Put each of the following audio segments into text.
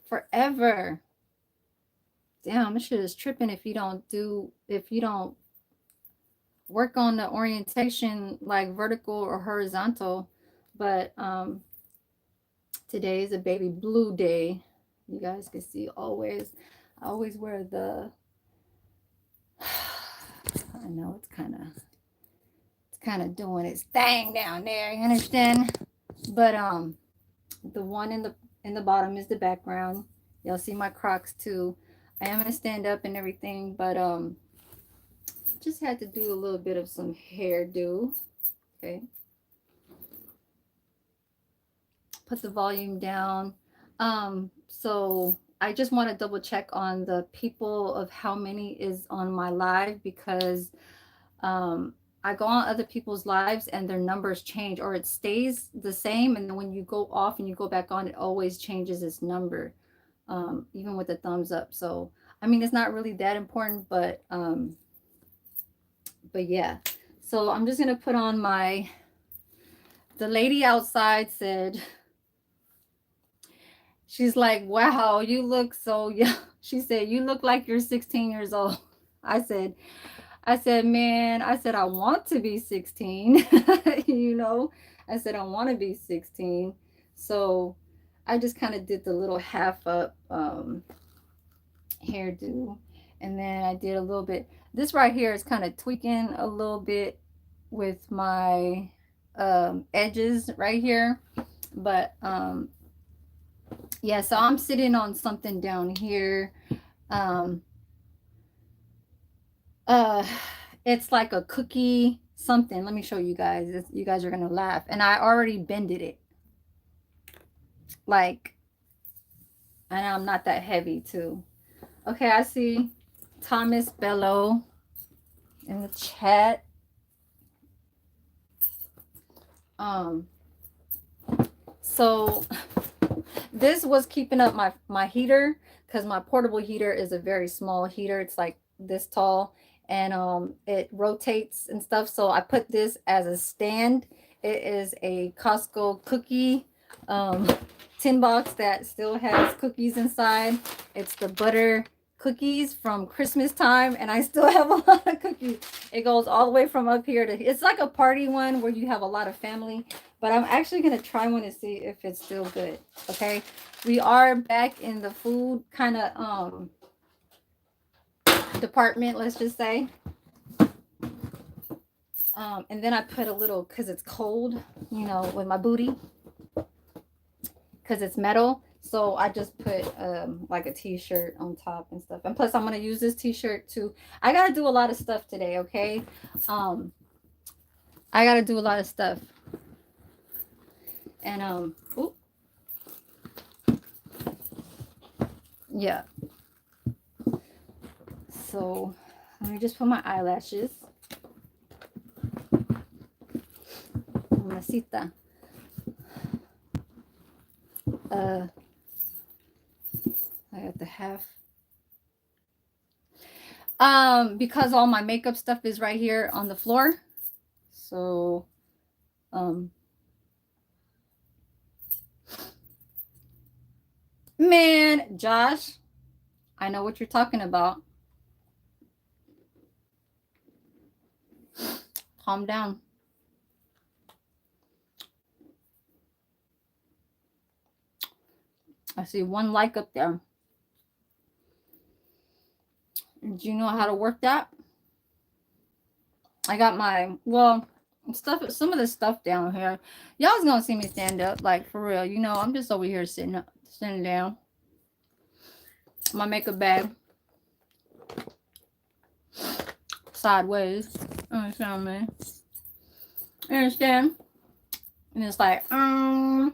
forever. Damn, this shit is tripping if you don't work on the orientation like vertical or horizontal. But today is a baby blue day. You guys can see I always wear the I know it's kind of doing its thing down there, you understand? But the one in the bottom is the background. Y'all see my Crocs too. I am gonna stand up and everything, but just had to do a little bit of some hairdo. Okay. Put the volume down. So I just want to double check on the people of how many is on my live, because I go on other people's lives and their numbers change, or it stays the same, and then when you go off and you go back on, it always changes its number, even with the thumbs up. So I mean, it's not really that important, but yeah. So I'm just gonna put on my. The lady outside said, she's like, "Wow, you look so young." She said, "You look like you're 16 years old." I said, man, I said, I want to be 16. You know, I said, I want to be 16. So I just kind of did the little half up hairdo. And then I did a little bit. This right here is kind of tweaking a little bit with my edges right here. But yeah, so I'm sitting on something down here. Um, uh it's like a cookie something. Let me show you guys. You guys are gonna laugh, and I already bended it, like, and I'm not that heavy too. Okay, I see Thomas Bello in the chat. um so this was keeping up my heater, because my portable heater is a very small heater. It's like this tall, and it rotates and stuff. So I put this as a stand. It is a Costco cookie um tin box that still has cookies inside. It's the butter cookies from Christmas time, and I still have a lot of cookies. It goes all the way from up here to, it's like a party one where you have a lot of family. But I'm actually going to try one to see if it's still good. Okay. We are back in the food kind of department, let's just say. And then I put a little, because it's cold, you know, with my booty, because it's metal. So I just put like a t-shirt on top and stuff. And plus I'm going to use this t-shirt too. I got to do a lot of stuff today. Okay. I got to do a lot of stuff. And ooh, yeah. So let me just put my eyelashes. Mamacita. I got the half. Because all my makeup stuff is right here on the floor. So man, Josh, I know what you're talking about. Calm down. I see one like up there. Do you know how to work that? I got my, well, stuff, some of the stuff down here. Y'all's gonna see me stand up, like, for real. You know, I'm just over here sitting down. My makeup bag. Sideways. Understand me? You understand? And it's like, I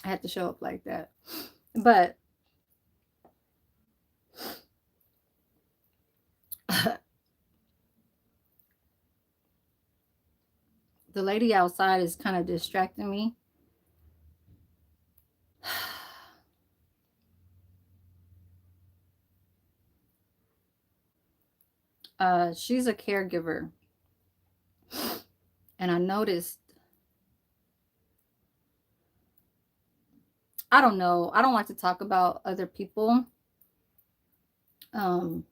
had to show up like that. But the lady outside is kind of distracting me. She's a caregiver. And I noticed I don't know. I don't like to talk about other people. Um,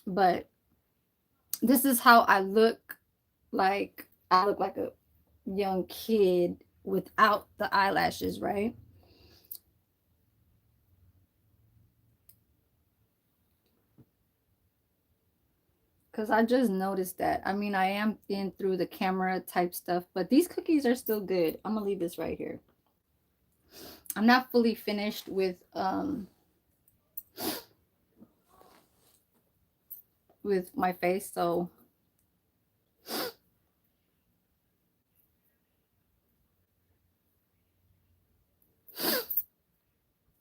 but this is how I look like. I look like a young kid without the eyelashes, right? Because I just noticed that. I mean, I am in through the camera type stuff, but these cookies are still good. I'm gonna leave this right here. I'm not fully finished with my face, so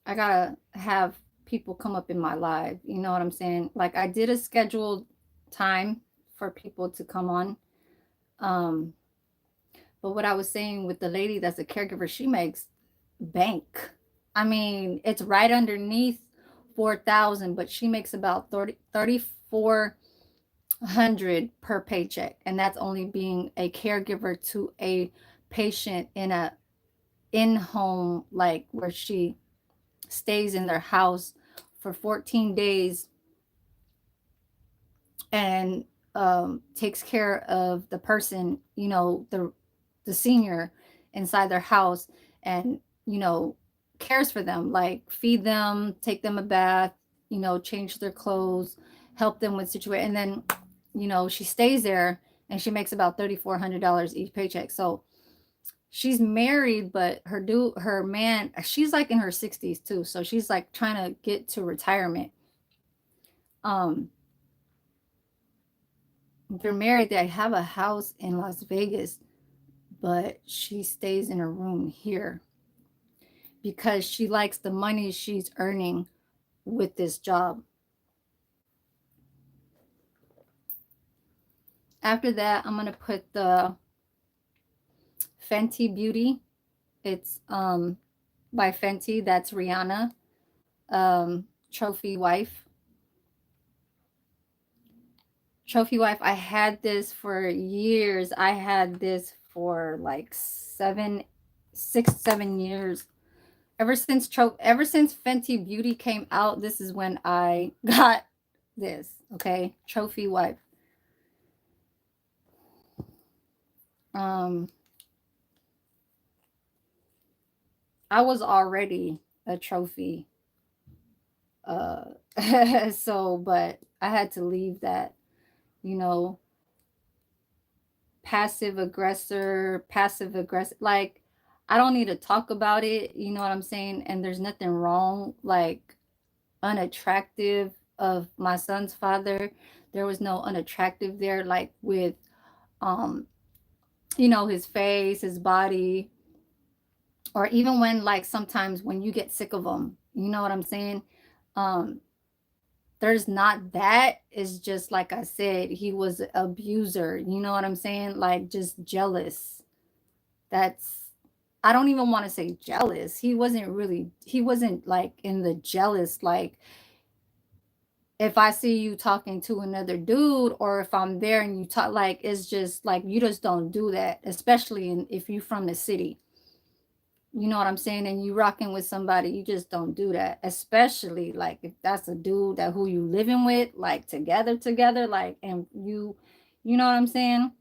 I gotta have people come up in my live. You know what I'm saying? Like I did a scheduled time for people to come on. Um, but what I was saying with the lady that's a caregiver, she makes bank. I mean, it's right underneath 4,000, but she makes about 3,400 per paycheck, and that's only being a caregiver to a patient in a in-home, like where she stays in their house for 14 days and takes care of the person, the senior inside their house, and cares for them, like feed them, take them a bath, change their clothes, help them with situation, and then she stays there, and she makes about $3,400 each paycheck. So she's married, but her man, she's like in her 60s too, so she's like trying to get to retirement. um they're married, they have a house in Las Vegas, but she stays in her room here because she likes the money she's earning with this job. After that, I'm going to put the Fenty Beauty. It's by Fenty. That's Rihanna. Trophy Wife. Trophy Wife. I had this for years. I had this for like 7 6 7 years. Ever since Fenty Beauty came out, this is when I got this. Okay, Trophy Wife. um I was already a trophy, uh so but I had to leave that, you know passive aggressive, like I don't need to talk about it, you know what I'm saying? And there's nothing wrong, like unattractive of my son's father. There was no unattractive there, like with um his face, his body, or even when, like, sometimes when you get sick of them, you know what I'm saying? um there's not that. It's just like I said, he was an abuser, you know what I'm saying? Like just jealous. That's, I don't even want to say jealous. He wasn't like in the jealous, like if I see you talking to another dude, or if I'm there and you talk, like it's just like you just don't do that, especially if you from the city. You know what I'm saying? And you rocking with somebody, you just don't do that. Especially like if that's a dude that who you living with, like together, like, and you know what I'm saying?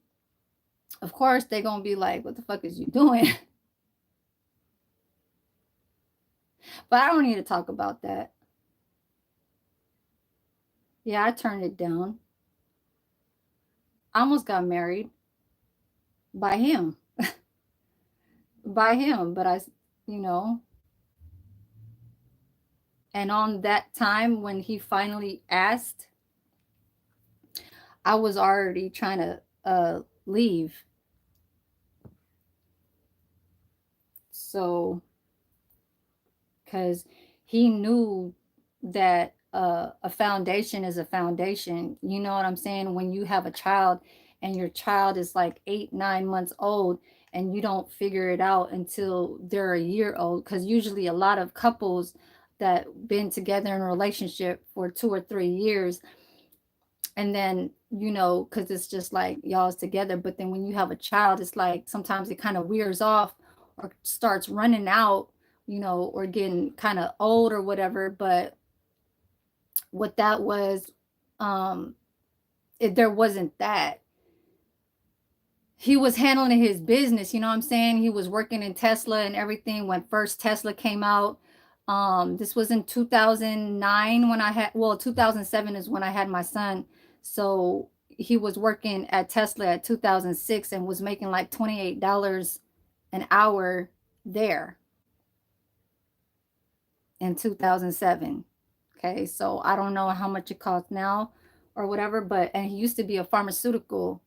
Of course they gonna be like, what the fuck is you doing? But I don't need to talk about that. Yeah, I turned it down. I almost got married by him. By him, but you know, and on that time when he finally asked, I was already trying to leave. So, because he knew that a foundation is a foundation. You know what I'm saying? When you have a child and your child is like 8 9 months old, and you don't figure it out until they're a year old, because usually a lot of couples that been together in a relationship for 2 or 3 years, and then because it's just like y'all's together. But then when you have a child, it's like sometimes it kind of wears off or starts running out, or getting kind of old or whatever. But what that was, um, there wasn't that. He was handling his business, you know what I'm saying? He was working in Tesla and everything when first Tesla came out. This was in 2009 when I had, well, 2007 is when I had my son. So he was working at Tesla at 2006 and was making like $28 an hour there in 2007. Okay, so I don't know how much it costs now or whatever, but and he used to be a pharmaceutical.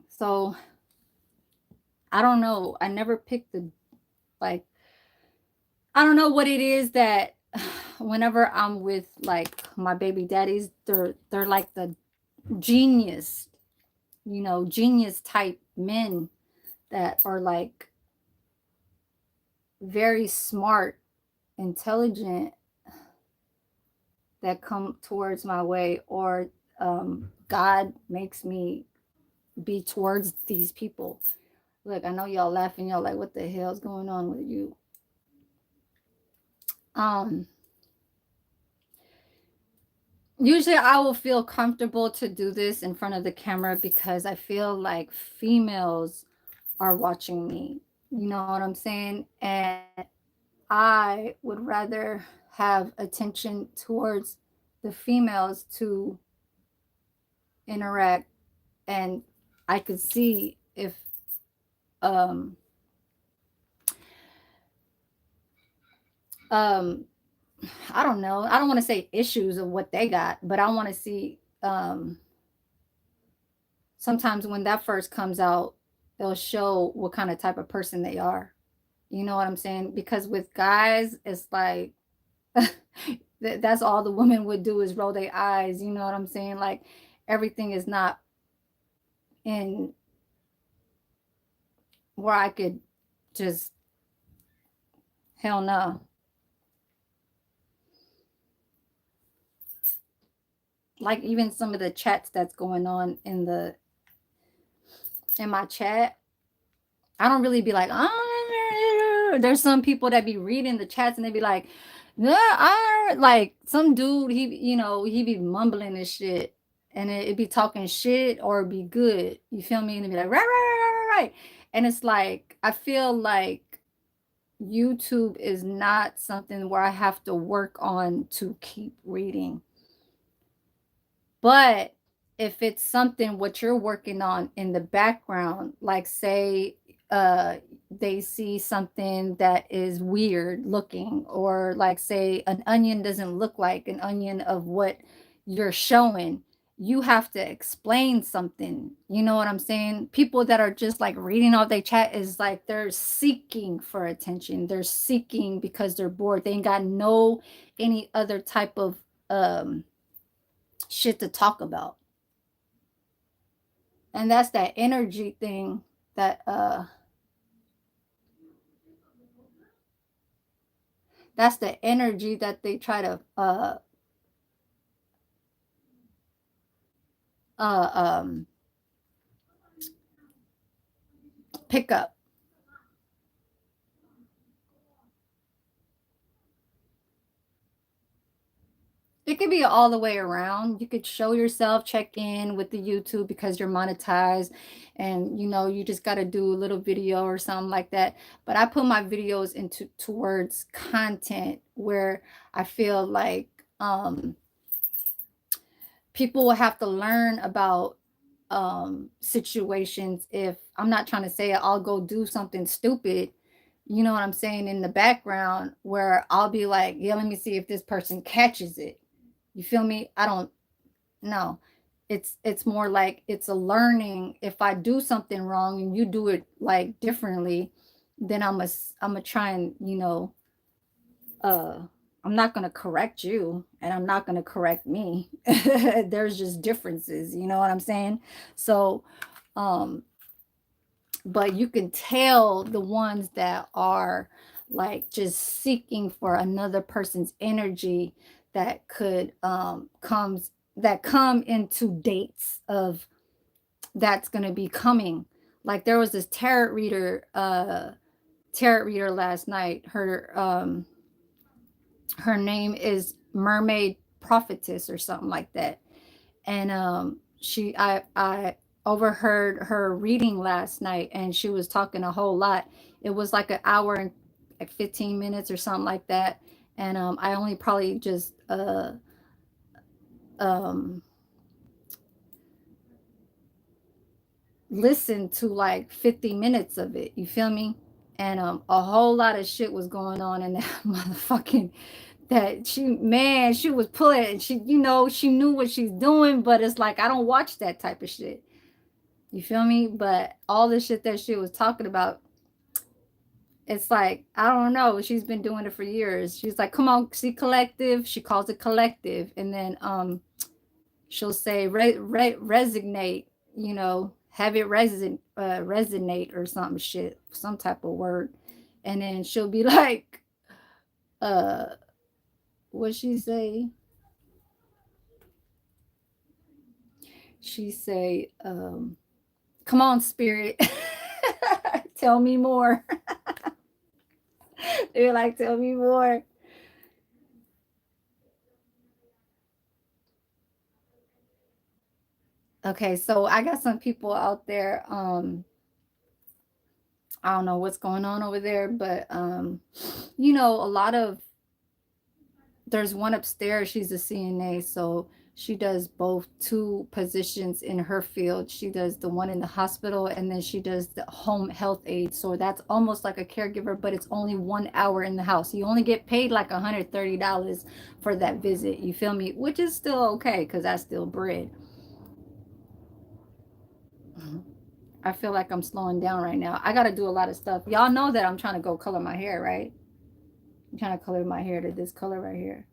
So I don't know. I never picked the, like, I don't know what it is that whenever I'm with like my baby daddies, they're like the genius, genius type men that are like very smart, intelligent, that come towards my way, or God makes me be towards these people. Look, I know y'all laughing, y'all like, what the hell's going on with you? Um, Usually I will feel comfortable to do this in front of the camera because I feel like females are watching me. You know what I'm saying? And I would rather have attention towards the females to interact, and I could see if um um I don't know. I don't want to say issues of what they got, but I want to see sometimes when that first comes out, they'll show what kind of type of person they are. You know what I'm saying? Because with guys, it's like that's all the women would do is roll their eyes. You know what I'm saying? Like everything is not in where I could just, hell no. Like even some of the chats that's going on in my chat, I don't really be like, oh, there's some people that be reading the chats and they be like, nah, like some dude, he be mumbling and shit, and it be talking shit or be good. You feel me? And it be like, right. And it's like, I feel like YouTube is not something where I have to work on to keep reading. But if it's something what you're working on in the background, like say they see something that is weird looking, or like say an onion doesn't look like an onion of what you're showing, you have to explain something. You know what I'm saying? People that are just like reading all they chat is like they're seeking for attention. They're seeking because they're bored. They ain't got no any other type of shit to talk about. And that's that energy thing that that's the energy that they try to uh um pick up. It could be all the way around. You could show yourself, check in with the YouTube because you're monetized, and you just got to do a little video or something like that. But I put my videos into towards content where I feel like people will have to learn about situations. If I'm not trying to say it, I'll go do something stupid, you know what I'm saying, in the background, where I'll be like, yeah, let me see if this person catches it. You feel me? I don't know. It's more like it's a learning. If I do something wrong and you do it like differently, then I'm a try and uh I'm not going to correct you and I'm not going to correct me. There's just differences, you know what I'm saying? So um but you can tell the ones that are like just seeking for another person's energy that could comes that come into dates of that's going to be coming. Like there was this tarot reader last night. Her name is Mermaid Prophetess or something like that. And she I overheard her reading last night, and she was talking a whole lot. It was like an hour and like 15 minutes or something like that. And I only probably just um listened to like 50 minutes of it. You feel me? And a whole lot of shit was going on in that motherfucking that she was pulling, she, she knew what she's doing, but it's like I don't watch that type of shit. You feel me? But all the shit that she was talking about, it's like, I don't know, she's been doing it for years. She's like, come on, see collective. She calls it collective. And then she'll say resignate, have it resonate or something shit, some type of word. And then she'll be like, uh, what she say? She say, come on, spirit, tell me more. They're like, tell me more. Okay, so I got some people out there. I don't know what's going on over there, but a lot of there's one upstairs. She's a CNA, so she does both two positions in her field. She does the one in the hospital, and then she does the home health aide. So that's almost like a caregiver, but it's only 1 hour in the house. You only get paid like $130 for that visit. You feel me? Which is still okay because that's still bread. I feel like I'm slowing down right now. I got to do a lot of stuff. Y'all know that I'm trying to go color my hair, right? I'm trying to color my hair to this color right here.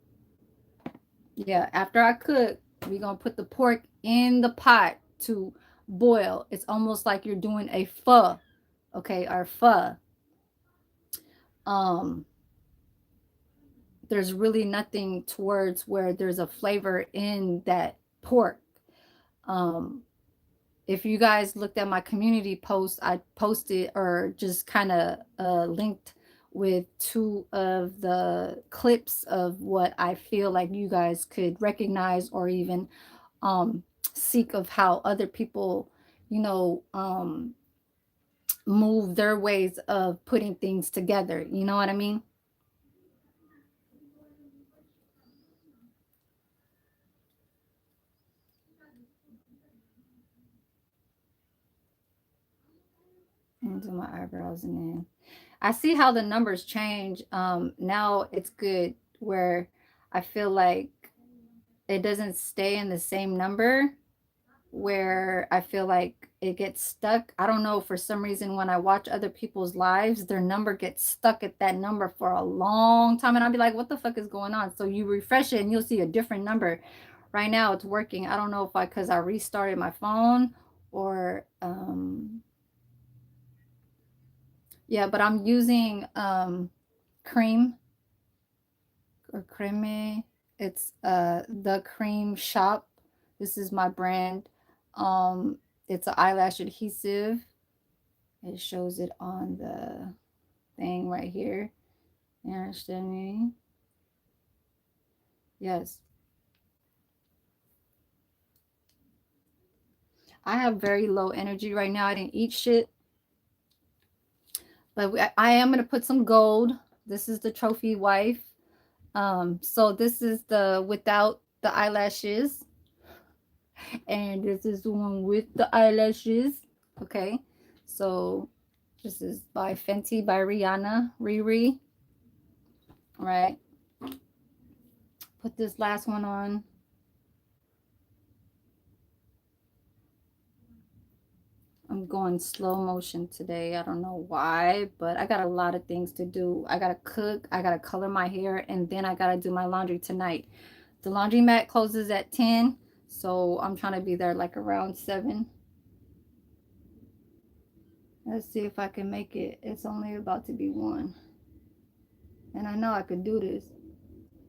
Yeah, after I cook, we're going to put the pork in the pot to boil. It's almost like you're doing a pho, okay, or pho. Um, there's really nothing towards where there's a flavor in that pork. Um, if you guys looked at my community post, I posted or just kind of linked with two of the clips of what I feel like you guys could recognize or even um, seek of how other people, you know, um, move their ways of putting things together. You know what I mean? And do my eyebrows and then I see how the numbers change. Now it's good where I feel like it doesn't stay in the same number where I feel like it gets stuck. I don't know, for some reason when I watch other people's lives, their number gets stuck at that number for a long time and I'll be like, what the fuck is going on? So you refresh it and you'll see a different number. Right now it's working. I don't know if I cuz I restarted my phone or yeah, but I'm using cream or creme. It's the cream shop. This is my brand. It's an eyelash adhesive. It shows it on the thing right here. You understand me? Yes. I have very low energy right now. I didn't eat shit, but I am gonna put some gold. This is the trophy wife. So this is the without the eyelashes, and this is the one with the eyelashes. Okay, so this is by Fenty by Rihanna Riri. All right, put this last one on. I'm going slow motion today. I don't know why, but I got a lot of things to do. I gotta cook, I gotta color my hair, and then I gotta do my laundry tonight. The laundromat closes at 10, so I'm trying to be there like around 7. Let's see if I can make it. It's only about to be 1. And I know I could do this.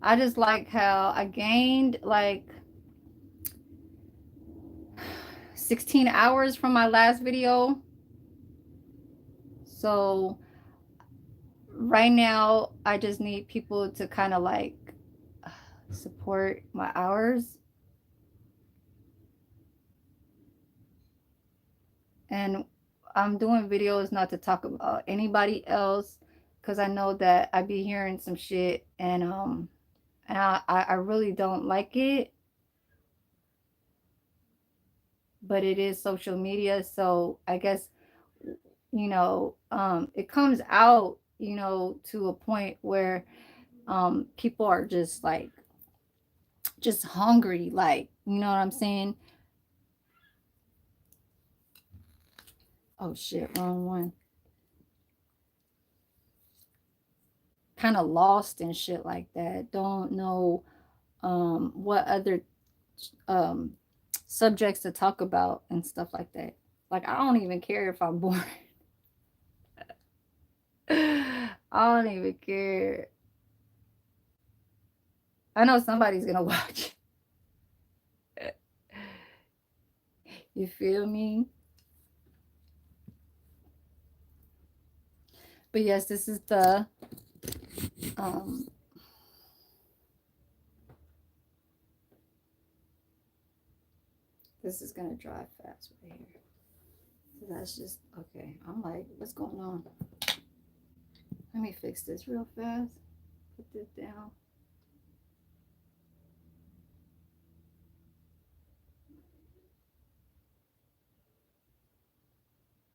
I just like how I gained like 16 hours from my last video. So right now I just need people to kind of like support my hours. And I'm doing videos not to talk about anybody else, because I know that I be hearing some shit, and I really don't like it, but it is social media, so I guess, it comes out, to a point where people are just like just hungry, like, you know what I'm saying? Oh shit, wrong one. Kind of lost and shit like that. Don't know what other um subjects to talk about and stuff like that. Like, I don't even care if I'm bored. I don't even care. I know somebody's gonna watch. You feel me? But yes, this is the um this is gonna dry fast right here. So that's just okay. I'm like, what's going on? Let me fix this real fast. Put this down.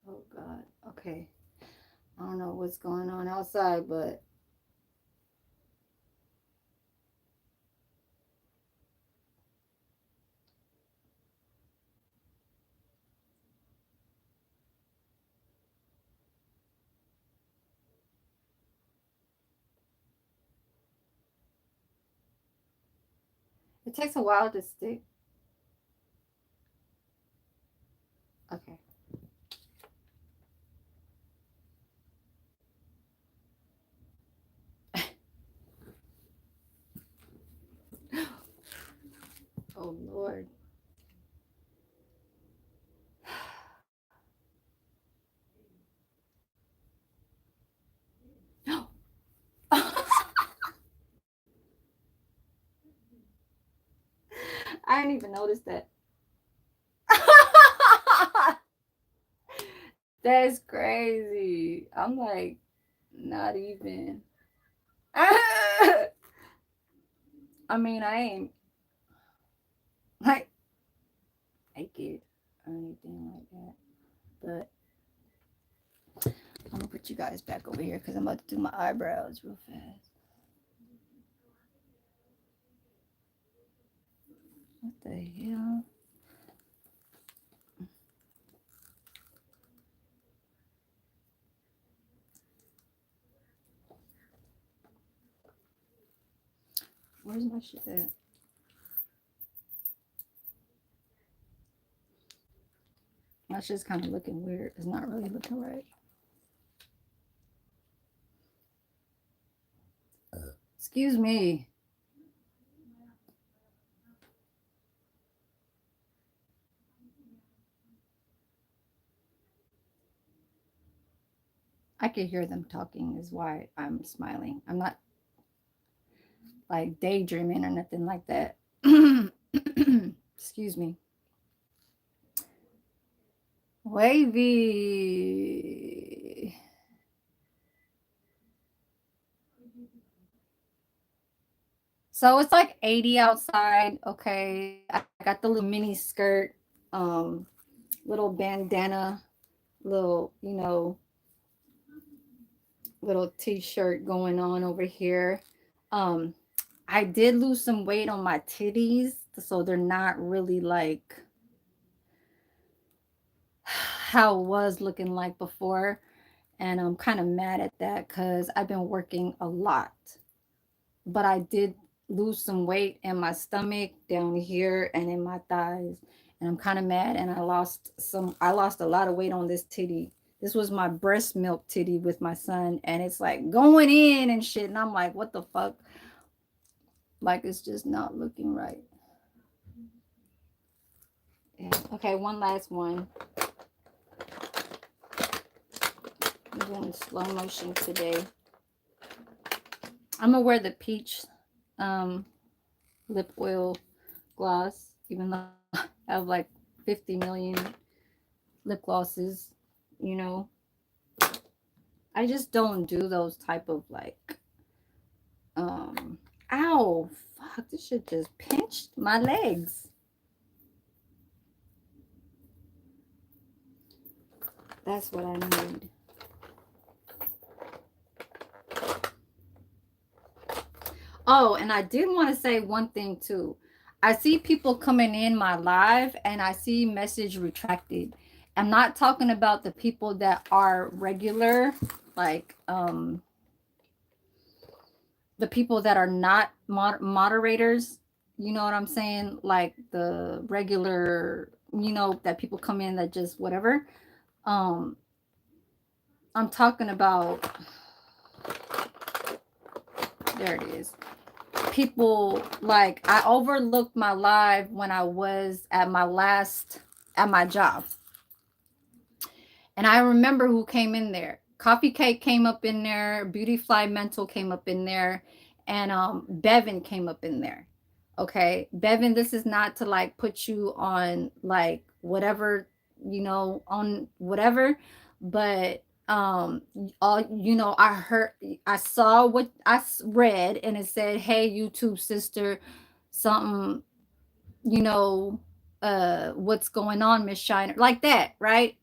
Oh God. Okay. I don't know what's going on outside, but it takes a while to stick. Okay. Oh Lord. I didn't even notice that. That's crazy. I'm like, not even. I mean, I ain't like naked or anything like that. But I'm gonna put you guys back over here because I'm about to do my eyebrows real fast. What the hell? Where's my shit at? My shit's kind of looking weird. It's not really looking right. Excuse me. I can hear them talking, is why I'm smiling. I'm not like daydreaming or nothing like that. Excuse me. Wavy. So it's like 80 outside. Okay. I got the little mini skirt, little bandana, little, little t-shirt going on over here. Um, I did lose some weight on my titties, so they're not really like how it was looking like before. And I'm kind of mad at that because I've been working a lot. But I did lose some weight in my stomach down here and in my thighs. And I'm kind of mad. And I lost a lot of weight on this titty. This was my breast milk titty with my son. And it's like going in and shit. And I'm like, what the fuck? Like, it's just not looking right. Yeah. Okay, one last one. I'm doing slow motion today. I'm gonna wear the peach um lip oil gloss, even though I have like 50 million lip glosses, you know. I just don't do those type of like um ow, fuck, this shit just pinched my legs. That's what I need. Oh, and I did want to say one thing too. I see people coming in my live and I see message retracted. I'm not talking about the people that are regular, like the people that are not moderators. You know what I'm saying? Like the regular, that people come in that just whatever. Um, I'm talking about, there it is. People like I overlooked my live when I was at my job. And I remember who came in there. Coffee Cake came up in there, Beauty Fly Mental came up in there, and Bevan came up in there. Okay. Bevan, this is not to like put you on like whatever, on whatever, but all I heard, I saw what I read, and it said, "Hey, YouTube sister, something, you know, what's going on, Miss Shiner," like that, right?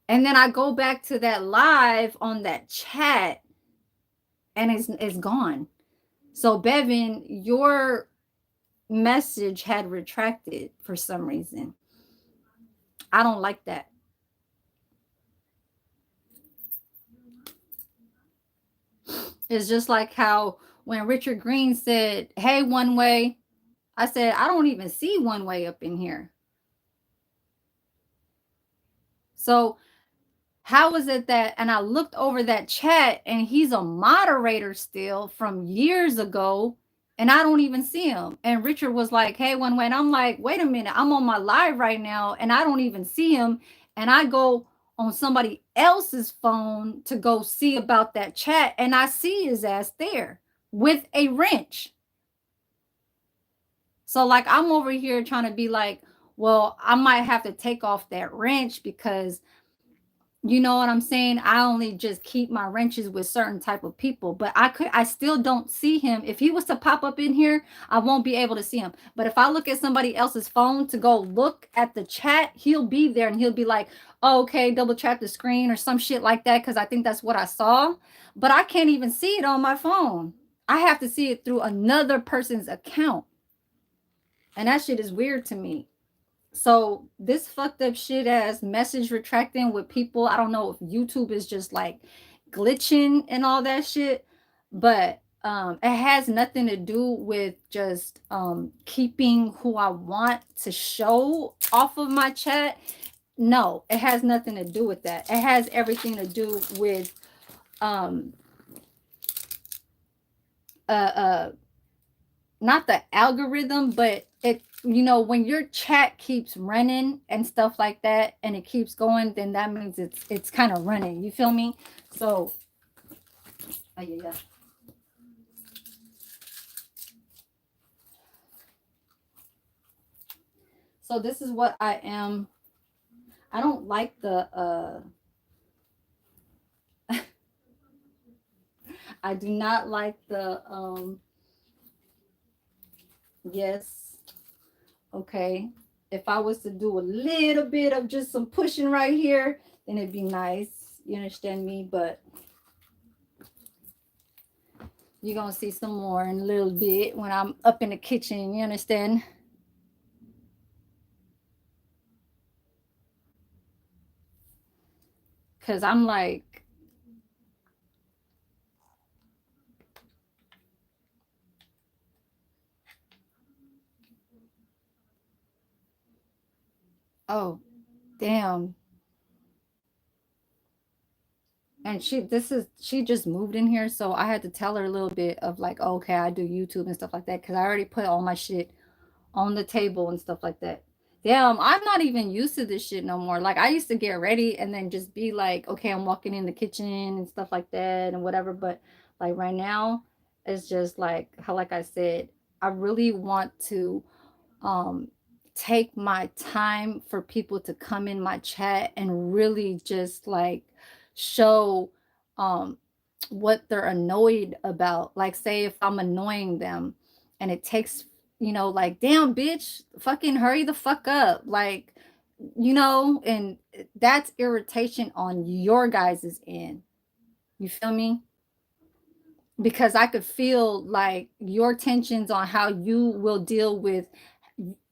And then I go back to that live on that chat, and it's gone. So Bevan, your message had retracted for some reason. I don't like that. It's just like how when Richard Green said, "Hey, One Way," I said, "I don't even see One Way up in here." So how is it that, and I looked over that chat and he's a moderator still from years ago, and I don't even see him. And Richard was like, "Hey, One Way," and I'm like, "Wait a minute, I'm on my live right now and I don't even see him." And I go on somebody else's phone to go see about that chat, and I see his ass there with a wrench. So like I'm over here trying to be like, well, I might have to take off that wrench because you know what I'm saying? I only just keep my wrenches with certain type of people, but I still don't see him. If he was to pop up in here, I won't be able to see him. But if I look at somebody else's phone to go look at the chat, he'll be there and he'll be like, oh, okay, double tap the screen or some shit like that, because I think that's what I saw. But I can't even see it on my phone. I have to see it through another person's account. And that shit is weird to me. So this fucked up shit ass message retracting with people. I don't know if YouTube is just like glitching and all that shit, but it has nothing to do with just keeping who I want to show off of my chat. No, it has nothing to do with that. It has everything to do with um uh uh not the algorithm, but it, when your chat keeps running and stuff like that, and it keeps going, then that means it's kind of running. You feel me? So, oh, yeah, yeah. So this is what I am. I don't like the. I do not like the. Yes. Okay. If I was to do a little bit of just some pushing right here, then it'd be nice. You understand me? But you're gonna see some more in a little bit when I'm up in the kitchen, you understand? Cause I'm like, oh, damn. And she just moved in here, so I had to tell her a little bit of like, oh, okay, I do YouTube and stuff like that, because I already put all my shit on the table and stuff like that. Damn, I'm not even used to this shit no more. Like I used to get ready and then just be like, okay, I'm walking in the kitchen and stuff like that and whatever. But like right now, it's just like how, like I said, I really want to um take my time for people to come in my chat and really just like show um what they're annoyed about. Like say if I'm annoying them and it takes, like, damn bitch, fucking hurry the fuck up. Like, and that's irritation on your guys's end. You feel me? Because I could feel like your tensions on how you will deal with,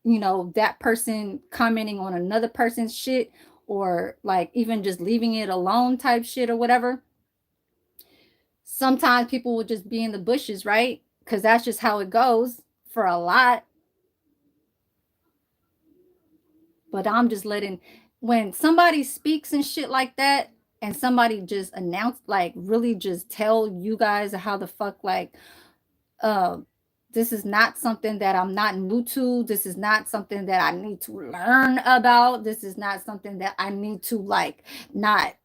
that person commenting on another person's shit, or like even just leaving it alone type shit or whatever. Sometimes people will just be in the bushes, right? Because that's just how it goes for a lot. But I'm just letting, when somebody speaks and shit like that, and somebody just announce, like really just tell you guys how the fuck, like, uh, this is not something that I'm not new to. This is not something that I need to learn about. This is not something that I need to like not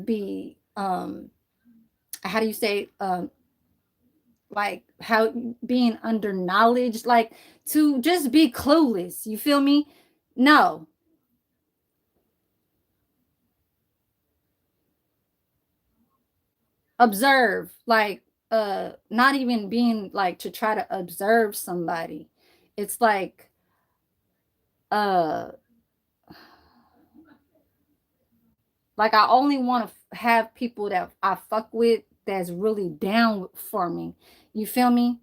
be how do you say, like how being under knowledge, like to just be clueless. You feel me? No, observe, like not even being like to try to observe somebody. It's uh like I only want to have people that I fuck with that's really down for me. You feel me?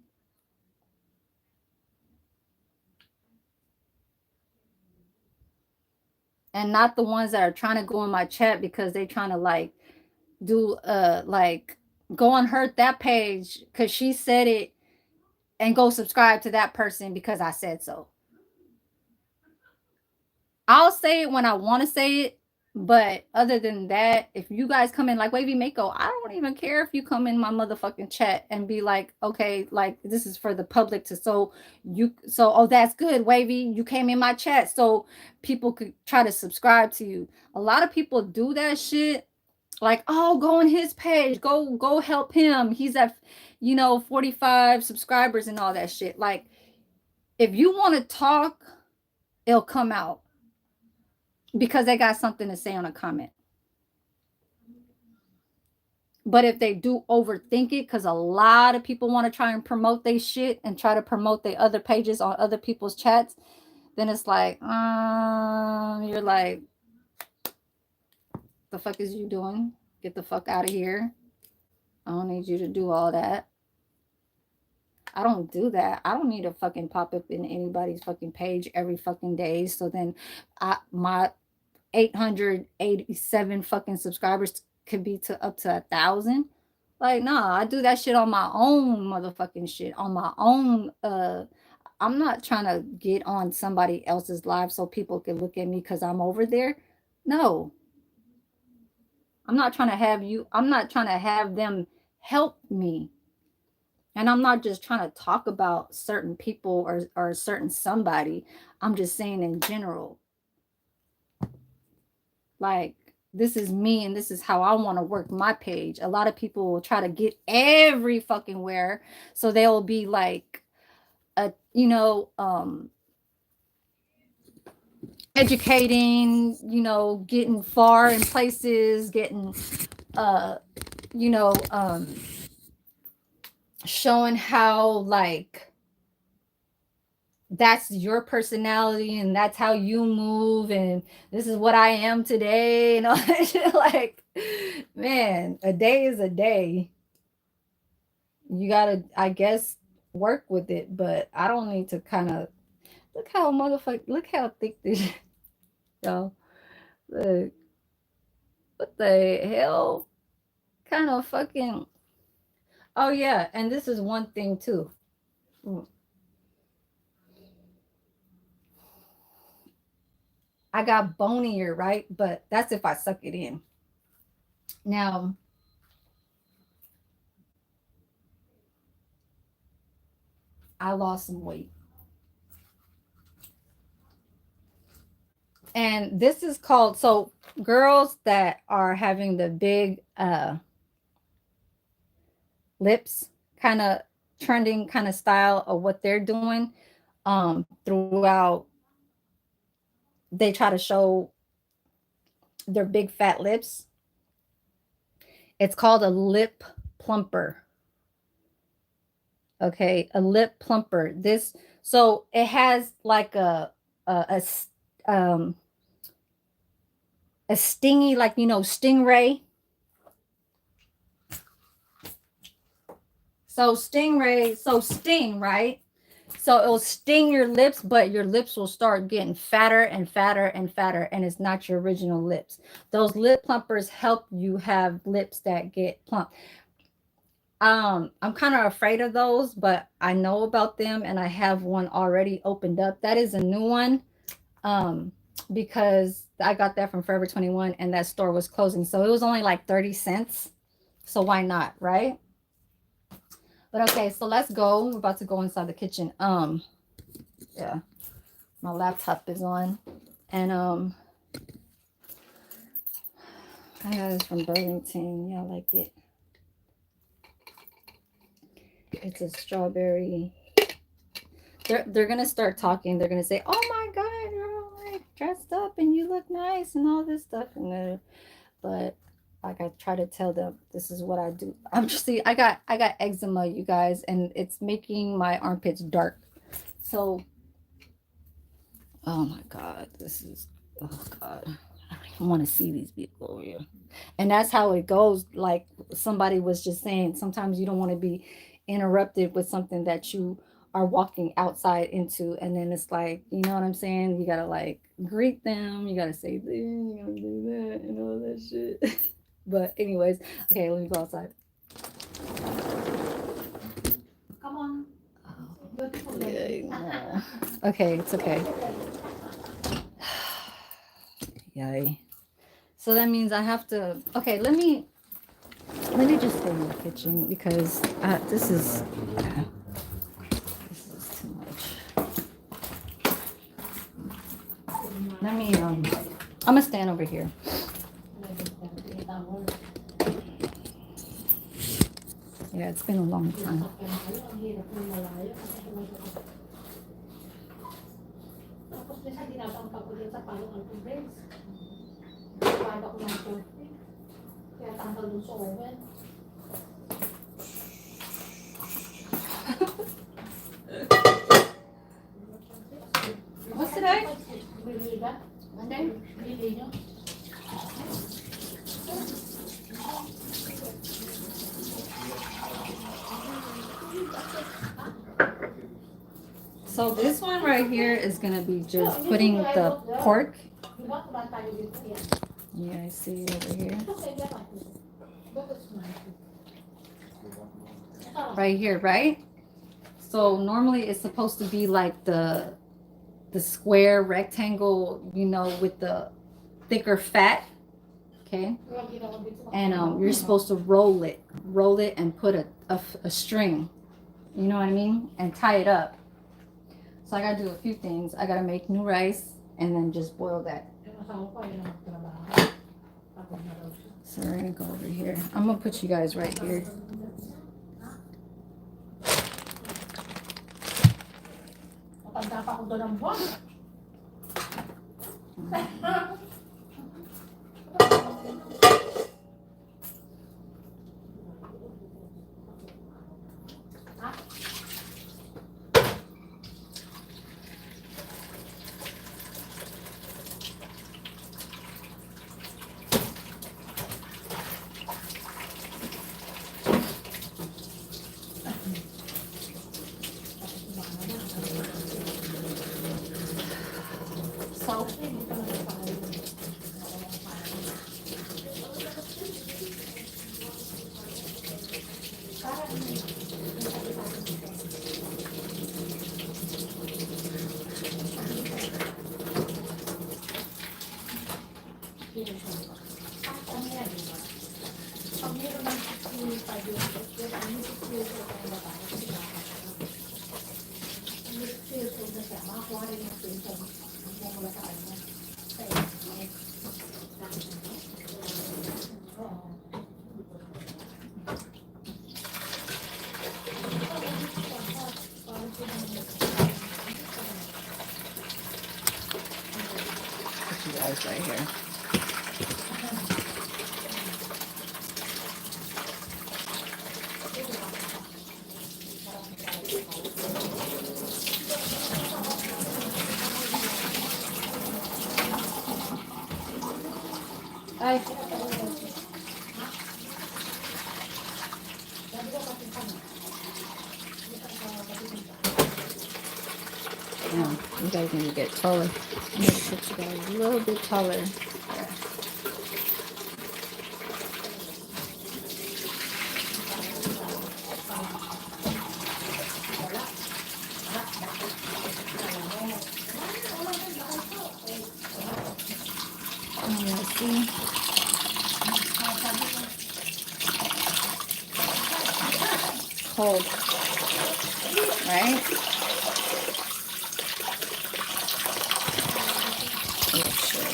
And not the ones that are trying to go in my chat because they trying to like do like go and hurt that page because she said it, and go subscribe to that person because I said so. I'll say it when I want to say it, but other than that, if you guys come in like Wavy Mako, I don't even care if you come in my motherfucking chat and be like, okay, like this is for the public to, oh, that's good, Wavy, you came in my chat so people could try to subscribe to you. A lot of people do that shit, like, oh, go on his page, go help him. He's at 45 subscribers and all that shit. Like, if you want to talk, it'll come out because they got something to say on a comment. But if they do overthink it, because a lot of people want to try and promote their shit and try to promote their other pages on other people's chats, then it's like, you're like, the fuck is you doing? Get the fuck out of here. I don't need you to do all that. I don't do that. I don't need to fucking pop up in anybody's fucking page every fucking day. So then my 887 fucking subscribers could be to up to 1,000. Like, nah, I do that shit on my own motherfucking shit. On my own. I'm not trying to get on somebody else's live so people can look at me because I'm over there. No. I'm not trying to have them help me. And I'm not just trying to talk about certain people or certain somebody. I'm just saying in general. Like, this is me and this is how I want to work my page. A lot of people will try to get every fucking where. So they'll be like educating, getting far in places, getting uh, you know, showing how like that's your personality and that's how you move and this is what I am today and all that shit. Like, man, a day is a day. You gotta, I guess, work with it, but I don't need to kind of look how thick this y'all. Look, what the hell? Kind of fucking. Oh yeah, and this is one thing too. Mm, I got bonier, right? But that's if I suck it in. Now, I lost some weight. And this is called, so girls that are having the big lips kind of trending kind of style of what they're doing throughout, they try to show their big fat lips. It's called a lip plumper. Okay, a lip plumper. This, so it has like um a stingy, like, you know, stingray. So stingray, so sting, right? So it'll sting your lips, but your lips will start getting fatter and fatter and fatter, and it's not your original lips. Those lip plumpers help you have lips that get plump. I'm kind of afraid of those, but I know about them and I have one already opened up. That is a new one. Um, because I got that from Forever 21 and that store was closing. So it was only like 30 cents. So why not, right? But okay, so let's go. We're about to go inside the kitchen. Yeah, my laptop is on. And I got this from Burlington. Yeah, I like it. It's a strawberry. They're gonna start talking. They're gonna say, "Oh my God, you're all like dressed up and you look nice and all this stuff." And but like I try to tell them, this is what I do. I'm just see, I got eczema, you guys, and it's making my armpits dark. So, oh my God, this is, oh God, I don't even want to see these people over here. And that's how it goes. Like somebody was just saying, sometimes you don't want to be interrupted with something that you are walking outside into, and then it's like, you know what I'm saying? You gotta like greet them, you gotta say this, you gotta do that, and all that shit. But anyways, okay, let me go outside. Come on. Oh, yeah, no. Okay, it's okay. Yay. So that means I have to. Okay, let me just stay in the kitchen because this is too much. Let me I'm gonna stand over here. Yeah, it's been a long time. What's today? Monday? So this one right here is gonna be just putting the pork. Yeah, I see it over here. Right here, right? So normally it's supposed to be like the square rectangle, you know, with the thicker fat. Okay. And you're supposed to roll it and put a string, you know what I mean? And tie it up. So I gotta do a few things. I gotta make new rice and then just boil that. So we're gonna go over here. I'm gonna put you guys right here. So this right here. Ay. Yeah, you guys need to get taller. I'm going to put you guys a little bit taller. There. See? Cold, right? Oh, shit.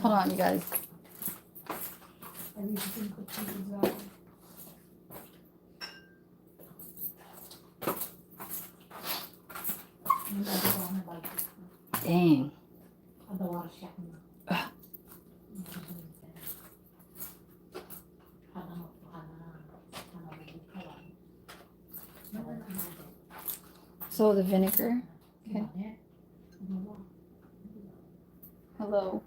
Hold on, you guys. Dang. Ugh. So the vinegar. Okay. Hello.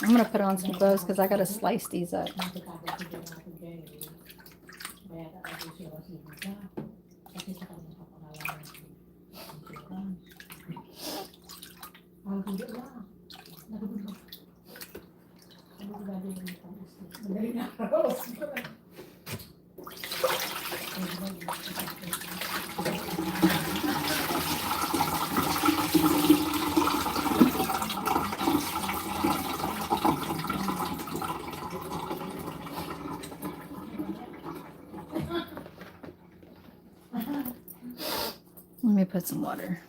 I'm gonna put on some gloves because I gotta slice these up. Let me put some water.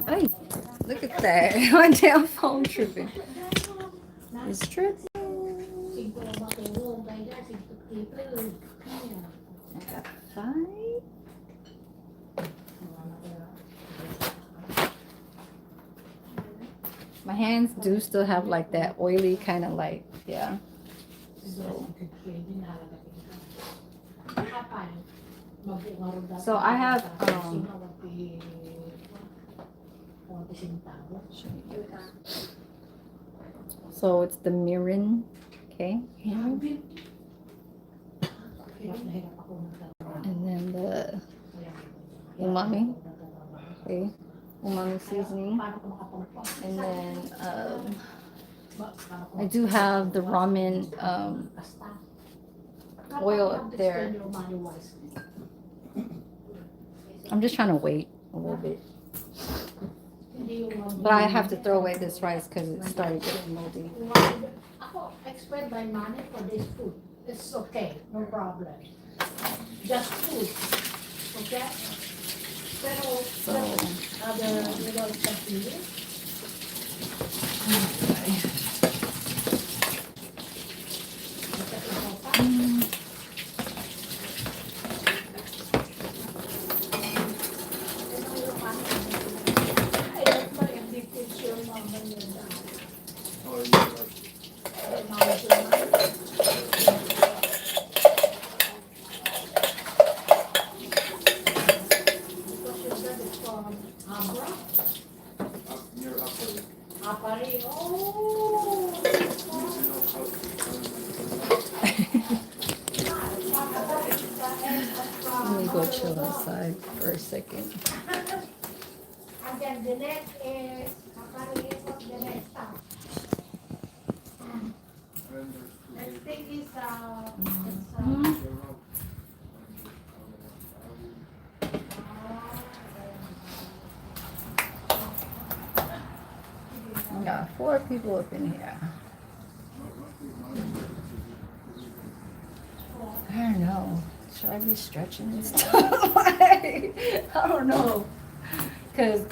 Hey, look at that. My damn phone tripping. It's tripping. I got 5. My hands do still have like that oily kind of like, yeah. So I have so it's the mirin, okay, and then the umami, okay, umami seasoning, and then I do have the ramen oil up there. I'm just trying to wait a little bit. But I have to throw away this rice because it started getting moldy. Expect my money for this food. It's okay, no problem. Just food. Okay? So other noodles continue. chill outside for a second. And then the next is, the next stuff. I think it's, We got 4 people up in here. I don't know. Should I be stretching and stuff? Like, I don't know. Cause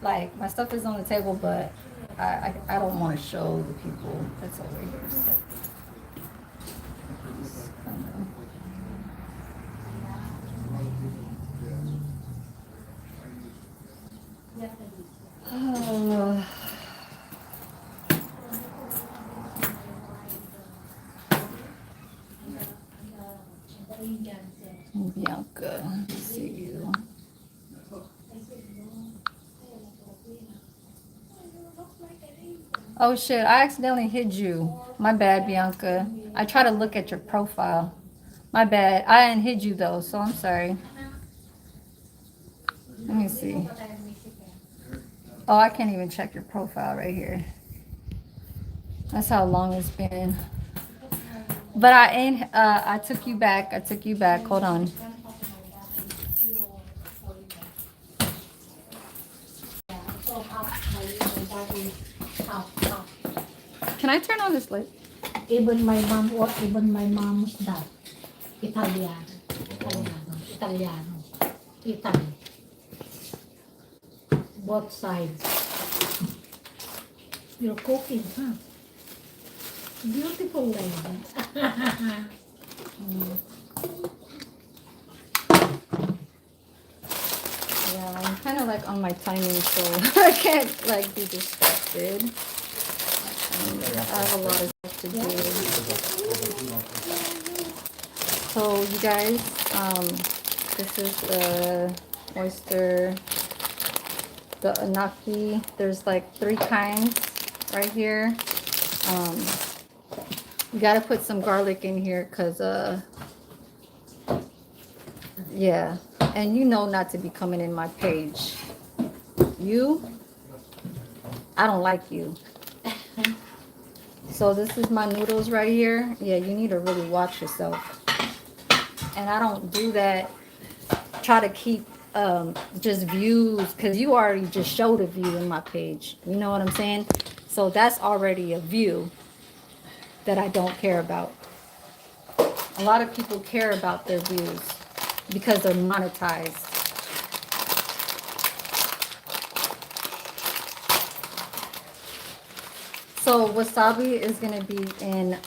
my stuff is on the table, but I don't want to show the people that's over here. So. I don't know. Bianca, see you. Oh shit, I accidentally hid you. My bad, Bianca. I try to look at your profile. My bad. I didn't hid you though, so I'm sorry. Let me see. Oh, I can't even check your profile right here. That's how long it's been. But I took you back. I took you back. Hold on. Can I turn on this light? even my mom's dad, Italiano, Italy. Both sides. You're cooking, huh? Beautiful lady. Yeah, I'm kind of like on my timing, so I can't like be distracted. I have a lot of stuff to do. So you guys, this is the oyster, the anaki. There's like 3 kinds right here. You gotta put some garlic in here because yeah, and you know not to be coming in my page. I don't like you. So this is my noodles right here. Yeah, you need to really watch yourself. And I don't do that. Try to keep just views, because you already just showed a view in my page. You know what I'm saying? So that's already a view that I don't care about. A lot of people care about their views because they're monetized. So wasabi is gonna be in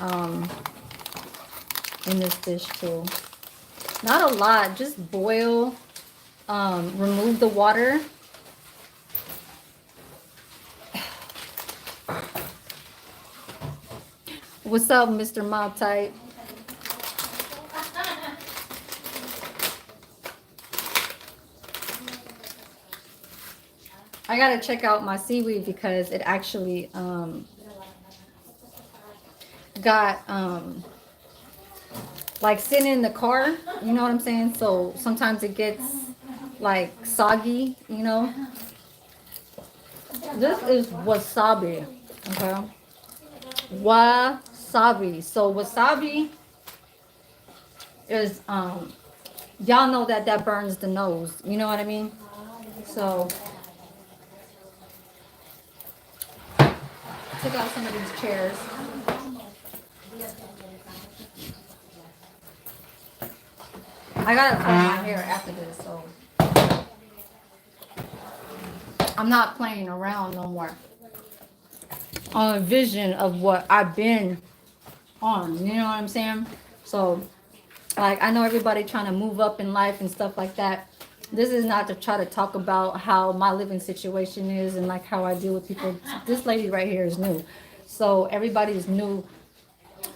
this dish too. Not a lot, just boil, remove the water. What's up, Mr. Mob Type? I gotta check out my seaweed because it actually got like sitting in the car, you know what I'm saying? So sometimes it gets like soggy, you know. This is wasabi, okay? Wasabi. So wasabi is y'all know that burns the nose, you know what I mean? So take out some of these chairs. I gotta cut my hair after this, so I'm not playing around no more. On a vision of what I've been on, you know what I'm saying? So, like, I know everybody trying to move up in life and stuff like that. This is not to try to talk about how my living situation is and like how I deal with people. This lady right here is new, so everybody's new.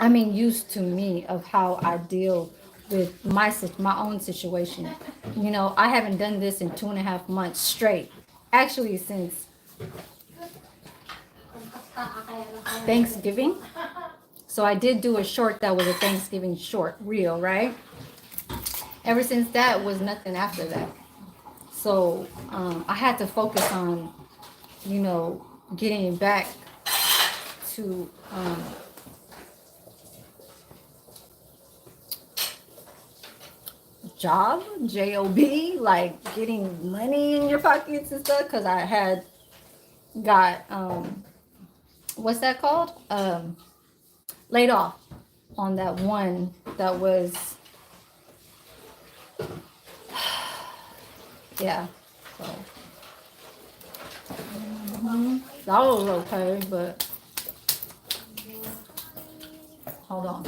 I mean, used to me of how I deal with my own situation. You know, I haven't done this in 2.5 months straight. Actually, since Thanksgiving. So I did do a short that was a Thanksgiving short reel, right? ever since that was nothing after that. So I had to focus on, you know, getting back to job, like getting money in your pockets and stuff. Because I had got what's that called? Laid off on that one that was yeah. So that was okay, but hold on.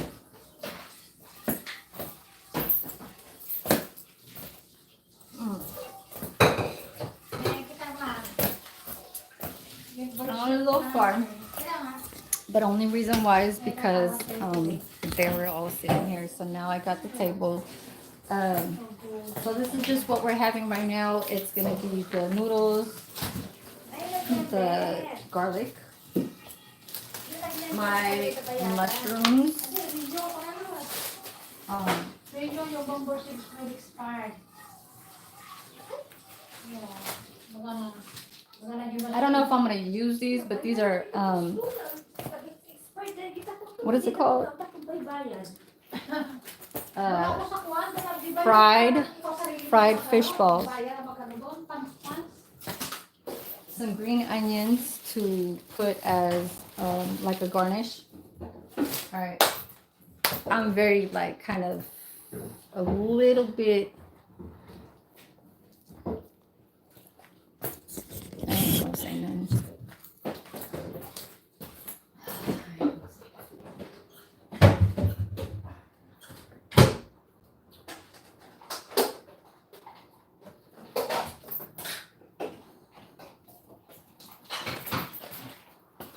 On a little far, but only reason why is because they were all sitting here. So now I got the table. Um, so this is just what we're having right now. It's gonna be the noodles, the garlic, my mushrooms. Um, I don't know if I'm gonna use these, but these are what is it called? Fried fish balls. Some green onions to put as like a garnish. All right. I'm very like kind of a little bit. I ain't gonna say nothing.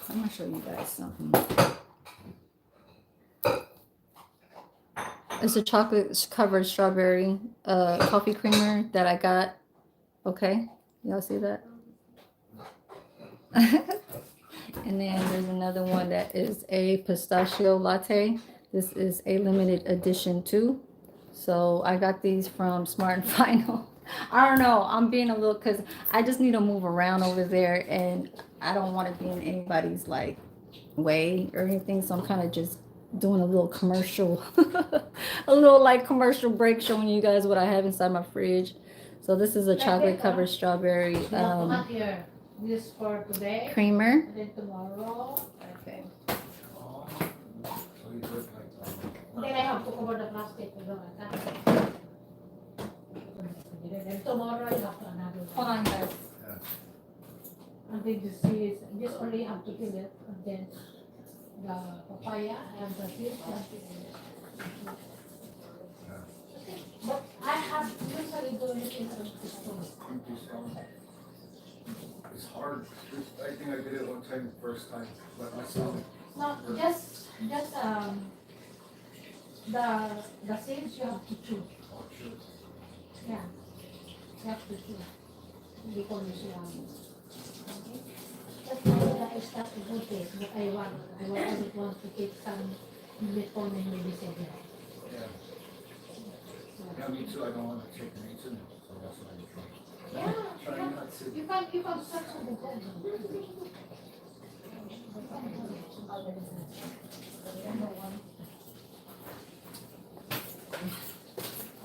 I'm gonna show you guys something. It's a chocolate covered strawberry coffee creamer that I got. Okay, y'all see that? And then there's another one that is a pistachio latte. This is a limited edition too. So I got these from Smart and Final. I don't know. I'm being a little because I just need to move around over there, and I don't want to be in anybody's like way or anything. So I'm kind of just doing a little commercial, a little like commercial break, showing you guys what I have inside my fridge. So this is a chocolate covered strawberry this for today, creamer. and then tomorrow. Okay. Then I have to cover the plastic. Then tomorrow I have to another. Hold on, guys. And then this only have to fill it, and then the papaya and the fish. But I have usually do it in empty stone. It's hard. I think I did it one time, the first time, but myself. No, just the seeds you have to choose. Oh, sure. Yeah, you have to choose. Because okay. That's why I start to do this, but I don't want to take some before and maybe say Yeah. Yeah, me too. I don't want to take any too, so that's what I'm trying. yeah, Trying not to. you can search on the Google.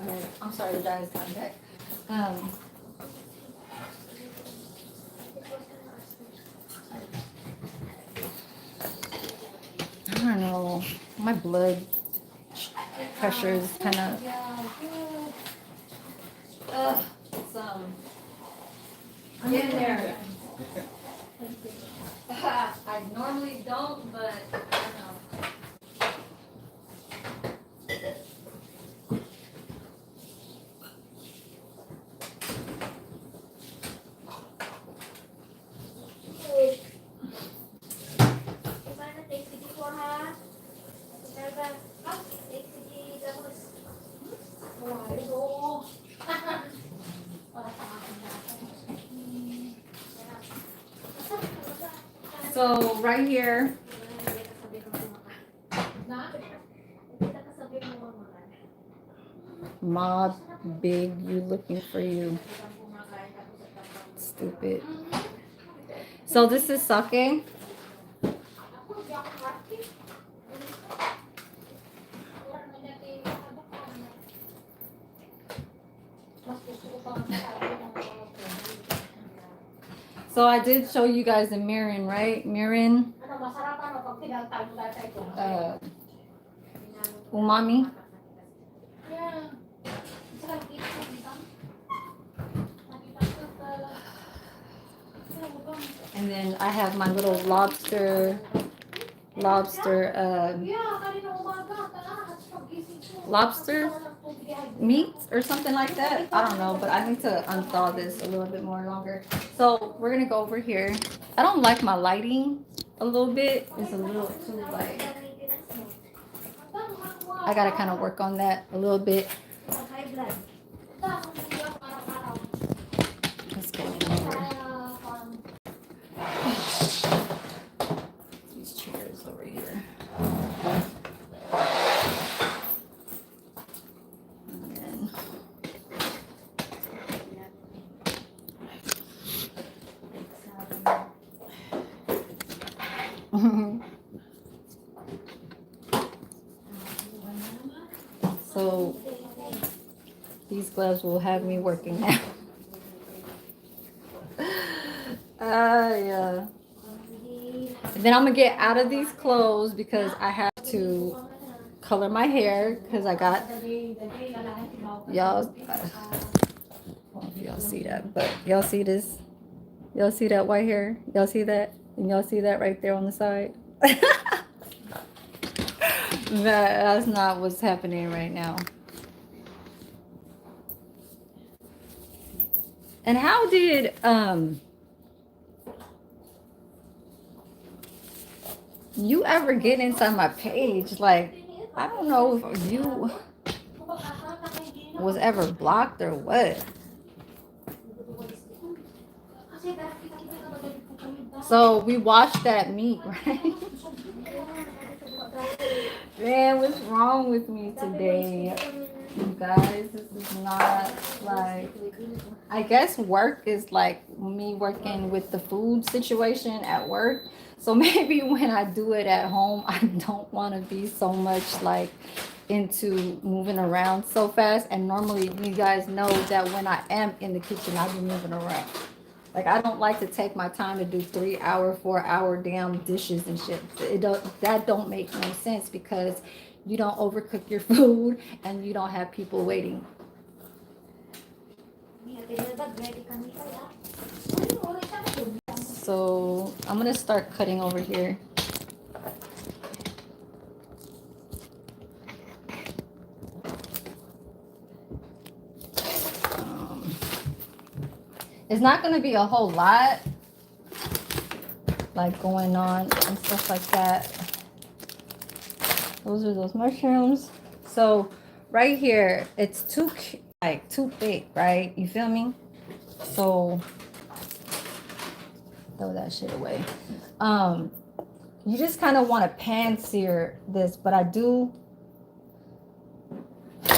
Alright, I'm sorry guys, I'm back. I don't know, my blood pressure is kind of it's I'm getting there. I normally don't, but I don't know. So right here, Mob big, you looking for you. Stupid. So this is sake. So I did show you guys the mirin, right? Mirin, uh, umami. And then I have my little lobster meat or something like that. I don't know, but I need to unthaw this a little bit more longer. So we're gonna go over here. I don't like my lighting a little bit. It's a little too like, I gotta kind of work on that a little bit. Let's go over these chairs over here. So these gloves will have me working now. Yeah. And then I'm gonna get out of these clothes because I have to color my hair because I got y'all. I don't know if y'all see that, but y'all see this? Y'all see that white hair? Y'all see that? And y'all see that right there on the side? That's not what's happening right now. And how did you ever get inside my page? Like, I don't know if you was ever blocked or what. So we watched that meat, right? Man, what's wrong with me today? You guys, this is not like, I guess work is like me working with the food situation at work. So maybe when I do it at home, I don't want to be so much like into moving around so fast. And normally you guys know that when I am in the kitchen, I be moving around. Like, I don't like to take my time to do 3-hour, 4-hour damn dishes and shit. That don't make no sense because you don't overcook your food and you don't have people waiting. So I'm gonna start cutting over here. It's not gonna be a whole lot like going on and stuff like that. Those are those mushrooms. So right here, it's too thick, right? You feel me? So throw that shit away. You just kind of want to pan sear this, but I do.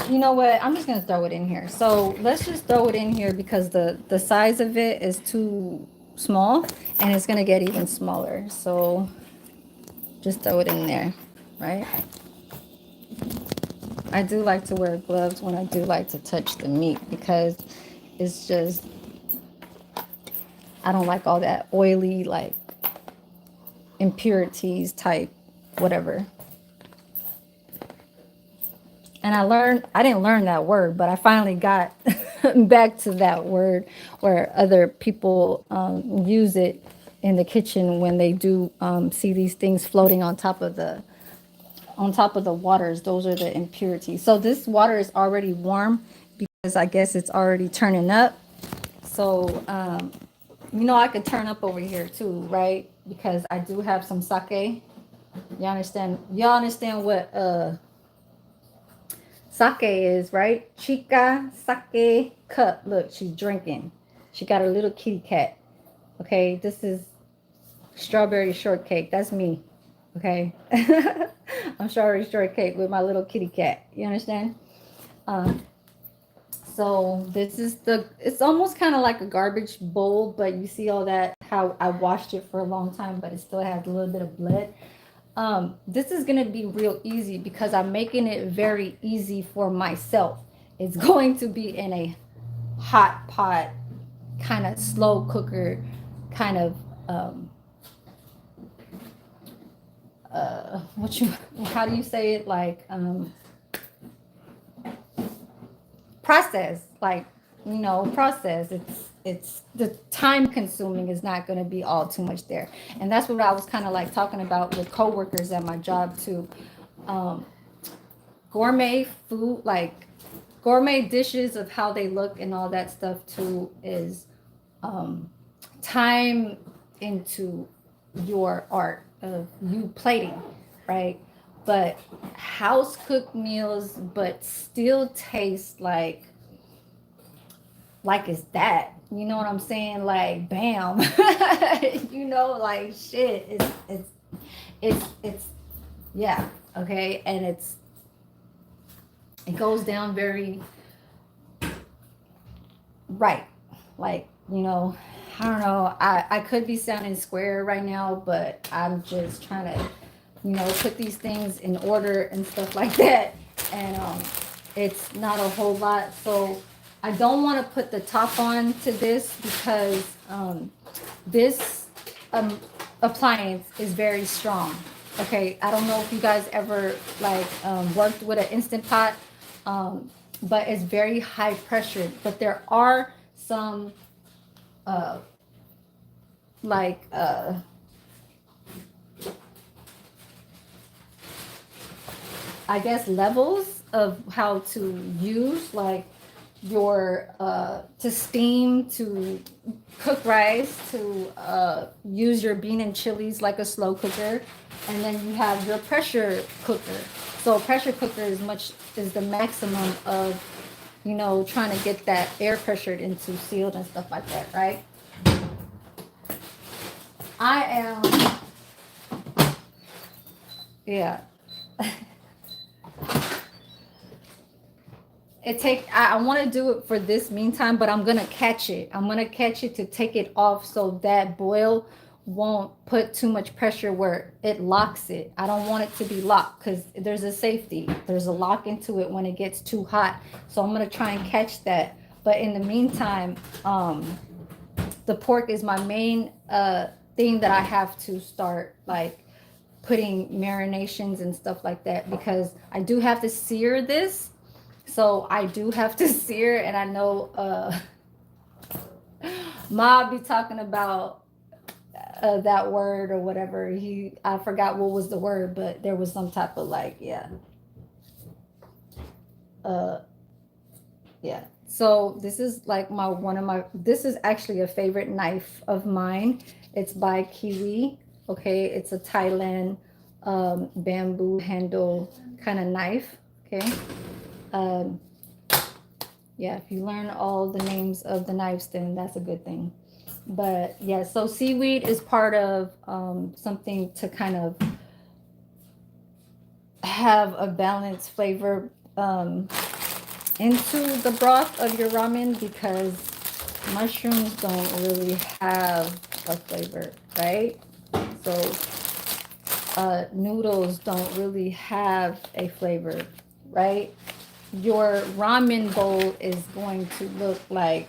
You know what? I'm just gonna throw it in here. So let's just throw it in here because the size of it is too small, and it's gonna get even smaller. So just throw it in there, right? I do like to wear gloves when I do like to touch the meat because it's just, I don't like all that oily, like impurities type, whatever. And I didn't learn that word, but I finally got back to that word where other people use it in the kitchen when they do see these things floating on top of the waters. Those are the impurities. So this water is already warm because I guess it's already turning up. So I could turn up over here too, right? Because I do have some sake. Y'all understand what sake is, right? Chica sake cup. Look, she's drinking. She got her little kitty cat. Okay, this is strawberry shortcake. That's me. Okay. I'm strawberry shortcake with my little kitty cat. You understand? So this is it's almost kind of like a garbage bowl, but you see all that, how I washed it for a long time, but it still has a little bit of blood. This is gonna be real easy because I'm making it very easy for myself. It's going to be in a hot pot, kind of slow cooker, kind of what you how do you say it, like process, like, process. It's the time consuming is not going to be all too much there, and that's what I was kind of like talking about with coworkers at my job too. um Gourmet food, like gourmet dishes, of how they look and all that stuff too, is um time into your art of you plating, right? But house cooked meals, but still taste like it's that. You know what I'm saying? Like bam, like shit. It's yeah, okay, and it goes down very right. Like, I don't know. I could be sounding square right now, but I'm just trying to, put these things in order and stuff like that. And it's not a whole lot. So I don't want to put the top on to this because this appliance is very strong. Okay, I don't know if you guys ever like worked with an instant pot, but it's very high pressured. But there are some uh, like I guess levels of how to use, like, your to steam, to cook rice, to use your bean and chilies like a slow cooker, and then you have your pressure cooker. So pressure cooker is the maximum of, trying to get that air pressured into sealed and stuff like that, right? I am, yeah. I want to do it for this meantime, but I'm gonna catch it. I'm gonna catch it to take it off so that boil won't put too much pressure where it locks it. I don't want it to be locked because there's a safety. There's a lock into it when it gets too hot. So I'm gonna try and catch that. But in the meantime, the pork is my main thing that I have to start, like, putting marinations and stuff like that, because I do have to sear this. So I do have to sear, and I know Ma be talking about that word or whatever. I forgot what was the word, but there was some type of, like, yeah. Yeah. So this is like this is actually a favorite knife of mine. It's by Kiwi. Okay, it's a Thailand bamboo handle kind of knife. Okay. Um, yeah, if you learn all the names of the knives, then that's a good thing. But yeah, so seaweed is part of something to kind of have a balanced flavor into the broth of your ramen, because mushrooms don't really have a flavor, right? So noodles don't really have a flavor, right? Your ramen bowl is going to look like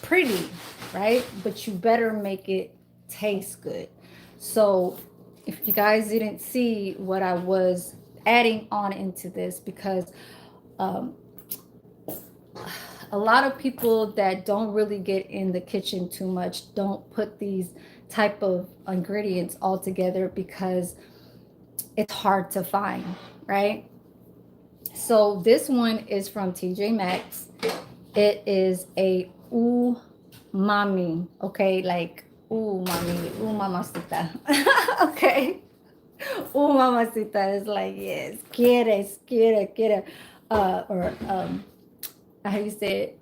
pretty, right? But you better make it taste good. So if you guys didn't see what I was adding on into this, because um, a lot of people that don't really get in the kitchen too much don't put these type of ingredients all together because it's hard to find, right? So this one is from TJ Maxx. It is a umami, okay? Like umami, mamacita. Okay. Mamacita is like, yes, quiere. Or how you say it?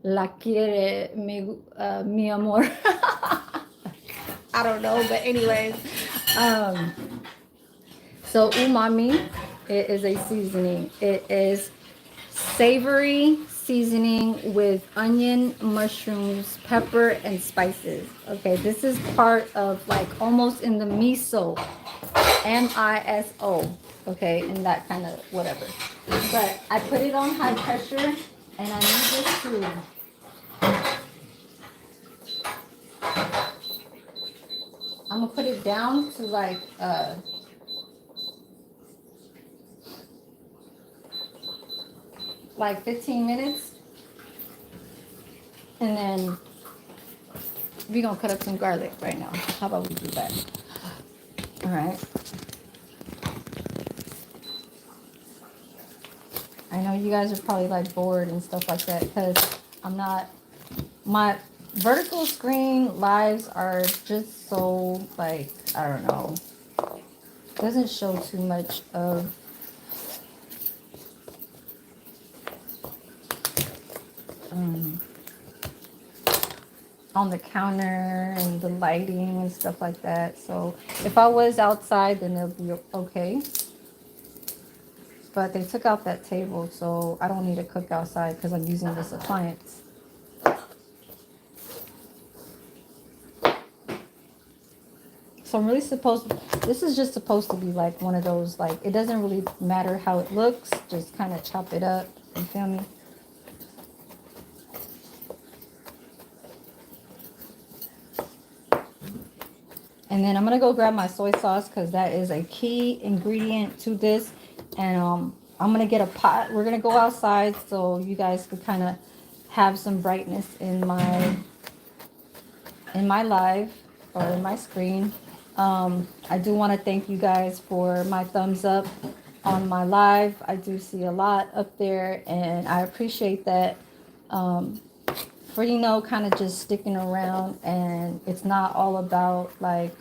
La quiere mi amor. I don't know, but anyways. So umami, it is a seasoning. It is savory seasoning with onion, mushrooms, pepper, and spices. Okay, this is part of like almost in the miso, MISO. Okay, in that kind of whatever. But I put it on high pressure, and I need this to. I'm gonna put it down to like 15 minutes, and then we're gonna cut up some garlic right now. How about we do that? All right. I know you guys are probably like bored and stuff like that because I'm not. My vertical screen lives are just so like I don't know. Doesn't show too much of um, on the counter and the lighting and stuff like that. So if I was outside, then it'll be okay. But they took out that table, so I don't need to cook outside because I'm using this appliance. So I'm really this is just supposed to be like one of those, like, it doesn't really matter how it looks, just kind of chop it up, you feel me? And then I'm gonna go grab my soy sauce because that is a key ingredient to this. And I'm gonna get a pot. We're gonna go outside so you guys can kind of have some brightness in my live or in my screen. I do want to thank you guys for my thumbs up on my live. I do see a lot up there, and I appreciate that. For kind of just sticking around, and it's not all about like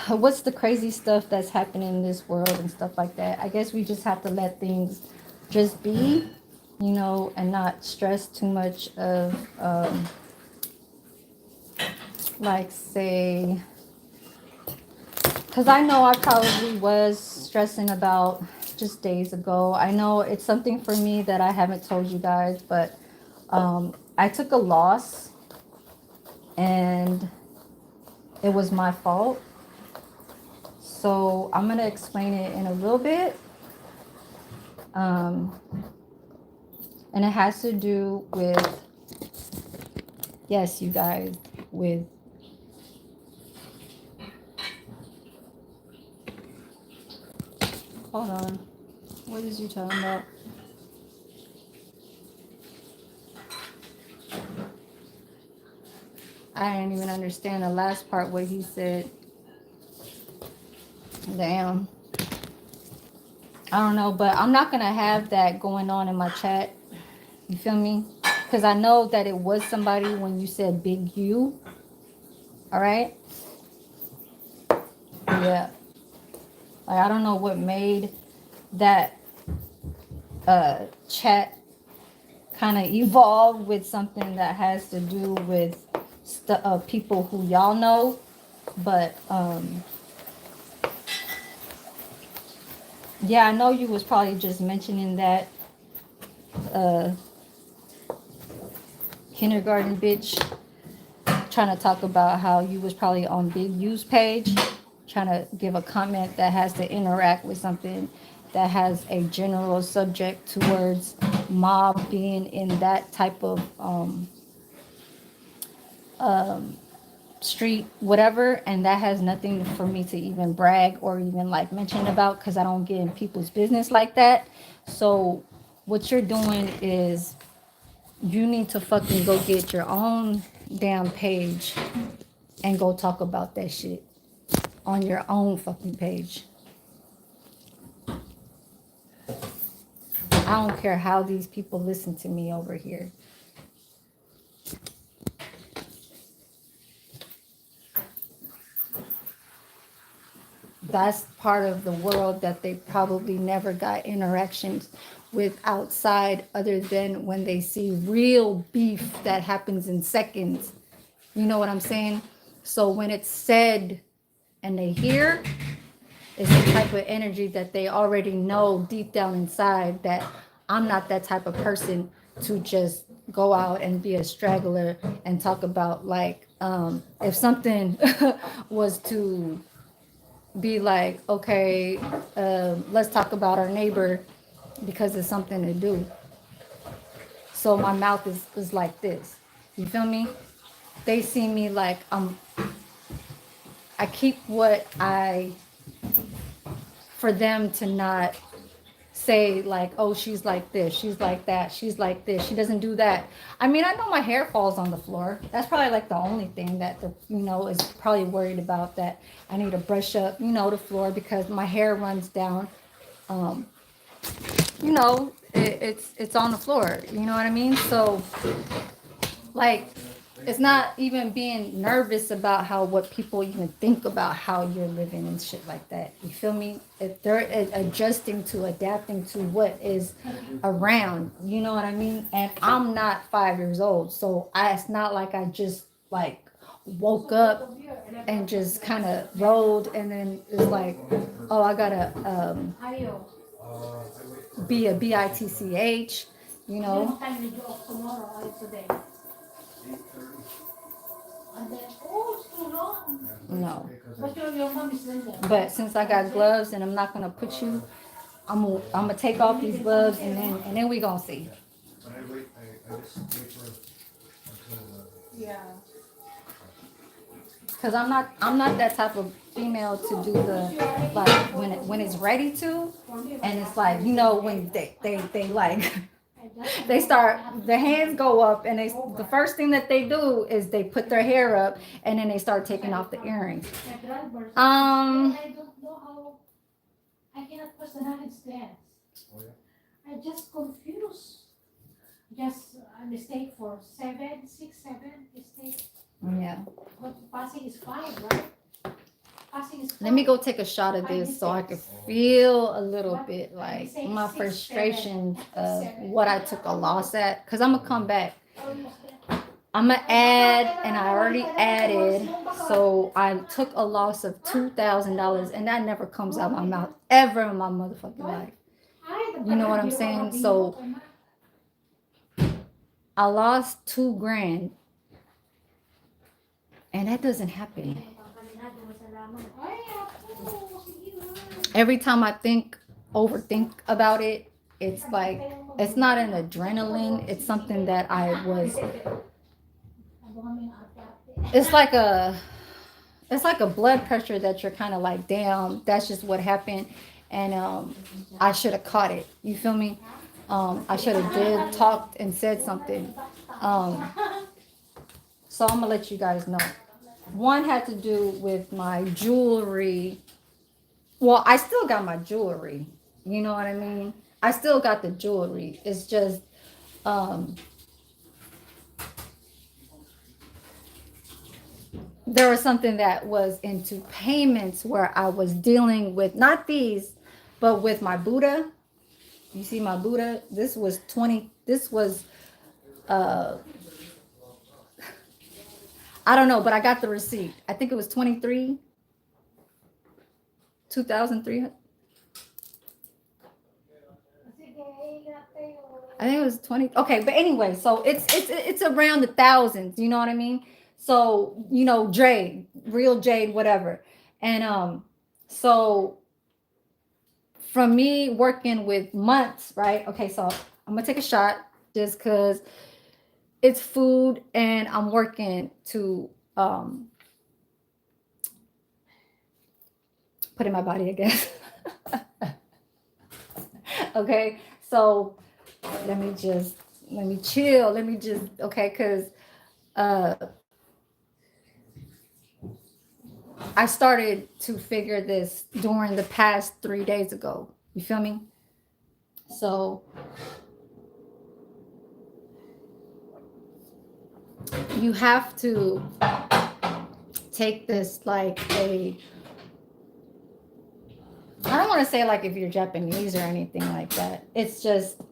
what's the crazy stuff that's happening in this world and stuff like that. I guess we just have to let things just be, and not stress too much of like say, because I know I probably was stressing about just days ago. I know it's something for me that I haven't told you guys, but I took a loss and it was my fault. So I'm going to explain it in a little bit. And it has to do with, yes, you guys, with hold on. What is you talking about? I didn't even understand the last part what he said. Damn. I don't know, but I'm not going to have that going on in my chat. You feel me? Because I know that it was somebody when you said big U. All right? Yeah. Like, I don't know what made that chat kind of evolve with something that has to do with people who y'all know. But, yeah, I know you was probably just mentioning that kindergarten bitch trying to talk about how you was probably on Big U's page trying to give a comment that has to interact with something that has a general subject towards mob being in that type of street whatever, and that has nothing for me to even brag or even like mention about because I don't get in people's business like that. So what you're doing is you need to fucking go get your own damn page and go talk about that shit on your own fucking page. I don't care how these people listen to me over here. That's part of the world that they probably never got interactions with outside other than when they see real beef that happens in seconds. You know what I'm saying? So when it's said and they hear, it's the type of energy that they already know deep down inside that I'm not that type of person to just go out and be a straggler and talk about like if something was to be like, okay, let's talk about our neighbor because it's something to do. So my mouth is like this. You feel me? They see me like I keep what I for them to not say like, oh, she's like this, she's like that, she's like this, she doesn't do that. I mean, I know my hair falls on the floor. That's probably like the only thing that the is probably worried about, that I need to brush up, the floor because my hair runs down. Um, it's on the floor. You know what I mean? So like it's not even being nervous about how what people even think about how you're living and shit like that. You feel me? If they're adjusting to adapting to what is around, you know what I mean? And I'm not 5 years old, so it's not like I just like woke up and just kind of rolled and then it's like, oh, I gotta be a bitch, you know. What time did you off tomorrow or today? And then, oh, it's too long. No. But your mom is in there. But since I got gloves and I'm not gonna put you, I'm gonna take off these gloves and then we gonna see. But I just wait for until, Yeah. Cause I'm not that type of female to do the like when it's ready to, and it's like when they like they start their hands go up and the first thing that they do is they put their hair up and then they start taking off the earrings. I don't know how I cannot personalize dance. oh yeah? I just confused. Just a mistake for 7, 6, 7 mistake. Yeah. But passing is fine, right? Passing is fine. Let me go take a shot of this so I can feel a little bit like my frustration of what I took a loss at. Cause I'm gonna come back. I'm gonna add, and I already added. So I took a loss of $2,000, and that never comes out my mouth ever in my motherfucking life. You know what I'm saying? So I lost $2,000, and that doesn't happen. Every time I overthink about it, it's like it's not an adrenaline. It's something that I was. It's like a blood pressure that you're kind of like, damn, that's just what happened, and I should have caught it. You feel me? I should have talked and said something. So I'm gonna let you guys know. One had to do with my jewelry. Well, I still got my jewelry. You know what I mean? I still got the jewelry. It's just there was something that was into payments where I was dealing with not these, but with my Buddha. You see my Buddha? This was I don't know, but I got the receipt. I think it was 2,300. I think it was 20. Okay, but anyway, so it's around the thousands, you know what I mean? So, jade, real jade, whatever. And so from me working with months, right? Okay, so I'm gonna take a shot just because it's food and I'm working to put in my body, I guess. Okay, so let me chill. Okay, because I started to figure this during the past 3 days ago. You feel me? So you have to take this like I don't want to say like if you're Japanese or anything like that. It's just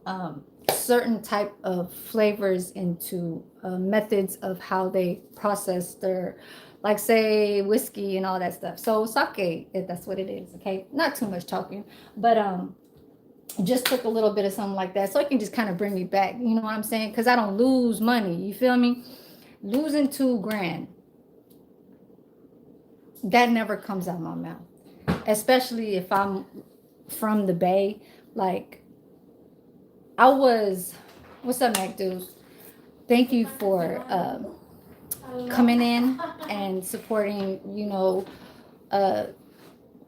certain type of flavors into methods of how they process their, like say whiskey and all that stuff. So sake, if that's what it is. Okay, not too much talking, but just took a little bit of something like that so it can just kind of bring me back. You know what I'm saying? Because I don't lose money. You feel me? Losing 2 grand, that never comes out of my mouth, especially if I'm from the Bay. Like, I was, what's up, Mac Dudes? Thank you for coming in and supporting, uh,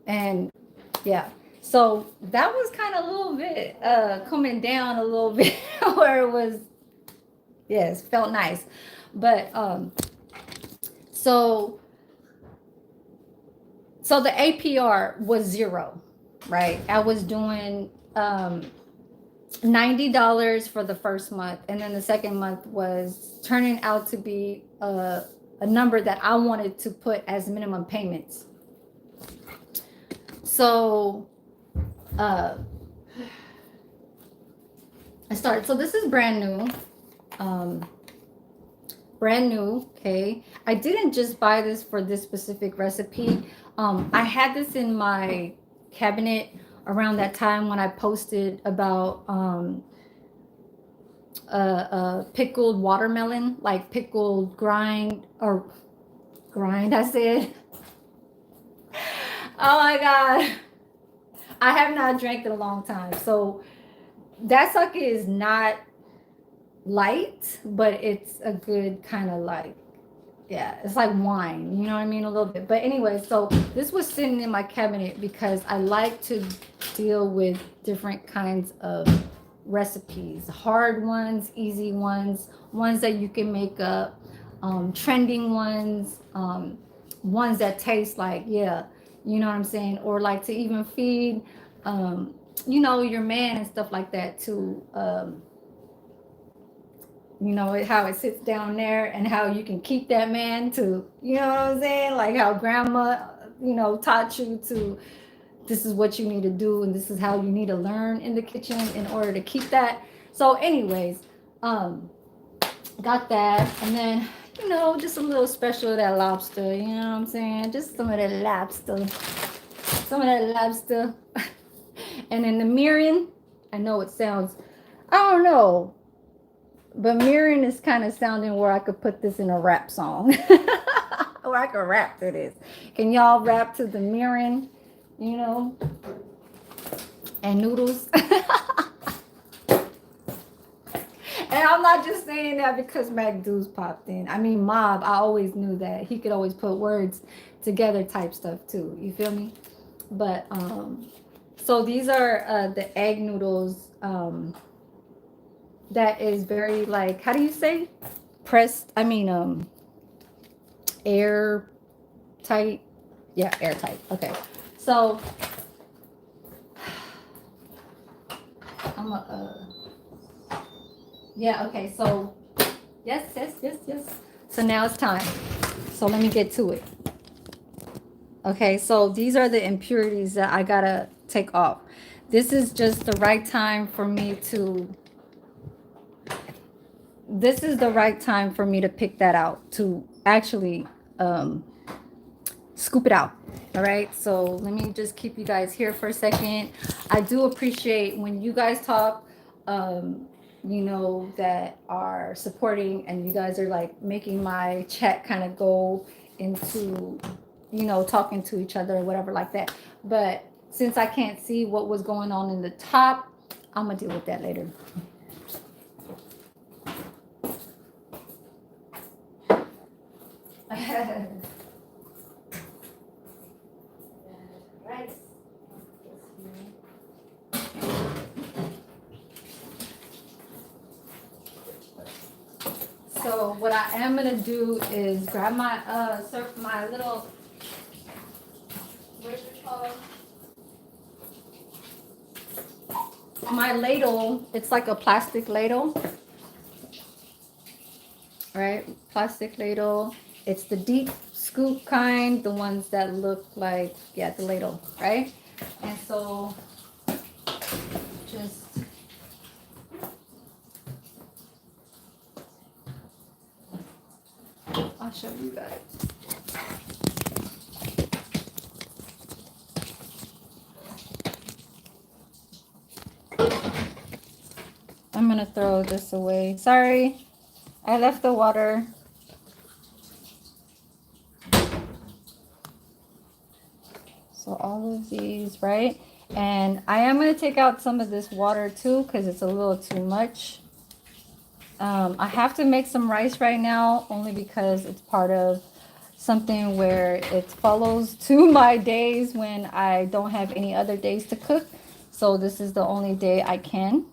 and yeah. So that was kind of a little bit coming down a little bit where it was, yes, felt nice. But so so the APR was 0, right? I was doing $90 for the first month, and then the second month was turning out to be a number that I wanted to put as minimum payments. So I started. So this is brand new. Brand new. Okay, I didn't just buy this for this specific recipe. I had this in my cabinet around that time when I posted about pickled watermelon, like pickled grind or grind. I said, oh my god, I have not drank in a long time. So that sucker is not light, but it's a good kind of like, yeah, it's like wine, you know what I mean, a little bit. But anyway, so this was sitting in my cabinet because I like to deal with different kinds of recipes, hard ones, easy ones, ones that you can make up, trending ones, ones that taste like, yeah, you know what I'm saying, or like to even feed your man and stuff like that too. How it sits down there and how you can keep that man to, you know what I'm saying? Like how grandma, taught you to, this is what you need to do and this is how you need to learn in the kitchen in order to keep that. So anyways, got that. And then, just a little special of that lobster, you know what I'm saying? Just some of that lobster. Some of that lobster. And then the mirin, I know it sounds, I don't know, but mirin is kind of sounding where I could put this in a rap song. Or I could rap to this. Can y'all rap to the mirin, and noodles? And I'm not just saying that because Mac Deuce popped in. I mean, Mob, I always knew that. He could always put words together type stuff too. You feel me? But, so these are the egg noodles. That is very like, how do you say? Pressed, air tight. Yeah, airtight. Okay. So, yeah, okay. So, yes. So now it's time. So let me get to it. Okay, so these are the impurities that I gotta take off. This is just the right time for me to pick that out, to actually scoop it out. All right, so let me just keep you guys here for a second. I do appreciate when you guys talk, that are supporting, and you guys are like making my chat kind of go into, talking to each other or whatever like that. But since I can't see what was going on in the top, I'm gonna deal with that later. Right. So what I am gonna do is grab my my little, what is it called? My ladle. It's like a plastic ladle. Right? Plastic ladle. It's the deep scoop kind, the ones that look like, yeah, the ladle, right? And so just I'll show you guys. I'm gonna throw this away. Sorry, I left the water. So all of these, right? And I am gonna take out some of this water too because it's a little too much. I have to make some rice right now only because it's part of something where it follows to my days when I don't have any other days to cook. So this is the only day I can.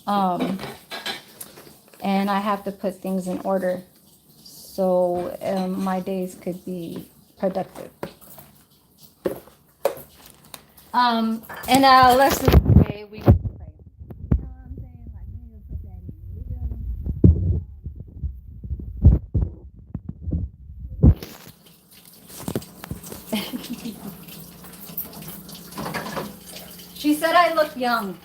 Um, and I have to put things in order so my days could be productive. And let's just say we can pray. You know what I'm saying? Like, we need to put that in. She said I look young.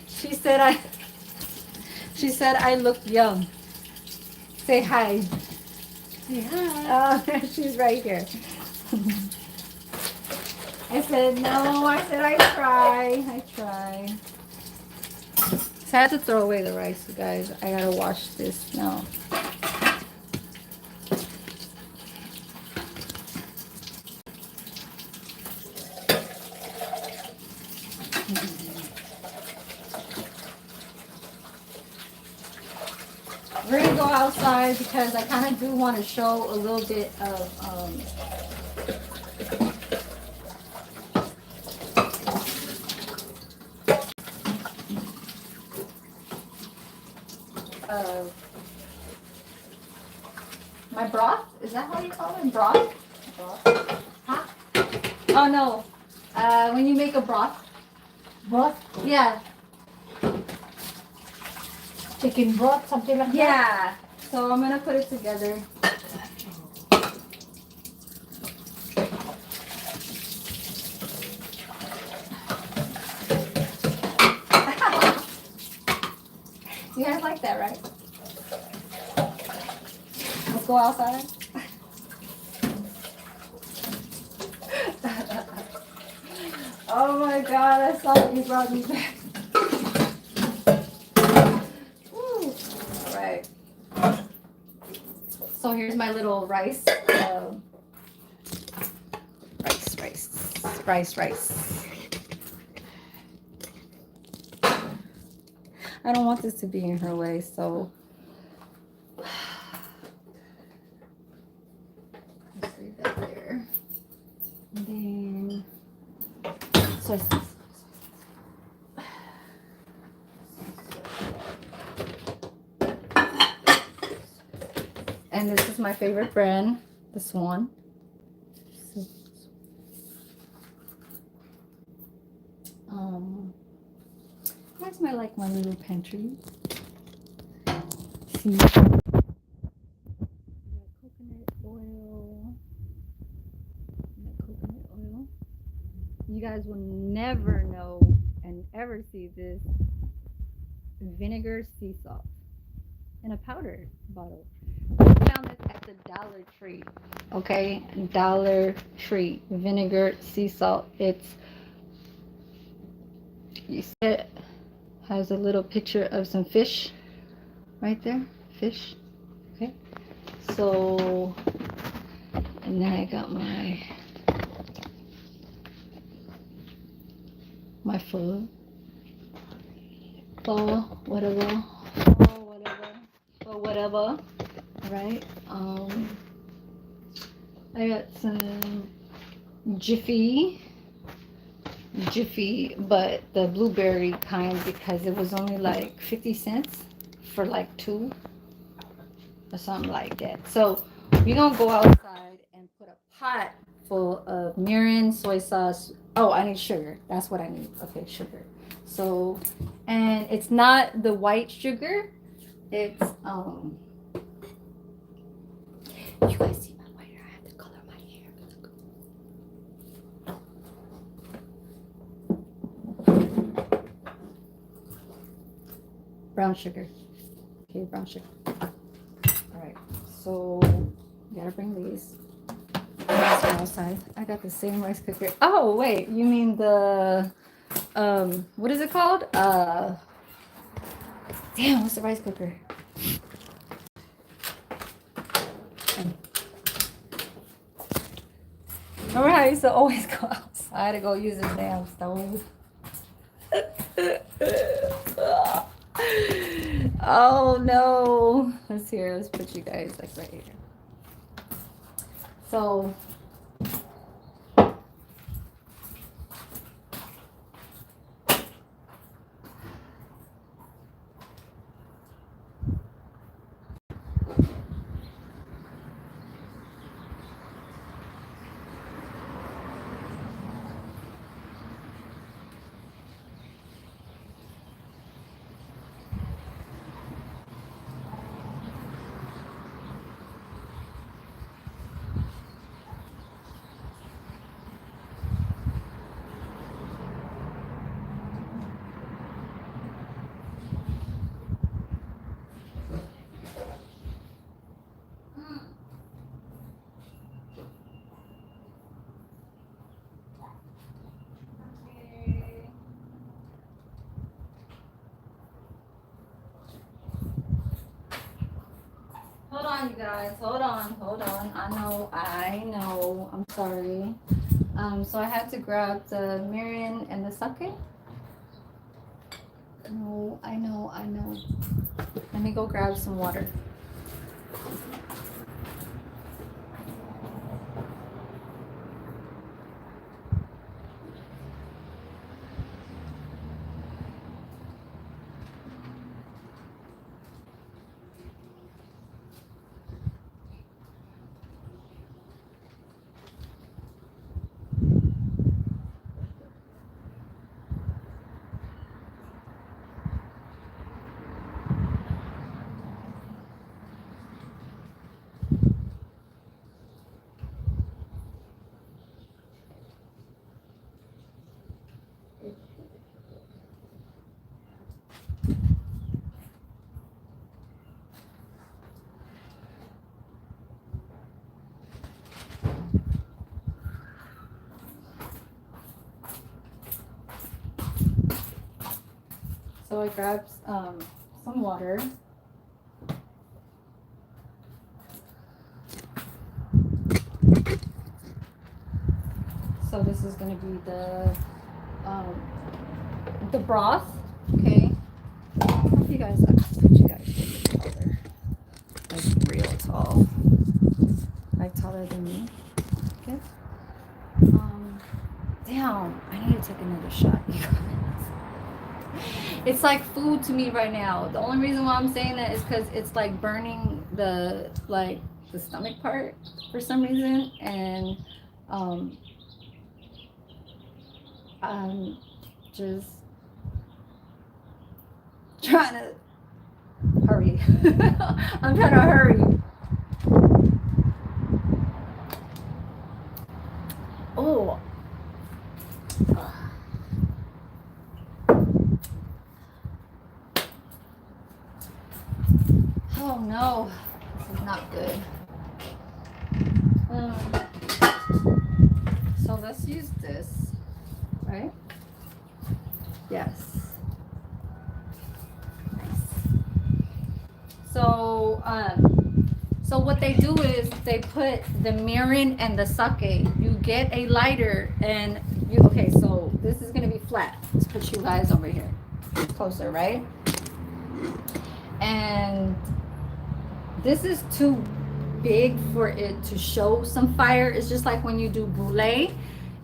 She said I. She said I look young. Say hi. Say hi. Oh, she's right here. I said no. I said I try. I try. So I had to throw away the rice, you guys. I gotta wash this now. We're gonna go outside because I kind of do want to show a little bit of my broth. Is that how you call it? Broth? Broth? Huh? Oh no. When you make a broth. Broth, Yeah. chicken broth, something like that. Yeah. So I'm gonna put it together. You guys like that, right? Let's go outside. Oh my god, I saw you brought me back. Woo. All right. So here's my little rice. Rice. I don't want this to be in her way, so let's leave that there. And then soy sauce. And this is my favorite brand, this one. That's my little pantry. See, we got coconut oil. You guys will never know and ever see this vinegar sea salt in a powder bottle. I found this at the Dollar Tree. Okay, Dollar Tree vinegar sea salt. You see it has a little picture of some fish right there. Fish. Okay. So, and then I got my pho, whatever, right? I got some Jiffy, but the blueberry kind because it was only like 50 cents for like 2 or something like that. So we're gonna go outside and put a pot full of mirin, soy sauce. Oh, I need sugar. That's what I need. Okay, sugar. So, and it's not the white sugar. It's you guys see my white hair? I have to color my hair. Brown sugar. Okay, brown sugar. All right. So, you gotta bring these. Outside. I got the same rice cooker. Oh, wait. You mean the what is it called? Damn, what's the rice cooker? Remember how I used to always go outside to go use this damn stove? Oh no. Let's here. Let's put you guys like right here. So hold on, you guys. Hold on. I know. I'm sorry. So I had to grab the mirin and the sake. No, I know. Let me go grab some water. So I grabbed some water. So this is gonna be the broth. Okay. I hope you guys, I put you guys taller, like real tall, like taller than me. Okay. Damn, I need to take another shot, you guys. It's like food to me right now. The only reason why I'm saying that is because it's like burning the stomach part for some reason, and I'm just trying to hurry. I'm trying to hurry. Oh. Oh no, this is not good. So let's use this, right? Yes. Nice. So what they do is they put the mirin and the sake. You get a lighter and you, okay, so this is gonna be flat. Let's put you guys over here, closer, right? And this is too big for it to show some fire. It's just like when you do brulee,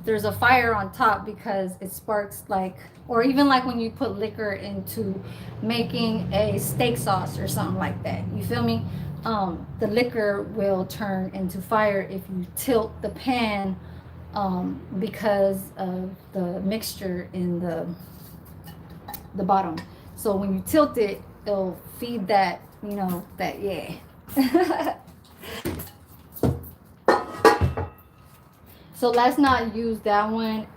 there's a fire on top because it sparks, like, or even like when you put liquor into making a steak sauce or something like that. You feel me? The liquor will turn into fire if you tilt the pan because of the mixture in the bottom. So when you tilt it, it'll feed that, you know, that, yeah. So let's not use that one.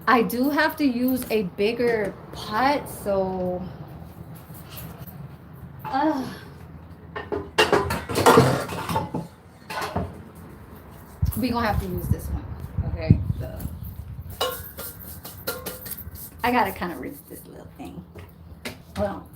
I do have to use a bigger pot, so we gonna have to use this one, okay? I gotta kind of rinse this little thing. Hold on.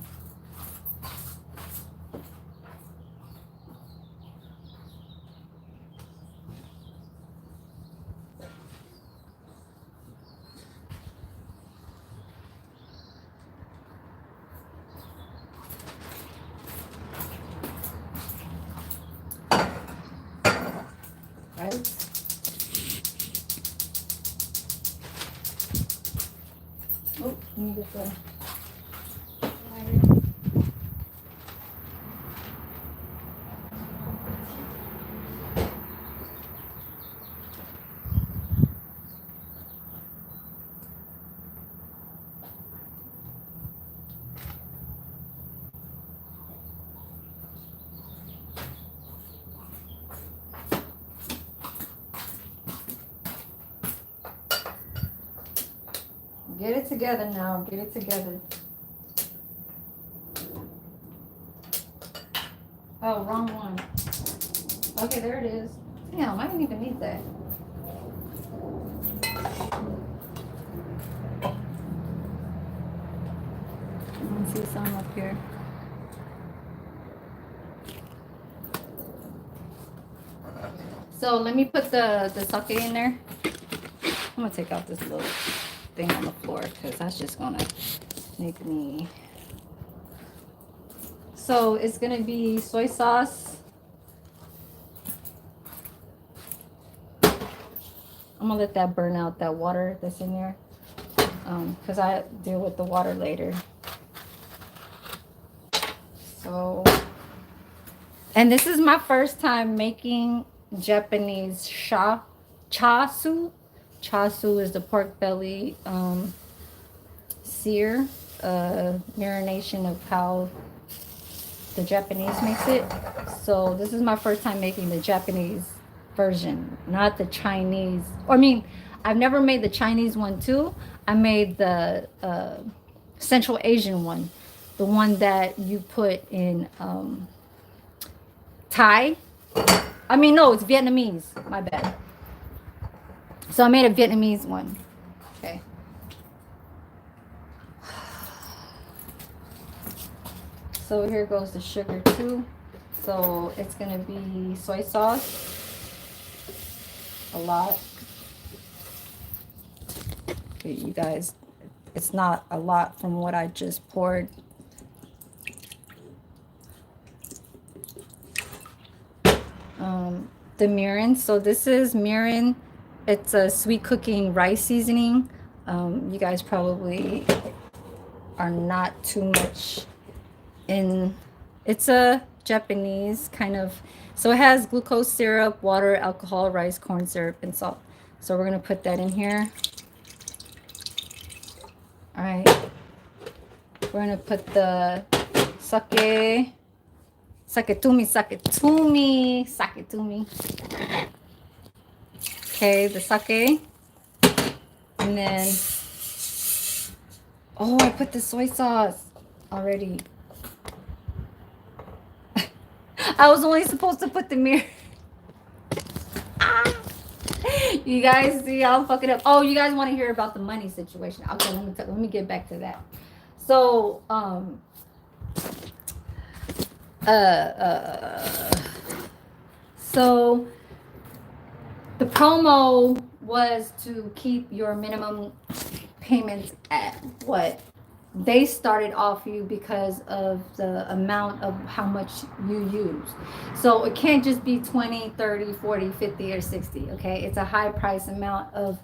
Right. Oh, let me get the. Get it together now. Get it together. Oh, wrong one. Okay, there it is. Damn, I didn't even need that. I see some up here. So let me put the sake in there. I'm gonna take out this little thing on the floor because that's just gonna make me. So it's gonna be soy sauce. I'm gonna let that burn out that water that's in there because I deal with the water later. So, and this is my first time making Japanese CHASU. CHASU is the pork belly sear, marination of how the Japanese makes it. So this is my first time making the Japanese version, not the Chinese. Or I mean, I've never made the Chinese one too. I made the Central Asian one, the one that you put in Thai. I mean, no, it's Vietnamese. My bad. So I made a Vietnamese one. Okay. So here goes the sugar too. So it's gonna be soy sauce. A lot. Okay, you guys, it's not a lot from what I just poured. The mirin. So this is mirin. It's a sweet cooking rice seasoning. You guys probably are not too much in. It's a Japanese kind of. So it has glucose syrup, water, alcohol, rice, corn syrup, and salt. So we're gonna put that in here. All right. We're gonna put the sake. Sake to me, sake to me, sake to me. Okay, the sake. And then, oh, I put the soy sauce already. I was only supposed to put the mirror. You guys see how I'm fucking up. Oh, you guys want to hear about the money situation. Okay, let me get back to that. So, so the promo was to keep your minimum payments at what they started off you because of the amount of how much you use. So it can't just be 20, 30, 40, 50, or 60. Okay, it's a high price amount of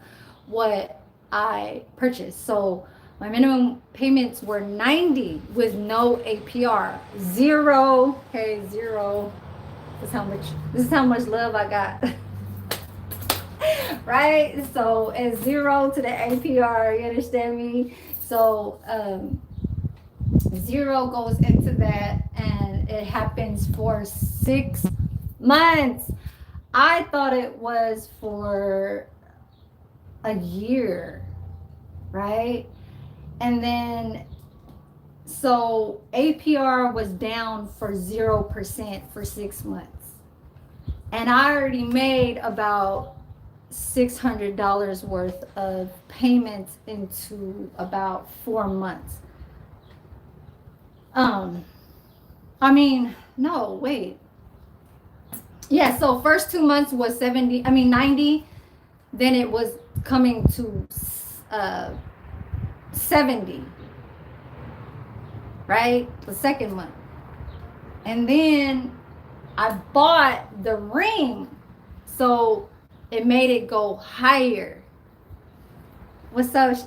what I purchased. So my minimum payments were 90 with no APR. Zero. Okay, zero. This is how much love I got. Right? So it's zero to the APR, you understand me? So zero goes into that, and it happens for 6 months. I thought it was for a year, right? And then so APR was down for 0% for 6 months. And I already made about $600 worth of payments into about 4 months. Um, I mean, no, wait. Yeah, so first 2 months was 70, I mean 90, then it was coming to 70, right? The second month. And then I bought the ring. So it made it go higher. What's up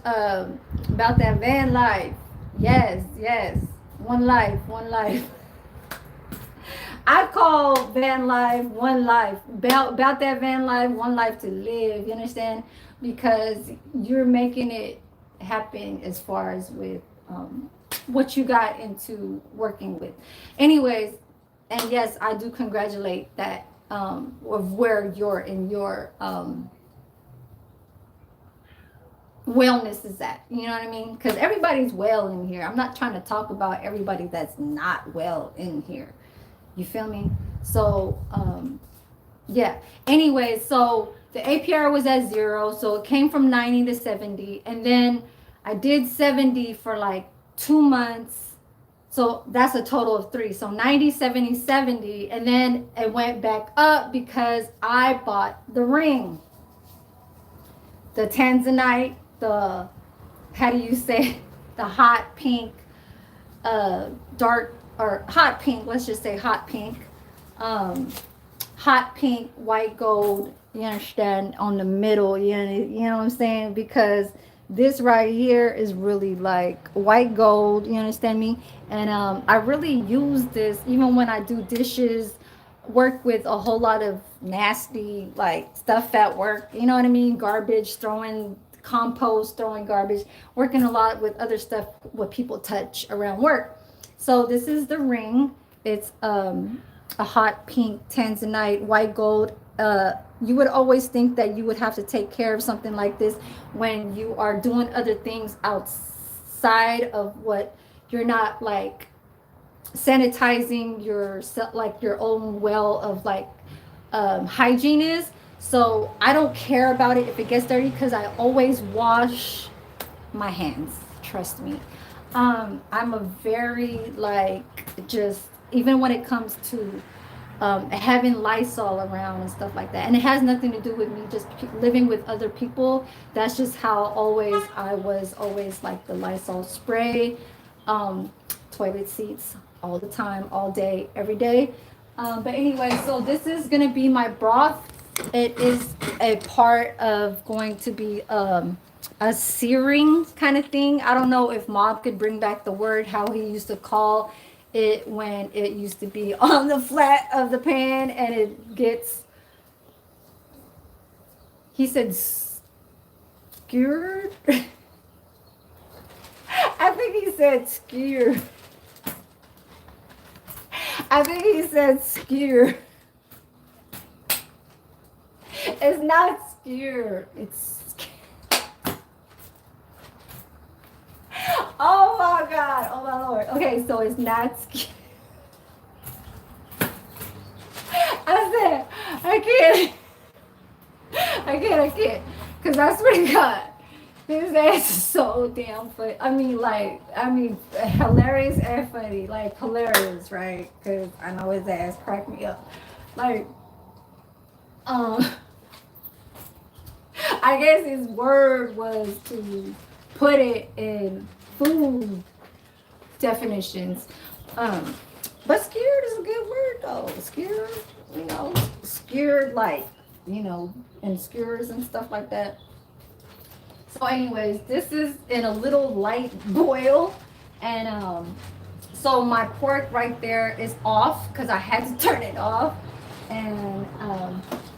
about that van life? Yes, yes. One life, one life. I call van life one life. About that van life, one life to live. You understand? Because you're making it happen as far as with what you got into working with. Anyways, and yes, I do congratulate that of where you're in your wellness is at. You know what I mean? Because everybody's well in here. I'm not trying to talk about everybody that's not well in here. You feel me? So, yeah. Anyway, so the APR was at 0. So it came from 90 to 70. And then I did 70 for like 2 months. So that's a total of 3. So 90, 70, 70. And then it went back up because I bought the ring. The Tanzanite, the, how do you say, the hot pink, dark, or hot pink, let's just say hot pink, hot pink, white gold, you understand, on the middle, you know what I'm saying? Because this right here is really like white gold, you understand me? And I really use this even when I do dishes, work with a whole lot of nasty like stuff at work, you know what I mean? Garbage, throwing compost, throwing garbage, working a lot with other stuff what people touch around work. So this is the ring. It's a hot pink tanzanite, white gold. You would always think that you would have to take care of something like this when you are doing other things outside of what you're not like sanitizing your like your own well of like hygiene is. So I don't care about it if it gets dirty because I always wash my hands. Trust me. I'm a very like just even when it comes to having Lysol around and stuff like that, and it has nothing to do with me just living with other people. That's just how always I was always like the Lysol spray, toilet seats all the time, all day, every day. But anyway, so this is gonna be my broth. It is a part of going to be a searing kind of thing. I don't know if Mob could bring back the word how he used to call it when it used to be on the flat of the pan and it gets, he said skewered. I think he said skewered. I think he said skewered. It's not skewered. It's oh my God. Oh my Lord. Okay, so it's not skewered. I said, I can't. Because I swear to God, his ass is so damn funny. I mean, hilarious and funny. Like, hilarious, right? Because I know his ass cracked me up. Like, I guess his word was to put it in food definitions. But scared is a good word though. Scared, scared like, and skewers and stuff like that. So anyways, this is in a little light boil. And so my pork right there is off because I had to turn it off. And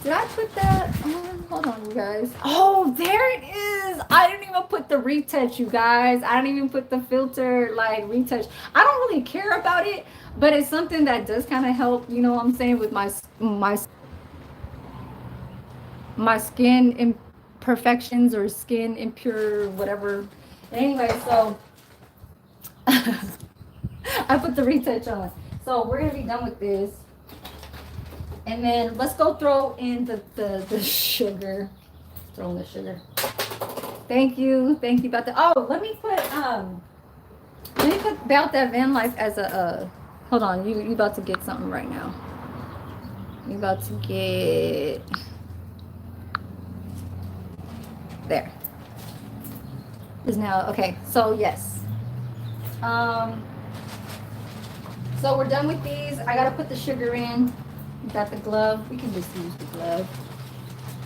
did I put that on? Hold on, you guys. Oh, there it is. I didn't even put the retouch, you guys. I didn't even put the filter like retouch. I don't really care about it, but it's something that does kind of help, you know what I'm saying, with my skin imperfections or skin impure whatever. Anyway, so I put the retouch on. So we're gonna be done with this. And then let's go throw in the sugar. throw in the sugar. Thank you about that. Oh, let me put about that van life as a hold on, you about to get something right now. You about to get there. Is now okay. So yes. Um so we're done with these. I gotta put the sugar in. We got the glove. We can just use the glove.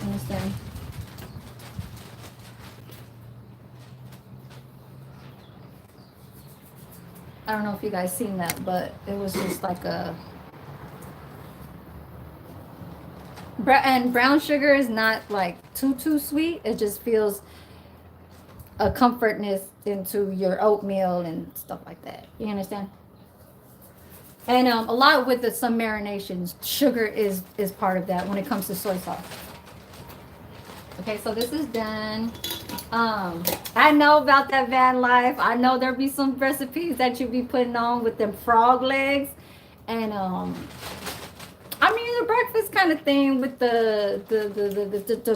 Understand? I don't know if you guys seen that, but it was just like a and brown sugar is not like too sweet. It just feels a comfortness into your oatmeal and stuff like that. You understand? And a lot with some marinations, sugar is part of that when it comes to soy sauce. Okay, so this is done. I know about that van life. I know there'll be some recipes that you be putting on with them frog legs, and I mean the breakfast kind of thing with the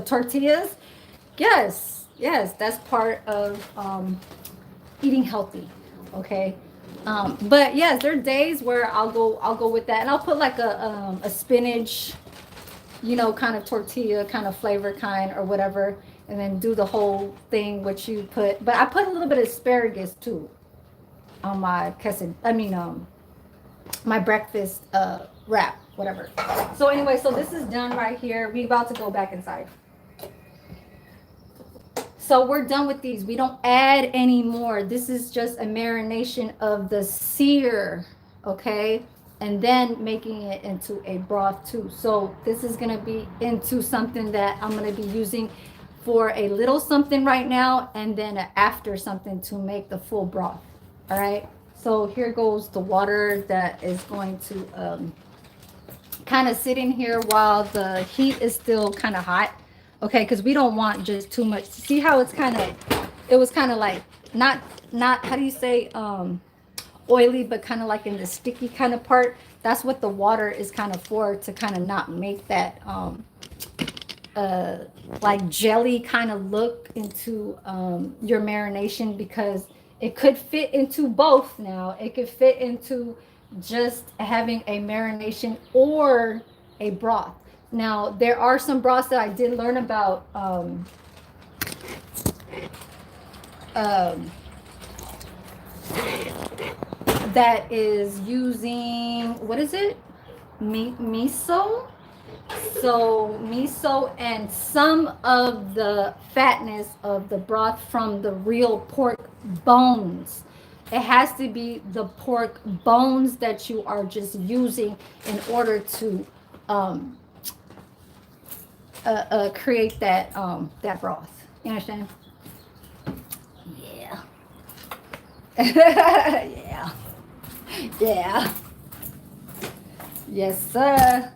tortillas. Yes, that's part of eating healthy. Okay. But yes, there are days where I'll go with that, and I'll put like a spinach, kind of tortilla, kind of flavor kind or whatever, and then do the whole thing which you put. But I put a little bit of asparagus too on my my breakfast wrap, whatever. So anyway, so this is done right here. We about to go back inside. So we're done with these. We don't add any more. This is just a marination of the sear, okay? And then making it into a broth too. So this is gonna be into something that I'm gonna be using for a little something right now, and then after something to make the full broth. All right. So here goes the water that is going to kind of sit in here while the heat is still kind of hot. Okay, because we don't want just too much. See how it's it was kind of like not how do you say oily, but kind of like in the sticky kind of part. That's what the water is kind of for, to kind of not make that like jelly kind of look into your marination, because it could fit into both. Now it could fit into just having a marination or a broth. Now there are some broths that I did learn about that is using, what is it, miso. So miso and some of the fatness of the broth from the real pork bones. It has to be the pork bones that you are just using in order to create that that broth. You understand? Yeah. Yeah. Yeah. Yes, sir.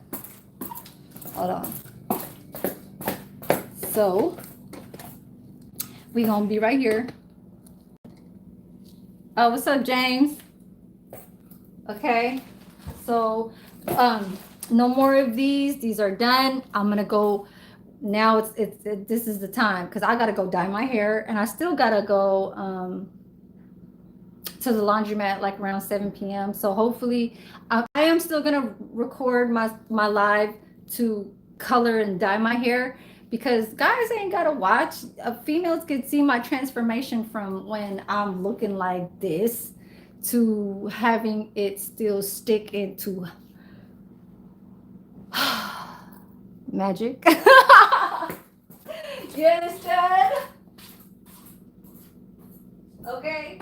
Hold on. So we gonna be right here. Oh, what's up, James? Okay. So no more of these. These are done. I'm gonna go now. This is the time, because I gotta go dye my hair, and I still gotta go to the laundromat like around 7 p.m. So hopefully I am still gonna record my live to color and dye my hair, because guys ain't gotta watch. Females can see my transformation from when I'm looking like this to having it still stick into magic. You understand? Okay.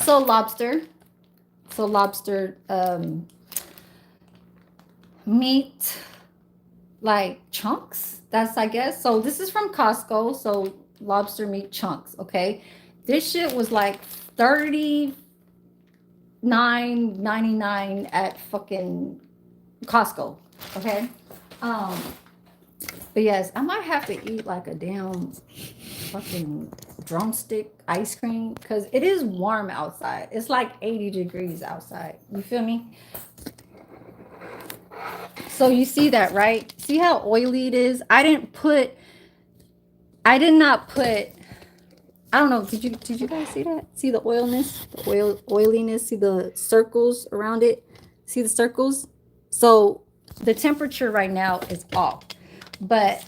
So, lobster. So lobster meat, like chunks. That's, I guess. So this is from Costco. So lobster meat chunks. Okay. This shit was like $39.99 at fucking Costco. Okay. But yes, I might have to eat like a damn fucking drumstick ice cream because it is warm outside. It's like 80 degrees outside. You feel me? So you see that, right? See how oily it is? I did not put, I don't know, did you guys see that? See the oilness, the oiliness, see the circles around it? See the circles? So the temperature right now is off. But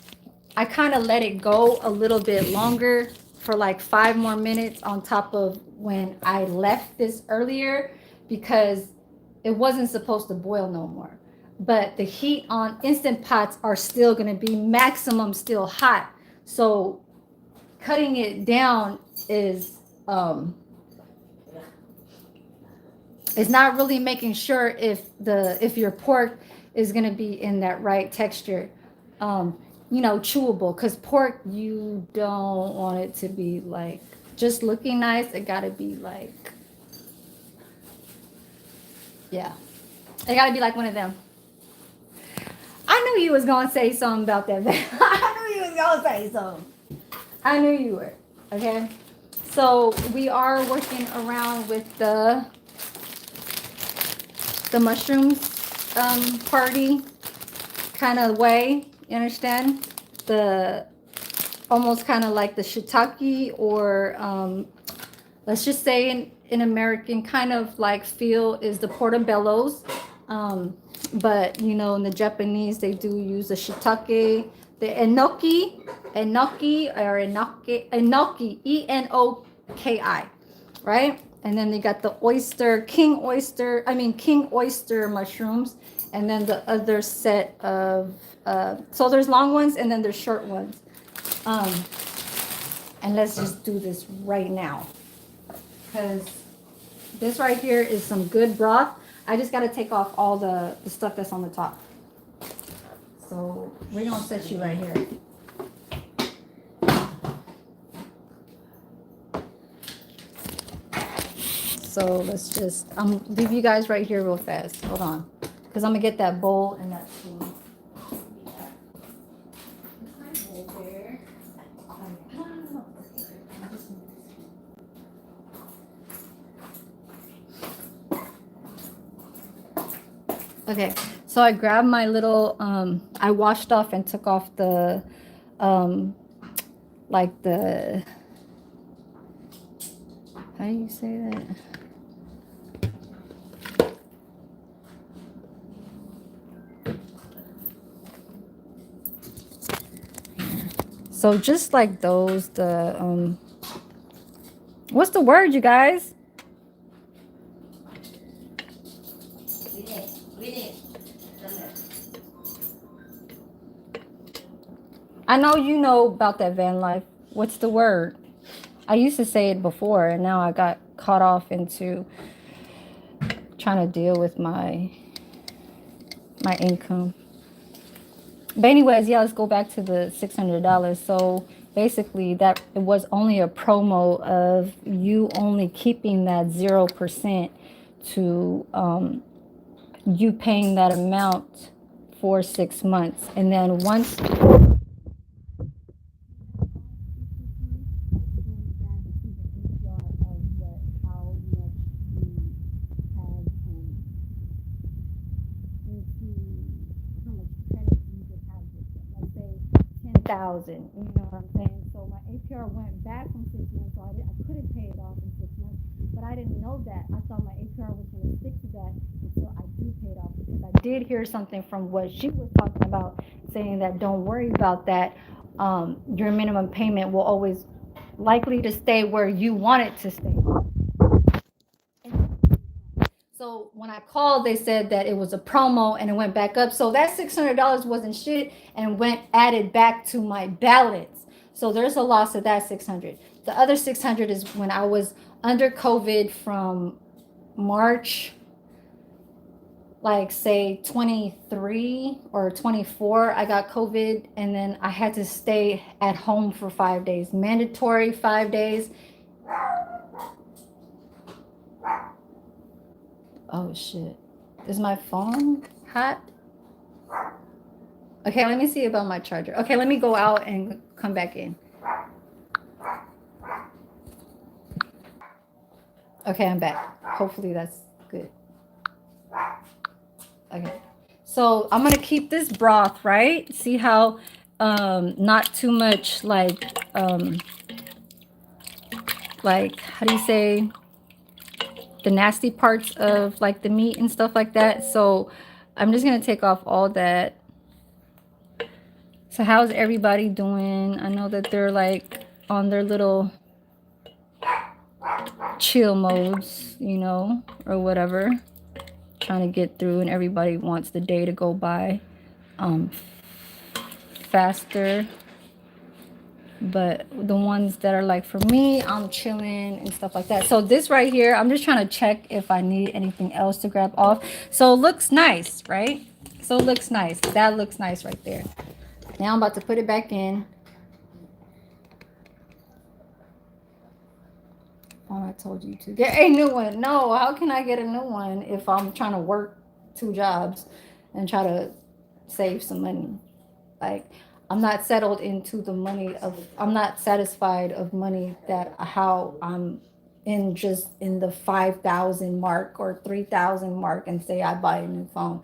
I kind of let it go a little bit longer for like 5 more minutes on top of when I left this earlier because it wasn't supposed to boil no more. But the heat on Instant Pots are still going to be maximum still hot. So cutting it down is it's not really making sure if your pork is going to be in that right texture, chewable, because pork, you don't want it to be like just looking nice. It got to be like, yeah, it got to be like one of them. I knew you was going to say something about that. I knew you was going to say something. I knew you were. Okay. So we are working around with the mushrooms party kind of way. You understand? The almost kind of like the shiitake, or let's just say in American kind of like feel is the portobellos. But in the Japanese they do use the shiitake, the enoki, enoki, right? And then they got the king oyster mushrooms, and then the other set of so there's long ones and then there's short ones. Um, and let's just do this right now because this right here is some good broth. I just got to take off all the stuff that's on the top. So we're gonna set you right here. So let's just leave you guys right here real fast. Hold on, because I'm gonna get that bowl and that spoon. Okay, so I grabbed my little, I washed off and took off the, like the, how do you say that? So just like those, what's the word, you guys? I know you know about that van life. What's the word? I used to say it before, and now I got caught off into trying to deal with my income. But anyways, yeah, let's go back to the $600. So basically, that it was only a promo of you only keeping that 0% to you paying that amount for 6 months, and then once thousand. You know what I'm saying? So my APR went back from 6 months, so I couldn't pay it off in 6 months. But I didn't know that. I thought my APR was going to stick to that until I do pay it off, because I did hear something from what she was talking about, saying that don't worry about that. Your minimum payment will always likely to stay where you want it to stay. So when I called, they said that it was a promo and it went back up. So that $600 wasn't shit and went added back to my balance. So there's a loss of that 600. The other 600 is when I was under COVID from March, like say 23 or 24, I got COVID, and then I had to stay at home for 5 days, mandatory 5 days. Oh shit. Is my phone hot? Okay, let me see about my charger. Okay, let me go out and come back in. Okay, I'm back. Hopefully that's good. Okay. So I'm gonna keep this broth, right? See how not too much like how do you say, the nasty parts of like the meat and stuff like that. So I'm just gonna take off all that. So how's everybody doing? I know that they're like on their little chill modes, you know, or whatever, trying to get through, and everybody wants the day to go by faster. But the ones that are like for me, I'm chilling and stuff like that. So this right here, I'm just trying to check if I need anything else to grab off. So it looks nice, right? So it looks nice. That looks nice right there. Now I'm about to put it back in. Oh, I told you to get a new one. No, how can I get a new one if I'm trying to work 2 jobs and try to save some money? Like, I'm not settled into the money of, I'm not satisfied of money that how I'm in just in the 5,000 mark or 3,000 mark and say I buy a new phone.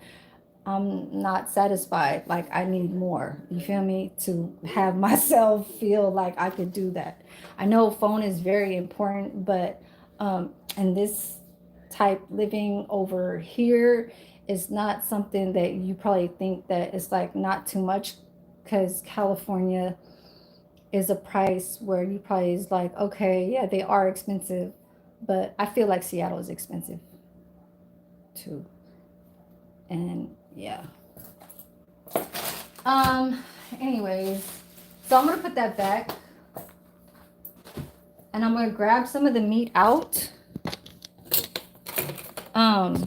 I'm not satisfied. Like, I need more. You feel me? To have myself feel like I could do that. I know phone is very important, but and this type living over here is not something that you probably think that it's like not too much, because California is a price where you probably is like, okay, yeah, they are expensive, but I feel like Seattle is expensive too. And yeah. Um, anyways, so I'm gonna put that back and I'm gonna grab some of the meat out. Um,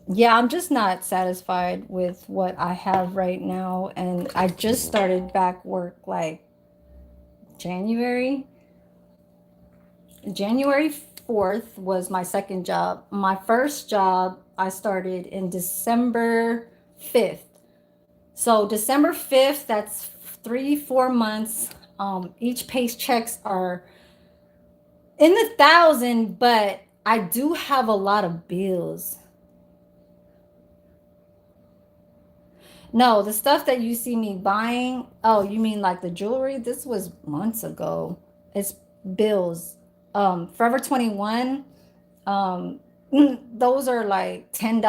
yeah, I'm just not satisfied with what I have right now, and I just started back work like January. January 4th was my second job. My first job I started in December 5th. So December 5th, that's 3, 4 months. Each paychecks are in the thousand, but I do have a lot of bills. No, the stuff that you see me buying, oh, you mean like the jewelry? This was months ago. It's bills. Forever 21, um, those are like $10,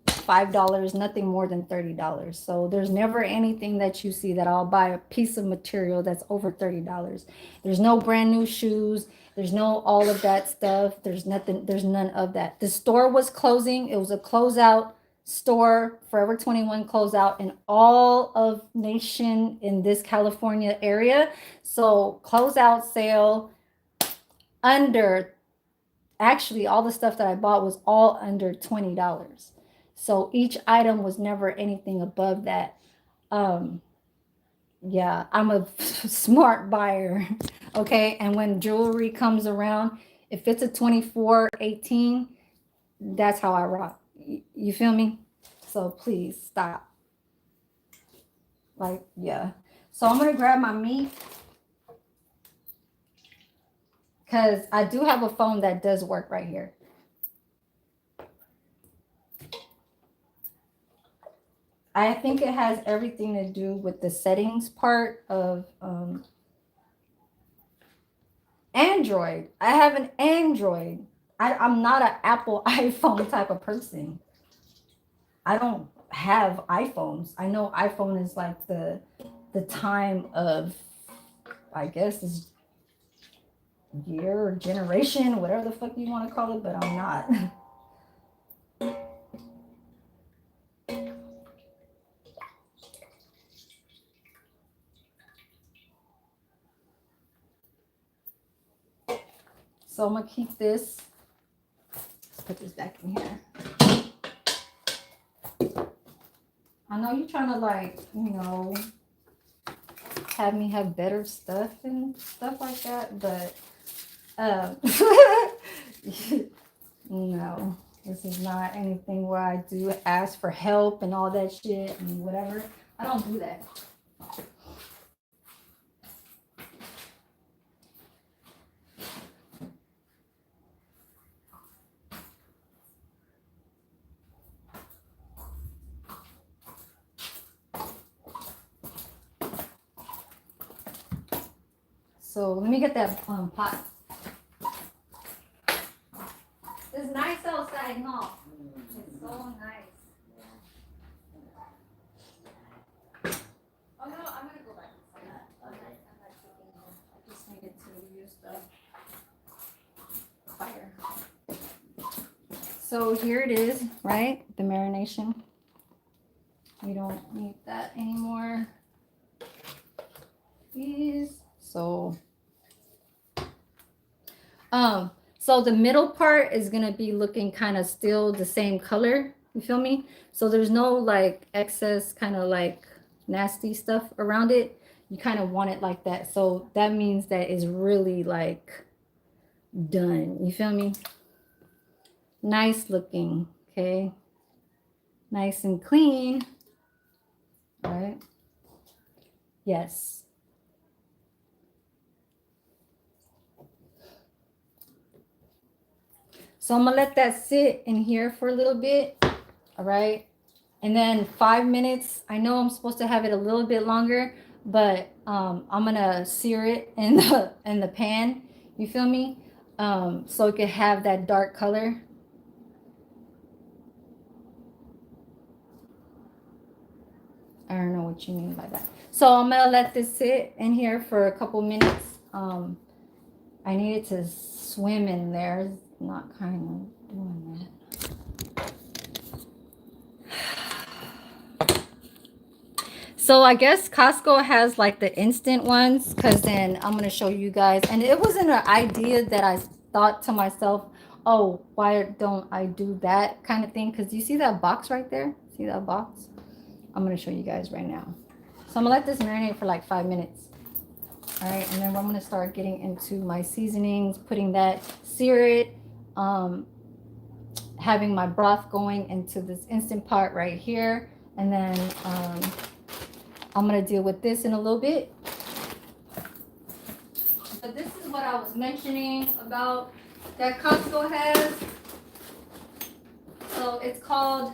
$5, nothing more than $30. So there's never anything that you see that I'll buy a piece of material that's over $30. There's no brand new shoes. There's no all of that stuff. There's nothing, there's none of that. The store was closing. It was a closeout store, Forever 21 closeout in all of nation in this California area. So closeout sale under, actually all the stuff that I bought was all under $20. So each item was never anything above that. Um, yeah, I'm a smart buyer. Okay. And when jewelry comes around, if it's a 24/18, that's how I rock. You feel me? So please stop. Like, yeah. So I'm gonna grab my meat because I do have a phone that does work right here. I think it has everything to do with the settings part of Android. I have an Android. I'm not an Apple iPhone type of person. I don't have iPhones. I know iPhone is like the time of, I guess, is year or generation, whatever the fuck you want to call it, but I'm not. So I'm gonna keep this. Let's put this back in here. I know you're trying to like, have me have better stuff and stuff like that, but um, no. This is not anything where I do ask for help and all that shit and whatever. I don't do that. So let me get that pot. It's nice outside, huh? It's so nice. Oh no, I'm gonna go back inside. I'm not cooking here. I just needed to use the fire. So here it is, right? The marination. We don't need that anymore. Please. So the middle part is gonna be looking kind of still the same color. You feel me? So there's no like excess kind of like nasty stuff around it. You kind of want it like that. So that means that it's really like done. You feel me? Nice looking. Okay. Nice and clean. All right. Yes. So I'm gonna let that sit in here for a little bit, all right? And then 5 minutes, I know I'm supposed to have it a little bit longer, but I'm gonna sear it in the pan, you feel me? So it could have that dark color. I don't know what you mean by that. So I'm gonna let this sit in here for a couple minutes. I needed to swim in there. It's not kind of doing that. So I guess Costco has like the instant ones, because then I'm going to show you guys. And it wasn't an idea that I thought to myself, oh, why don't I do that kind of thing? Because you see that box right there? See that box? I'm going to show you guys right now. So I'm going to let this marinate for like 5 minutes. All right. And then I'm going to start getting into my seasonings, putting that, sear it, having my broth going into this instant pot right here. And then I'm going to deal with this in a little bit. But this is what I was mentioning about that Costco has. So it's called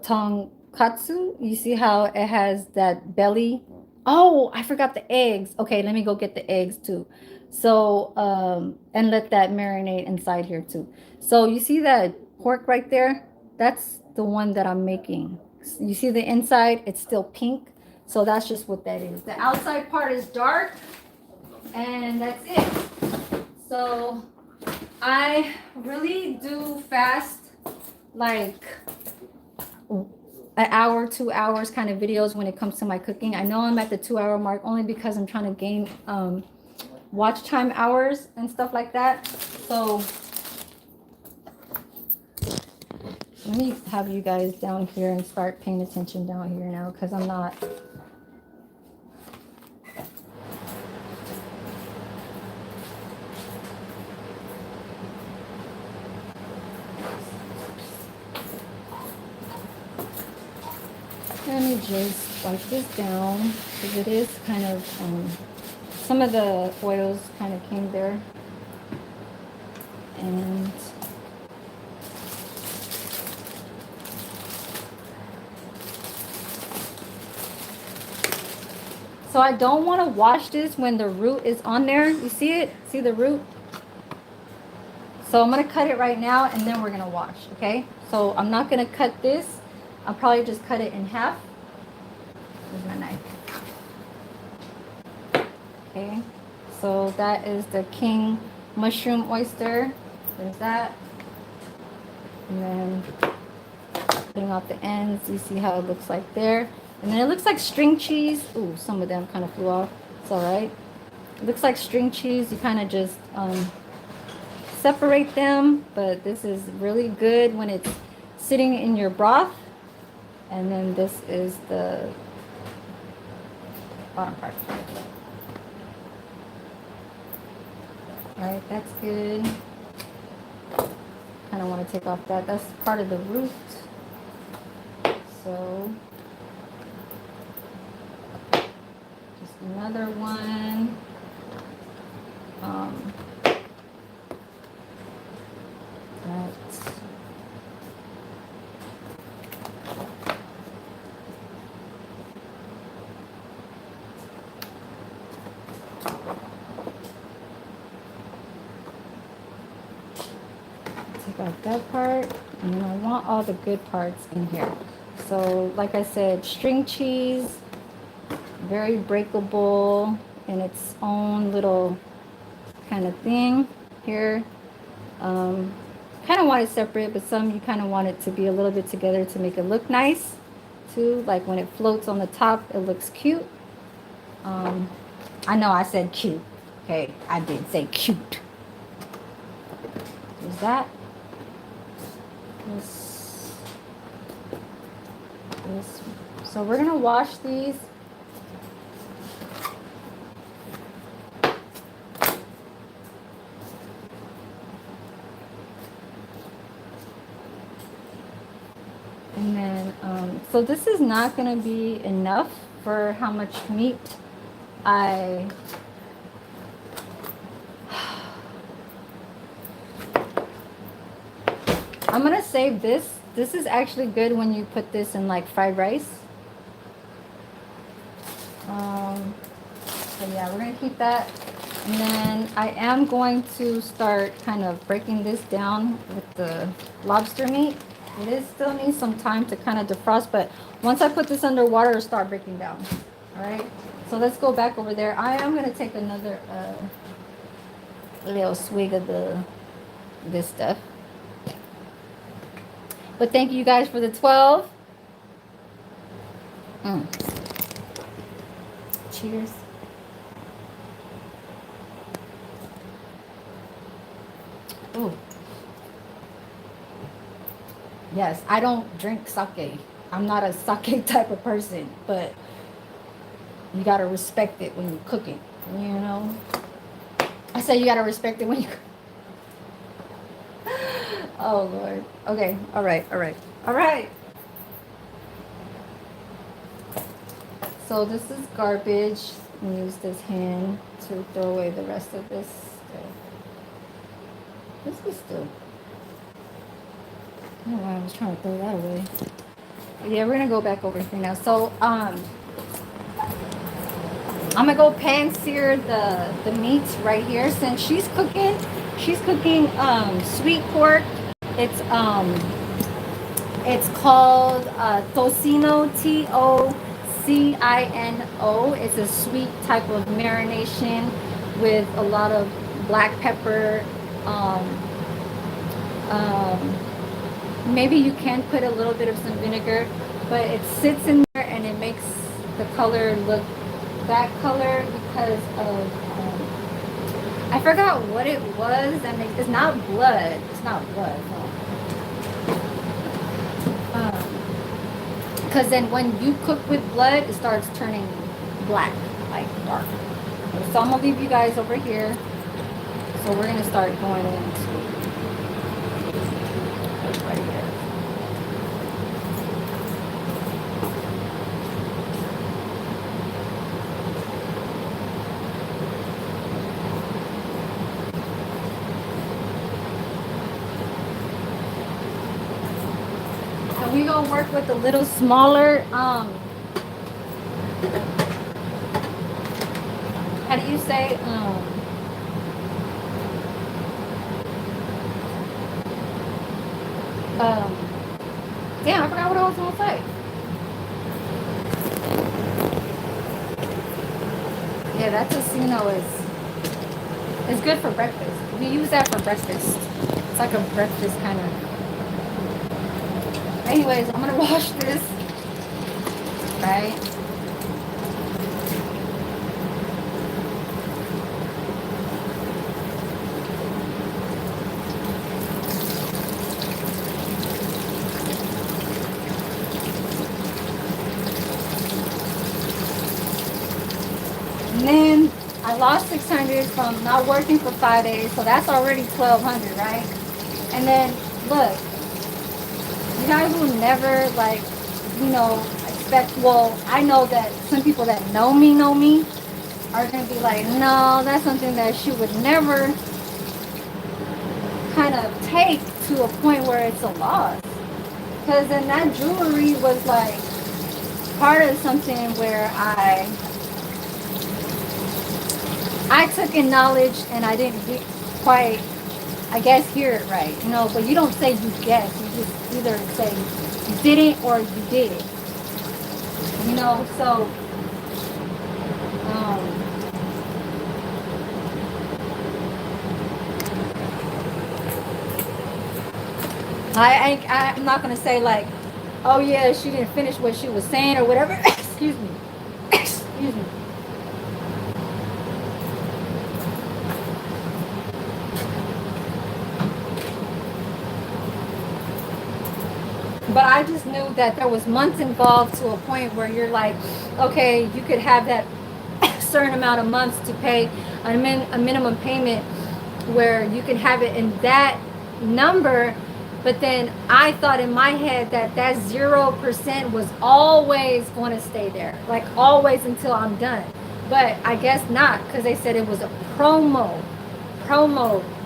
tonkatsu. You see how it has that belly? Oh, I forgot the eggs. Okay, let me go get the eggs too. So and let that marinate inside here too. So you see that pork right there? That's the one that I'm making. You see the inside? It's still pink. So that's just what that is. The outside part is dark, and that's it. So I really do fast like an hour, 2 hours kind of videos when it comes to my cooking. I know I'm at the 2 hour mark only because I'm trying to gain watch time hours and stuff like that. So let me have you guys down here and start paying attention down here now, because I'm not. Let me just wipe this down, because it is kind of some of the oils kind of came there. And so I don't want to wash this when the root is on there. You see it? See the root? So I'm going to cut it right now, and then we're going to wash, okay? So I'm not going to cut this. I'll probably just cut it in half. Here's my knife. Okay, so that is the king mushroom oyster. There's that. And then putting off the ends, you see how it looks like there. And then it looks like string cheese. Ooh, some of them kind of flew off. It's all right. It looks like string cheese. You kind of just separate them, but this is really good when it's sitting in your broth. And then this is the bottom part. Alright, that's good. Kind of want to take off that. That's part of the root. So, just another one. Right. Take out that part, and then I want all the good parts in here. So, like I said, string cheese, very breakable in its own little kind of thing here. Kind of want it separate, but some you kind of want it to be a little bit together to make it look nice too. Like when it floats on the top, it looks cute. I know I said cute. Okay, I did say cute. There's that. This. So we're gonna wash these. And then, so this is not going to be enough for how much meat I'm going to save this. This is actually good when you put this in like fried rice. So yeah, we're going to keep that. And then I am going to start kind of breaking this down with the lobster meat. It is still needs some time to kind of defrost, but once I put this under water, it'll start breaking down. All right, so let's go back over there. I am going to take another little swig of this stuff. But thank you guys for the 12. Cheers. Ooh. Yes, I don't drink sake. I'm not a sake type of person, but you gotta respect it when you're cooking, you know? I say you gotta respect it when you cook. Oh, Lord. Okay, all right. So this is garbage. Use this hand to throw away the rest of this stuff. This is still... I don't know why I was trying to throw that away. But yeah, we're gonna go back over here now. So I'm gonna go pan sear the meats right here. Since she's cooking sweet pork. It's called tocino, Tocino. It's a sweet type of marination with a lot of black pepper. Maybe you can put a little bit of some vinegar, but it sits in there and it makes the color look that color because of I forgot what it was. And it's not blood. It's not blood. No. Because then when you cook with blood, it starts turning black, like dark. Okay, so I'm gonna leave you guys over here. So we're gonna start going into right here. So we gonna work with a little smaller how do you say damn, I forgot what I was gonna say. Yeah, that tocino is good for breakfast. We use that for breakfast. It's like a breakfast kind of. Anyways, I'm gonna wash this. Right. I lost 600 from not working for 5 days, so that's already 1,200, right? And then look, you guys will never like, expect. Well, I know that some people that know me are gonna be like, no, that's something that she would never kind of take to a point where it's a loss. Because then that jewelry was like part of something where I took in knowledge and I didn't get quite, I guess, hear it right, but you don't say you guess, you just either say you didn't or you did, so, um, I'm not going to say like, oh yeah, she didn't finish what she was saying or whatever, excuse me, excuse me. But I just knew that there was months involved to a point where you're like, okay, you could have that certain amount of months to pay a minimum payment where you can have it in that number. But then I thought in my head that 0% was always going to stay there, like always until I'm done. But I guess not, because they said it was a promo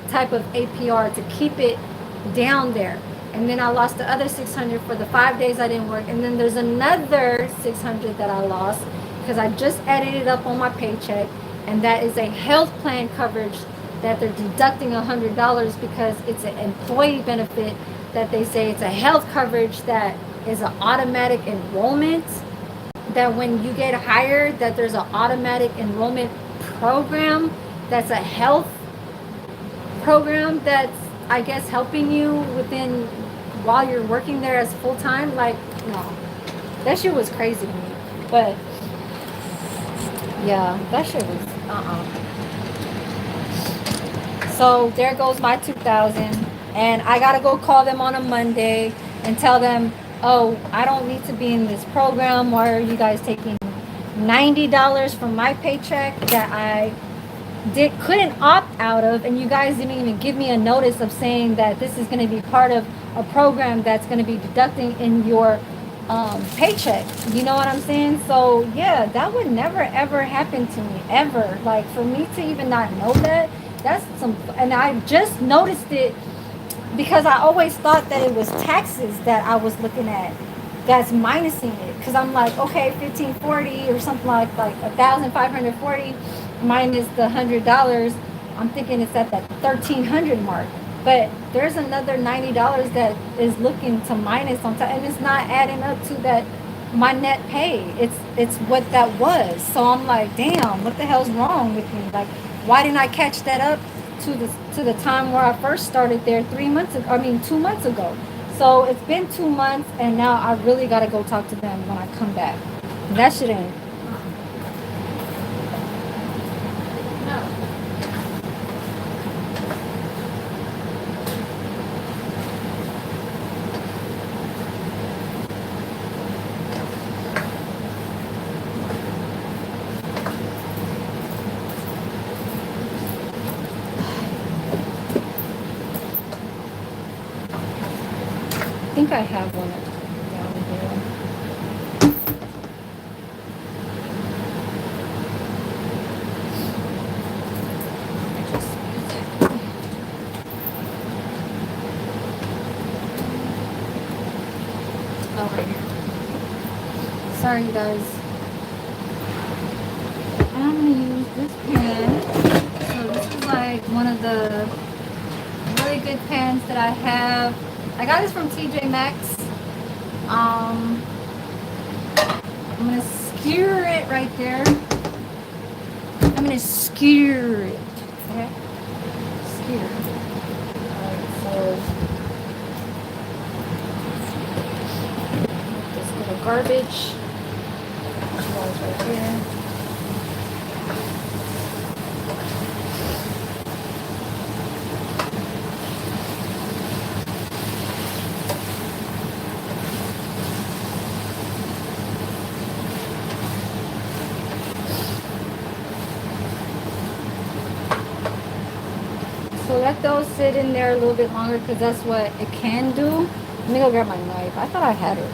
type of APR to keep it down there. And then I lost the other 600 for the 5 days I didn't work. And then there's another 600 that I lost because I just added it up on my paycheck. And that is a health plan coverage that they're deducting $100 because it's an employee benefit that they say it's a health coverage that is an automatic enrollment. That when you get hired, that there's an automatic enrollment program that's a health program that's, I guess, helping you within while you're working there as full time. Like, no, that shit was crazy to me. But yeah, that shit was So there goes my 2,000, and I gotta go call them on a Monday and tell them, oh, I don't need to be in this program. Why are you guys taking $90 from my paycheck that I couldn't opt out of, and you guys didn't even give me a notice of saying that this is going to be part of a program that's going to be deducting in your paycheck. You know what I'm saying? So yeah, that would never ever happen to me ever. Like, for me to even not know that's some, and I just noticed it because I always thought that it was taxes that I was looking at that's minusing it, because I'm like, okay, 1,540 or something like 1,540 minus the $100. I'm thinking it's at that 1,300 mark, but there's another $90 that is looking to minus on top, and it's not adding up to that my net pay. It's what that was. So I'm like, damn, what the hell's wrong with me? Like, why didn't I catch that up to the time where I first started there 2 months ago? So it's been 2 months, and now I really got to go talk to them when I come back. That shit ain't. No. I think I have one down here. Oh, right here. Sorry, you guys. I'm gonna use this pen. So this is like one of the really good pens that I have. I got this from TJ Maxx. I'm gonna skewer it right there. I'm gonna skewer it. Okay? Skewer. Alright, so this little garbage goes right here. let those sit in there a little bit longer because that's what it can do. Let me go grab my knife. I thought I had it.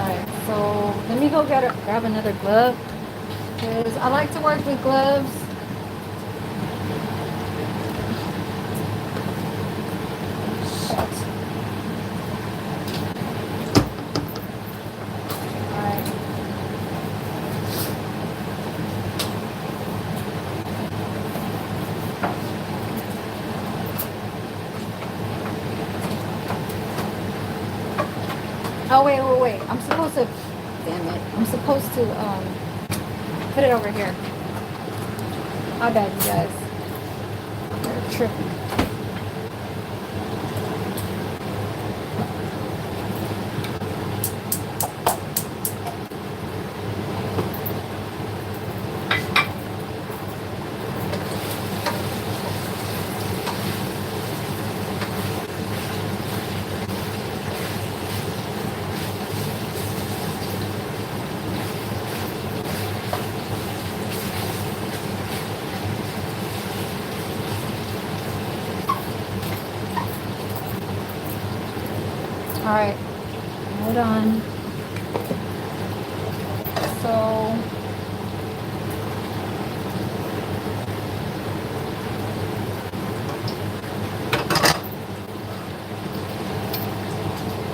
Alright, so let me go grab another glove because I like to work with gloves. Shit. Alright. Oh wait. I'm supposed to damn it. I'm supposed to put it over here. My bad, you guys. You're tripping. Alright. Hold on. So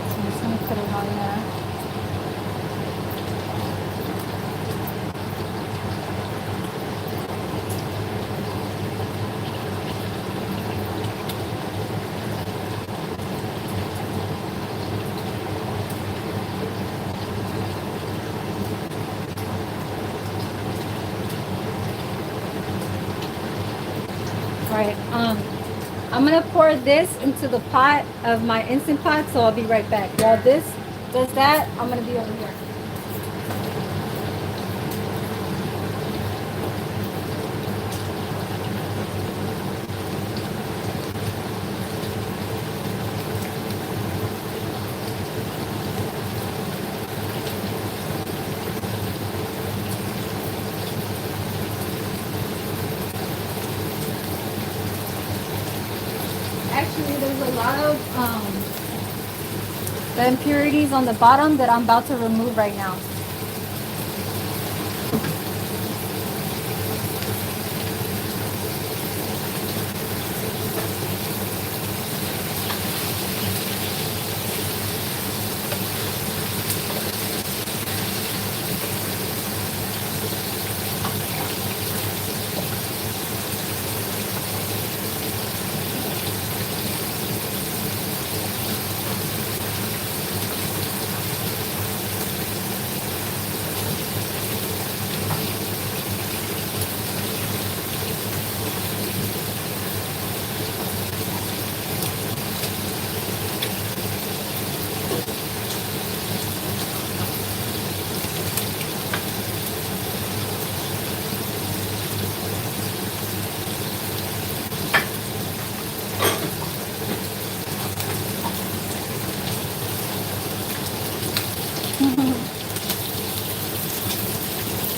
I'm just gonna put it on there. Right. I'm gonna pour this into the pot of my Instant Pot, so I'll be right back. While this does that, I'm gonna be over here. Actually, there's a lot of the impurities on the bottom that I'm about to remove right now.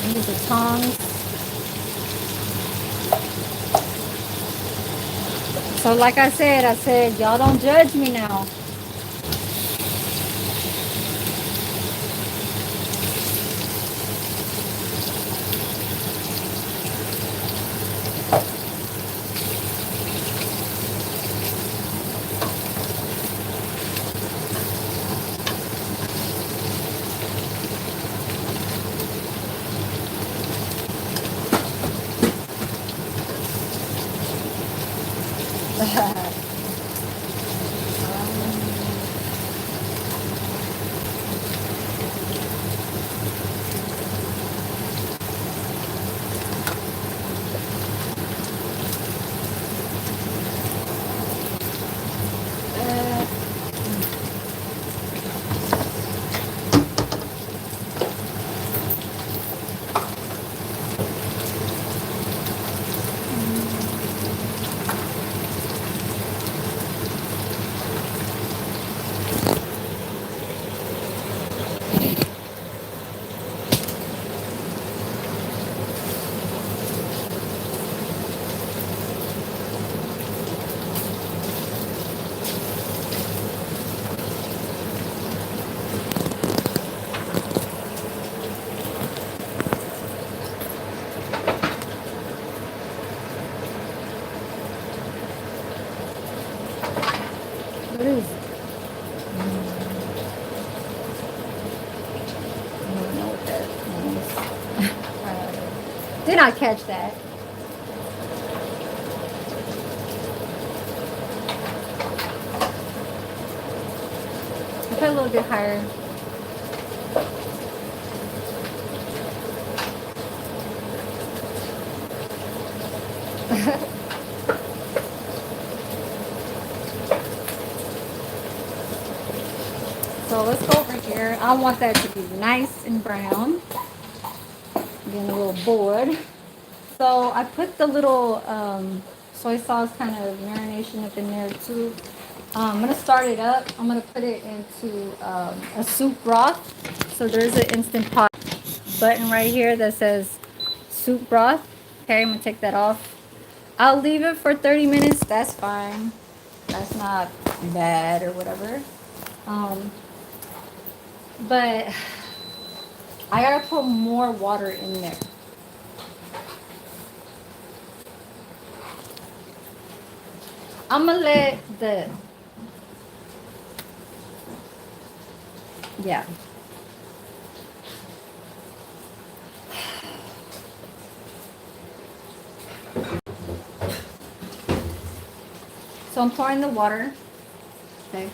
Use the tongs. So like I said, y'all don't judge me now. What is? I don't know what that means. Did not catch that. I put a little bit higher. So let's go over here. I want that to be nice and brown. I'm getting a little bored. So I put the little soy sauce kind of marination up in there too. I'm gonna start it up. I'm gonna put it into a soup broth. So there's an instant pot button right here that says soup broth. Okay, I'm gonna take that off. I'll leave it for 30 minutes. That's fine. That's not bad or whatever. Um, but I gotta put more water in there. I'm gonna let the, yeah. So I'm pouring the water. Okay.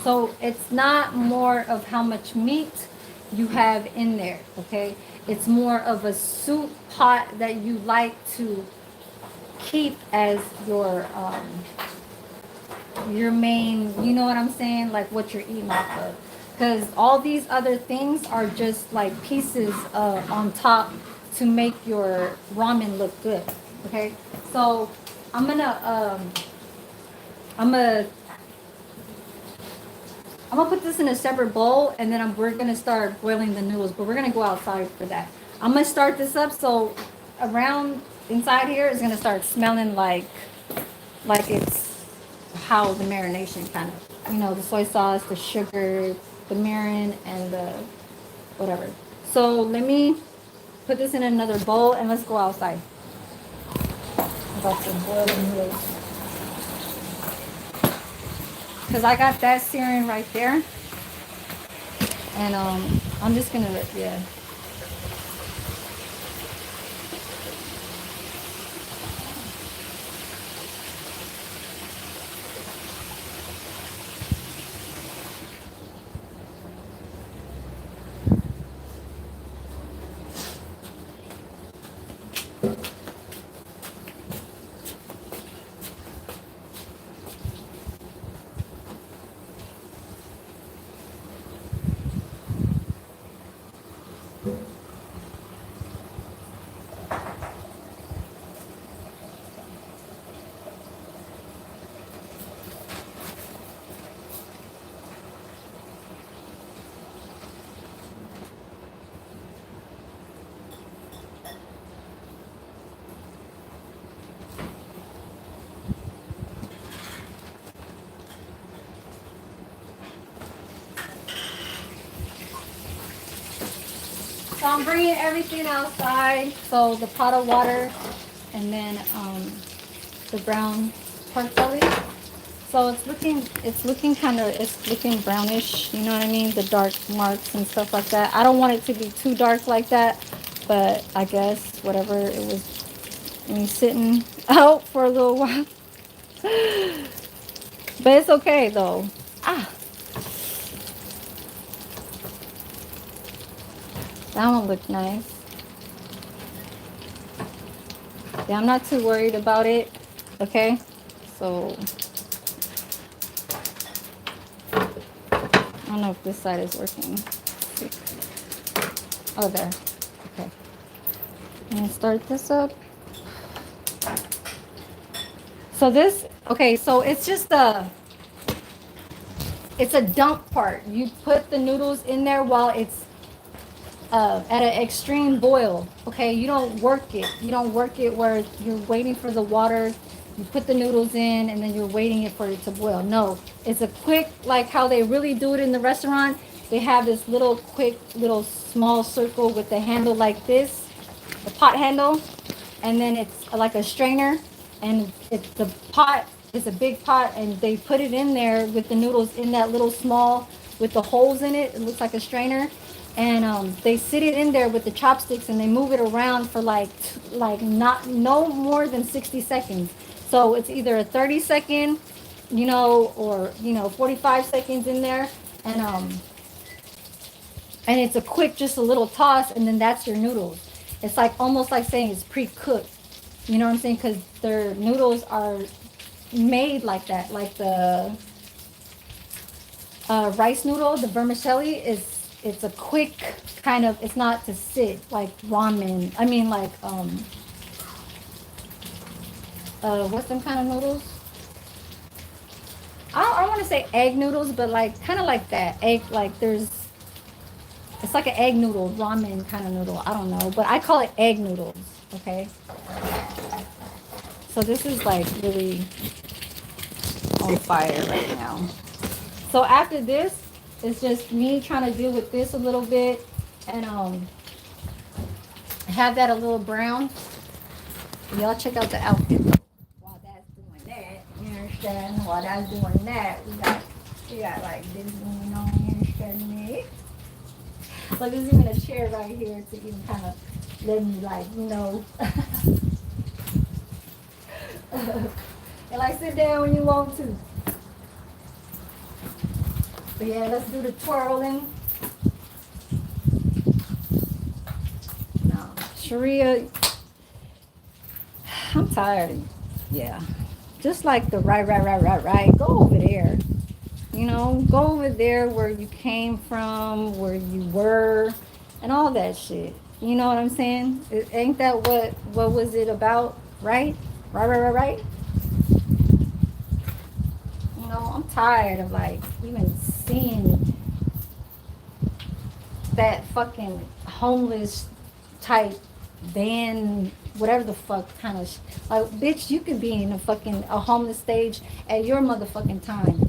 So it's not more of how much meat you have in there, okay? It's more of a soup pot that you like to keep as your main, you know what I'm saying? Like what you're eating off of. Because all these other things are just like pieces on top to make your ramen look good, okay? So I'm gonna I'm gonna I'm gonna put this in a separate bowl, and then we're gonna start boiling the noodles. But we're gonna go outside for that. I'm gonna start this up so around inside here is gonna start smelling like it's how the marination kind of, the soy sauce, the sugar, the mirin, and the whatever. So let me put this in another bowl and let's go outside. I'm about to boil the noodles because I got that searing right there. And I'm just gonna, yeah. So I'm bringing everything outside. So the pot of water, and then the brown pork belly. So it's looking brownish. You know what I mean? The dark marks and stuff like that. I don't want it to be too dark like that, but I guess whatever, it was me sitting out for a little while. But it's okay though. Ah, that one looked nice. Yeah, I'm not too worried about it. Okay, so I don't know if this side is working. Oh, there. Okay. I'm gonna start this up. So this, okay, so it's a dump part. You put the noodles in there while it's at an extreme boil. Okay, you don't work it. You don't work it where you're waiting for the water. You put the noodles in and then you're waiting it for it to boil. No, it's a quick, like how they really do it in the restaurant. They have this quick little small circle with the handle like this, the pot handle. and then it's like a strainer, and it's the pot. It's a big pot, and they put it in there with the noodles in that little small with the holes in it. It looks like a strainer, and they sit it in there with the chopsticks, and they move it around for like not no more than 60 seconds. So it's either a 30 second, or 45 seconds in there, and it's a quick, just a little toss, and then that's your noodles. It's like almost like saying it's pre-cooked. You know what I'm saying? Because their noodles are made like that. Like the rice noodle, the vermicelli it's a quick kind of. It's not to sit like ramen. I mean, like what's them kind of noodles? I want to say egg noodles, but like kind of like that egg. Like it's like an egg noodle, ramen kind of noodle. I don't know, but I call it egg noodles. Okay. So this is like really on fire right now. So after this, it's just me trying to deal with this a little bit and have that a little brown. Y'all check out the outfit. While that's doing that, you understand? While that's doing that, we got like this going on, you understand me? So there's even a chair right here to even kind of let me and like sit down when you want to. But yeah, let's do the twirling. No, Sharia, I'm tired. Yeah, just like the right. Go over there. Go over there where you came from, where you were, and all that shit. You know what I'm saying? Ain't that what was it about? Right? Right. I'm tired of like even seeing that fucking homeless type van, whatever the fuck kind of like, bitch, you could be in a homeless stage at your motherfucking time.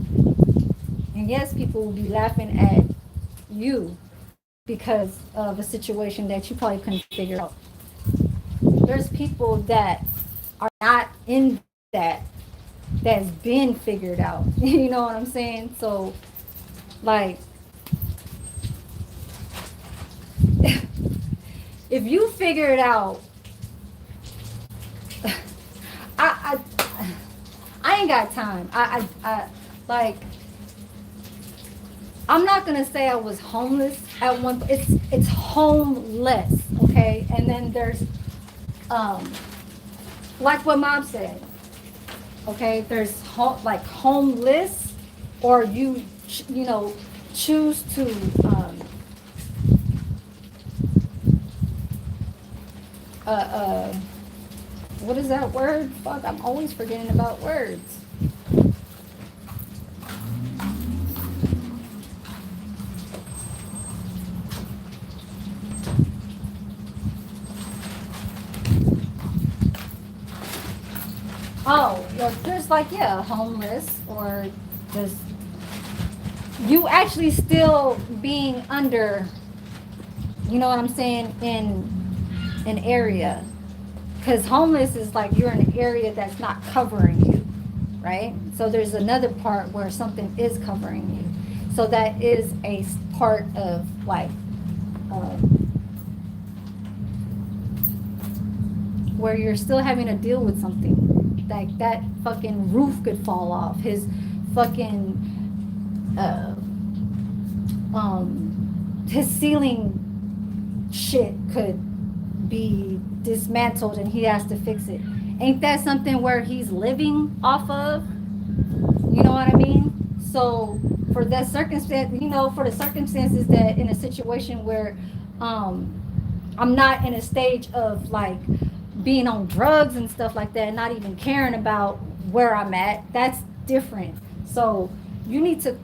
And yes, people will be laughing at you because of a situation that you probably couldn't figure out. There's people that are not in that's been figured out. You know what I'm saying? So, like, if you figure it out, I ain't got time. Like, I'm not gonna say I was homeless at one. It's homeless, okay? And then there's like what Mom said. Okay, there's like homeless, or you choose to what is that word? Fuck, I'm always forgetting about words. Oh, there's like, yeah, homeless, or just you actually still being under, you know what I'm saying, in an area. Because homeless is like you're in an area that's not covering you, right? So there's another part where something is covering you. So that is a part of like, where you're still having to deal with something. Like that fucking roof could fall off. His fucking his ceiling shit could be dismantled and he has to fix it. Ain't that something where he's living off of? You know what I mean? So for that circumstance, for the circumstances that in a situation where I'm not in a stage of like being on drugs and stuff like that, not even caring about where I'm at, that's different. So you need to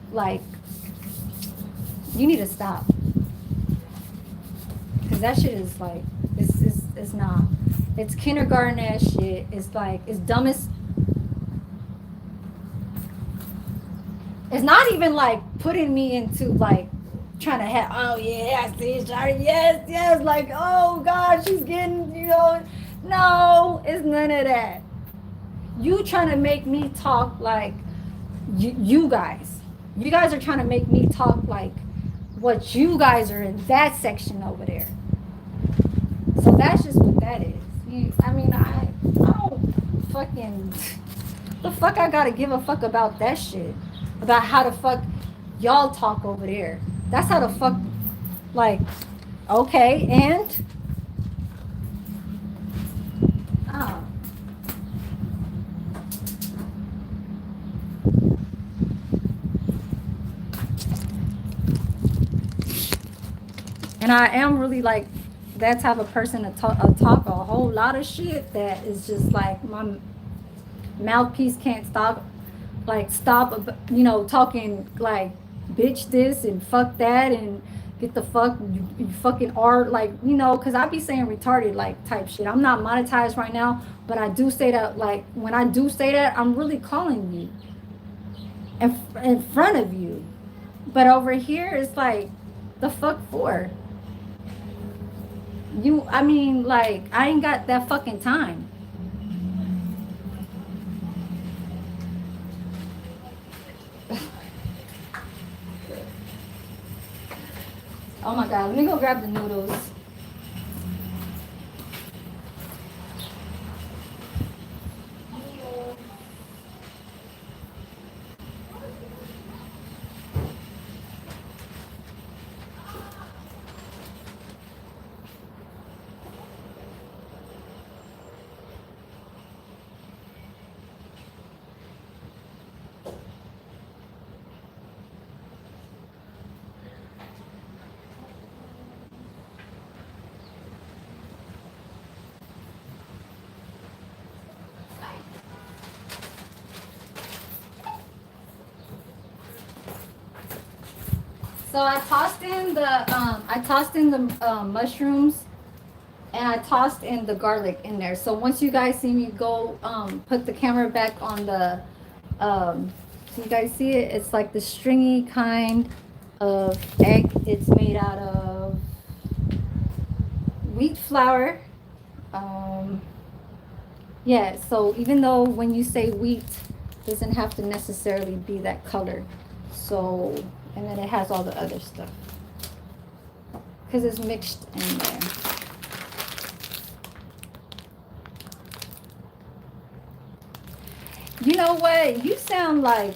stop, because that shit is like, it's not, it's kindergarten ass shit. It's like, it's dumbest. It's not even like putting me into like trying to have, oh yeah, I see Shari, yes, like, oh god, she's getting, No, it's none of that. You trying to make me talk like you guys. You guys are trying to make me talk like what you guys are in that section over there. So that's just what that is. I mean, I don't fucking the fuck I gotta give a fuck about that shit. About how the fuck y'all talk over there. That's how the fuck like okay and ah. And I am really like that type of person to talk a whole lot of shit that is just like my mouthpiece can't stop talking like bitch this and fuck that and get the fuck you fucking art like because I be saying retarded like type shit. I'm not monetized right now, but I do say that like when I do say that I'm really calling you in front of you, but over here it's like the fuck for you. I mean, like I ain't got that fucking time. Oh my god, let me go grab the noodles. So I tossed in the mushrooms and I tossed in the garlic in there. So once you guys see me go put the camera back on the so you guys see it, it's like the stringy kind of egg. It's made out of wheat flour. Um, yeah, so even though when you say wheat doesn't have to necessarily be that color. So and then it has all the other stuff because it's mixed in there. You know what? You sound like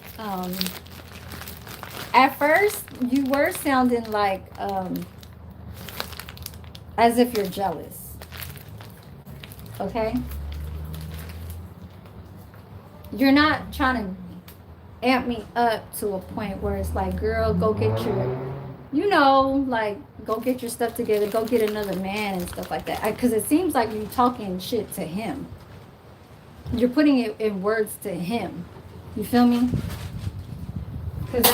at first you were sounding like as if you're jealous. Okay? You're not trying to amp me up to a point where it's like, girl, go get your like go get your stuff together, go get another man and stuff like that. Because it seems like you're talking shit to him. You're putting it in words to him. You feel me? Because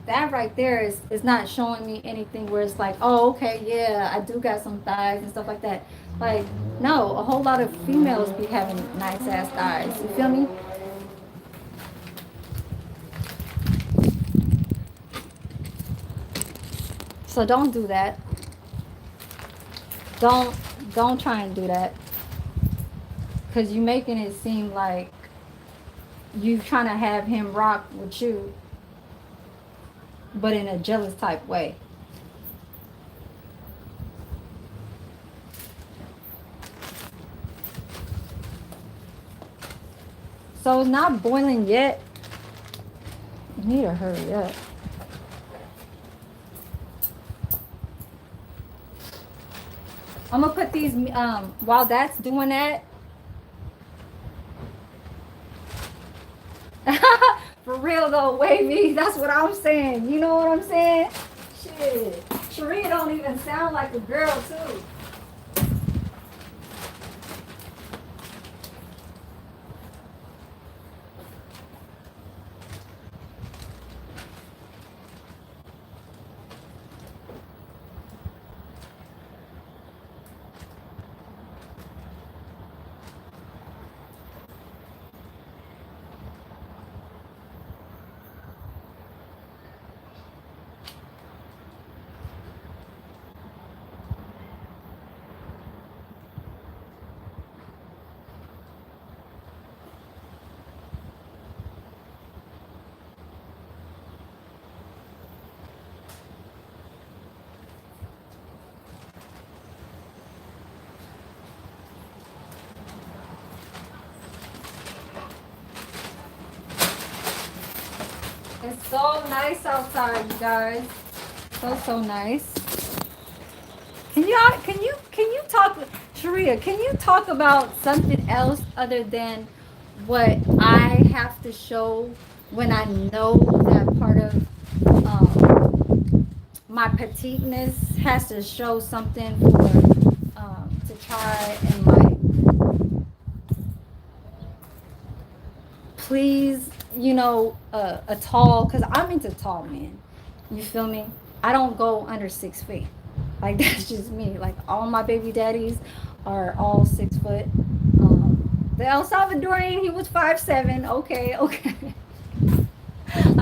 that right there is not showing me anything where it's like, oh, okay, yeah, I do got some thighs and stuff like that. Like, no, a whole lot of females be having nice ass thighs. You feel me? So don't do that. Don't don't try and do that. Cause you making it seem like you trying to have him rock with you, but in a jealous type way. So it's not boiling yet. You need to hurry up. I'm gonna put these while that's doing that. For real though, wavy. That's what I'm saying. You know what I'm saying? Shit. Sharia don't even sound like a girl too. It's so nice outside, you guys. So nice. Can you talk, Sharia? Can you talk about something else other than what I have to show when I know that part of my petiteness has to show something for to try and like please, a tall, because I'm into tall men. You feel me? I don't go under 6 feet. Like that's just me. Like all my baby daddies are all 6 foot. The El Salvadorian, he was 5'7". Okay, okay.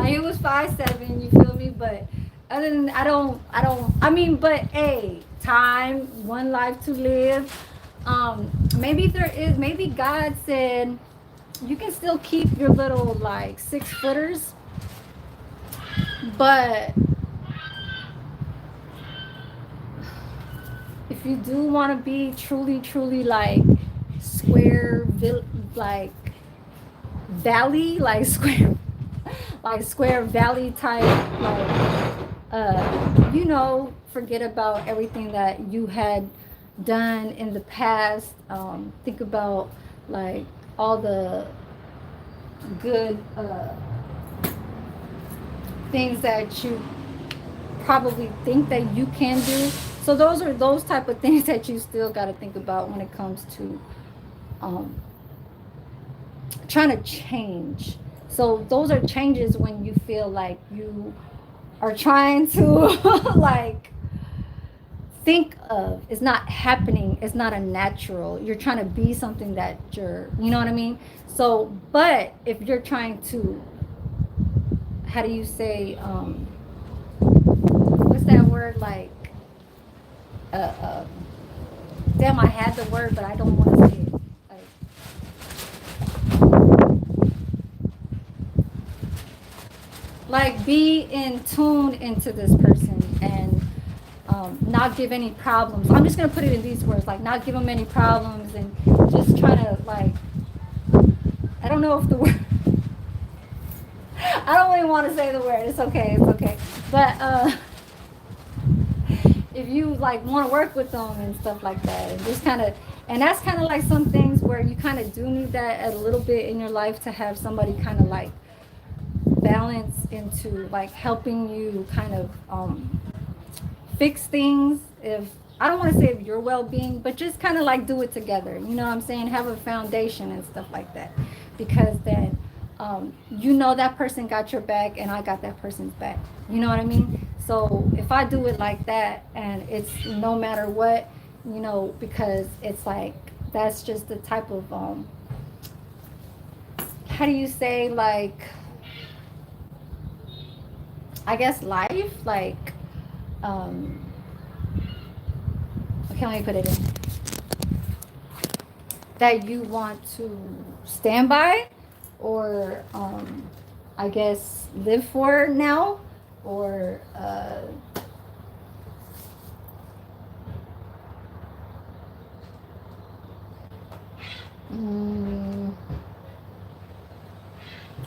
He was 5'7". You feel me? But other than I don't. I mean, but hey, time, one life to live. Maybe there is. Maybe God said you can still keep your little like 6 footers, but if you do want to be truly like square, like valley, like square, like square valley type, like forget about everything that you had done in the past. Think about like all the good things that you probably think that you can do. So those are those type of things that you still got to think about when it comes to um, trying to change. So those are changes when you feel like you are trying to like think of, it's not happening, it's not a natural, you're trying to be something that you know what I mean. So but if you're trying to, how do you say, what's that word, like uh, uh damn, I had the word but I don't want to say it, like be in tune into this person and not give any problems. I'm just gonna put it in these words, like not give them any problems and just try to like, I don't know if the word I don't even want to say the word. It's okay. It's okay. But if you like want to work with them and stuff like that, and just kind of, and that's kind of like some things where you kind of do need that a little bit in your life to have somebody kind of like balance into like helping you kind of fix things. If I don't want to say if your well-being, but just kind of like do it together. You know what I'm saying? Have a foundation and stuff like that, because then that person got your back and I got that person's back. You know what I mean? So if I do it like that, and it's no matter what, because it's like that's just the type of how do you say, like, I guess life, like okay, let me put it in, that you want to stand by, or I guess live for now, or mm,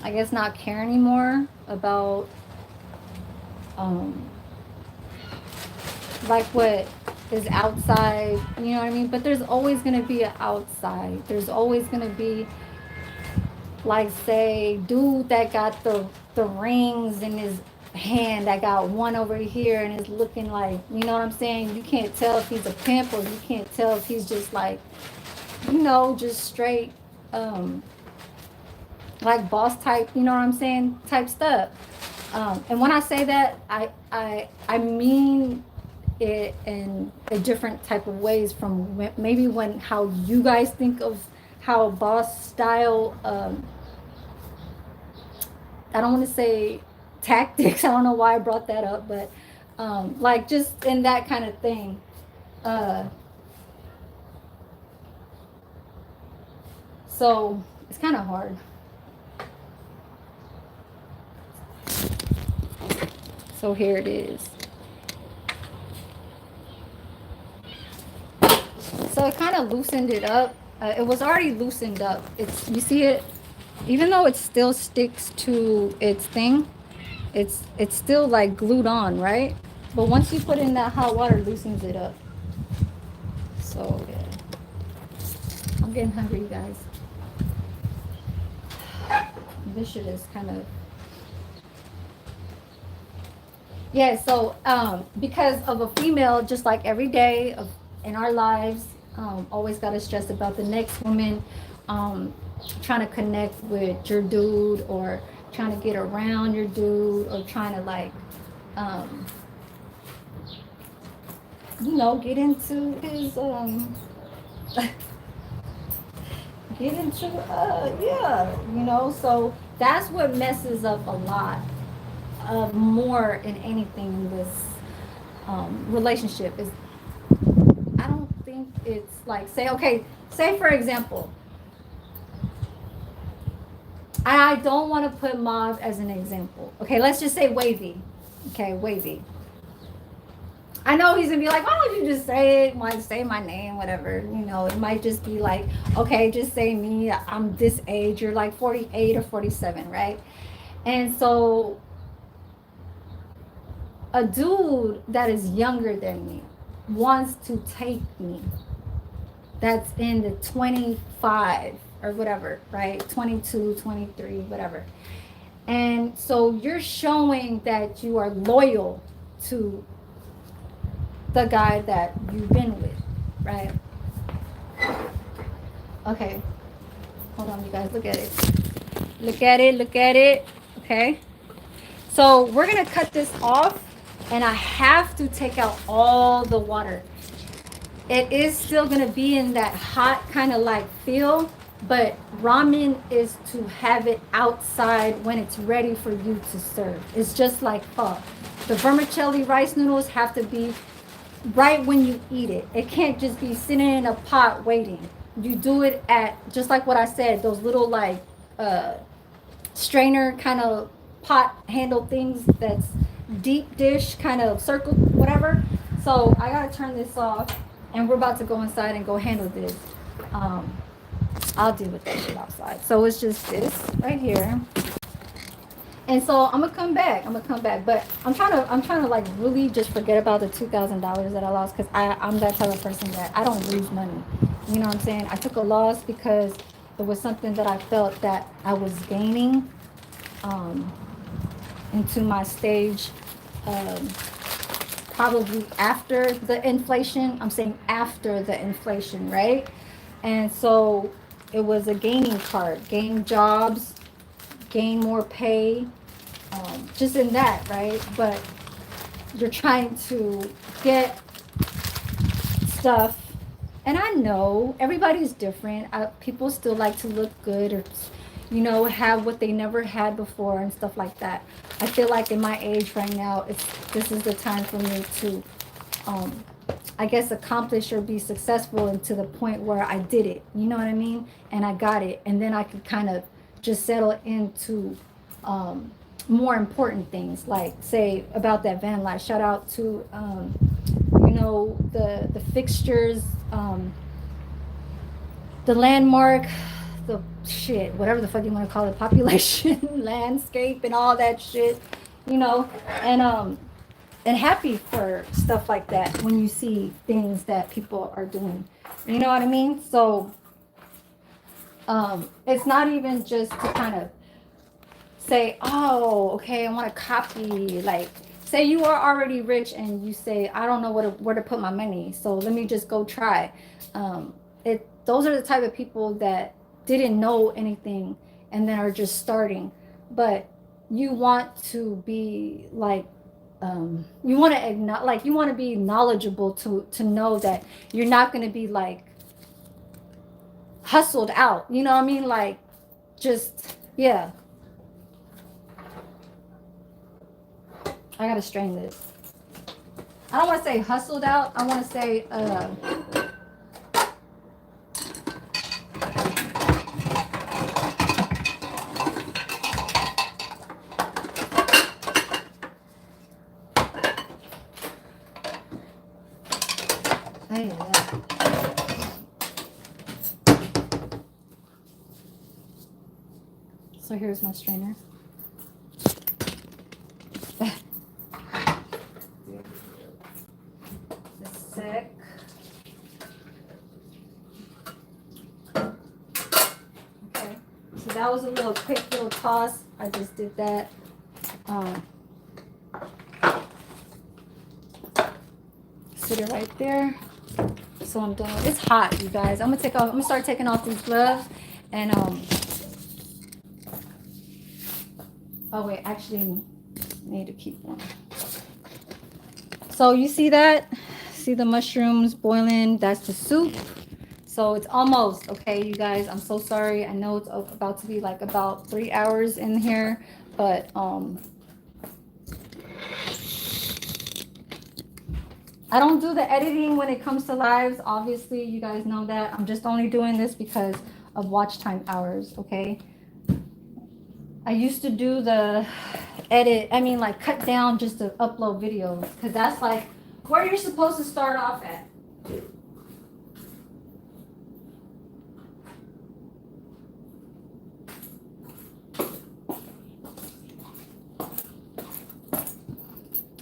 I guess not care anymore about um, like what is outside, you know what I mean? But there's always going to be an outside. There's always going to be, like, say, dude that got the rings in his hand, that got one over here and is looking like, you know what I'm saying? You can't tell if he's a pimp, or you can't tell if he's just like, just straight um like boss type, you know what I'm saying, type stuff. And when I say that, I mean it in a different type of ways from maybe when how you guys think of how boss style. I don't want to say tactics. I don't know why I brought that up, but like just in that kind of thing. Uh, so it's kind of hard. So here it is. So it kind of loosened it up. It was already loosened up. You see it, even though it still sticks to its thing. it's still like glued on, right? But once you put in that hot water, it loosens it up. So yeah, I'm getting hungry, you guys. This shit is kind of, yeah. So because of a female, just like every day of in our lives, always got to stress about the next woman, um, trying to connect with your dude, or trying to get around your dude, or trying to like, um, get into his get into yeah, so that's what messes up a lot more in anything in this relationship is, I don't think it's like, say, okay, say for example, I don't want to put Mauve as an example. Okay, let's just say Wavy. Okay, Wavy. I know he's gonna be like, why don't you just say it? Like, say my name, whatever. It might just be like, okay, just say me. I'm this age. You're like 48 or 47, right? And so, a dude that is younger than me wants to take me. That's in the 25 or whatever, right? 22, 23, whatever. And so you're showing that you are loyal to the guy that you've been with, right? Okay, hold on, you guys, look at it. Look at it, look at it, okay? So we're gonna cut this off, and I have to take out all the water. It is still gonna be in that hot kind of like feel, but ramen is to have it outside when it's ready for you to serve. It's just like pho. The vermicelli rice noodles have to be right when you eat it. It can't just be sitting in a pot waiting. You do it at, just like what I said, those little like strainer kind of pot handle things, that's deep dish kind of circle, whatever. So I gotta turn this off, and we're about to go inside and go handle this. Um, I'll deal with that shit outside. So it's just this right here. And so I'm gonna come back. But I'm trying to like really just forget about the $2,000 that I lost, because I'm that type of person that I don't lose money. You know what I'm saying? I took a loss because it was something that I felt that I was gaining um, into my stage, um, probably after the inflation. I'm saying after the inflation, right? And so it was a gaining card, gain jobs, gain more pay, just in that, right? But you're trying to get stuff, and I know everybody's different. People still like to look good, or have what they never had before and stuff like that. I feel like in my age right now, this is the time for me to I guess accomplish or be successful, and to the point where I did it, you know what I mean, and I got it, and then I could kind of just settle into more important things, like say about that van life. Shout out to the fixtures, the landmark, the shit, whatever the fuck you want to call it, population, landscape, and all that shit, and happy for stuff like that when you see things that people are doing. You know what I mean? So it's not even just to kind of say, oh, okay, I want to copy. Like, say you are already rich and you say, I don't know where to put my money, so let me just go try. Those are the type of people that didn't know anything and then are just starting. But you want to be like, you want to you want to be knowledgeable to know that you're not going to be like hustled out. You know what I mean? Like, just, yeah. I gotta strain this. I don't want to say hustled out. I want to say hey, yeah. So here's my strainer. that was a little quick little toss. I just did that. Sit it right there. So I'm done. It's hot, you guys. I'm gonna start taking off these gloves, and oh wait, actually need to keep one. So you see that? See the mushrooms boiling? That's the soup. So it's almost okay, you guys. I'm so sorry. I know it's about to be like about 3 hours in here, but I don't do the editing when it comes to lives. Obviously, you guys know that. I'm just only doing this because of watch time hours, okay? I used to do the edit, I mean like cut down just to upload videos, because that's like where you're supposed to start off at.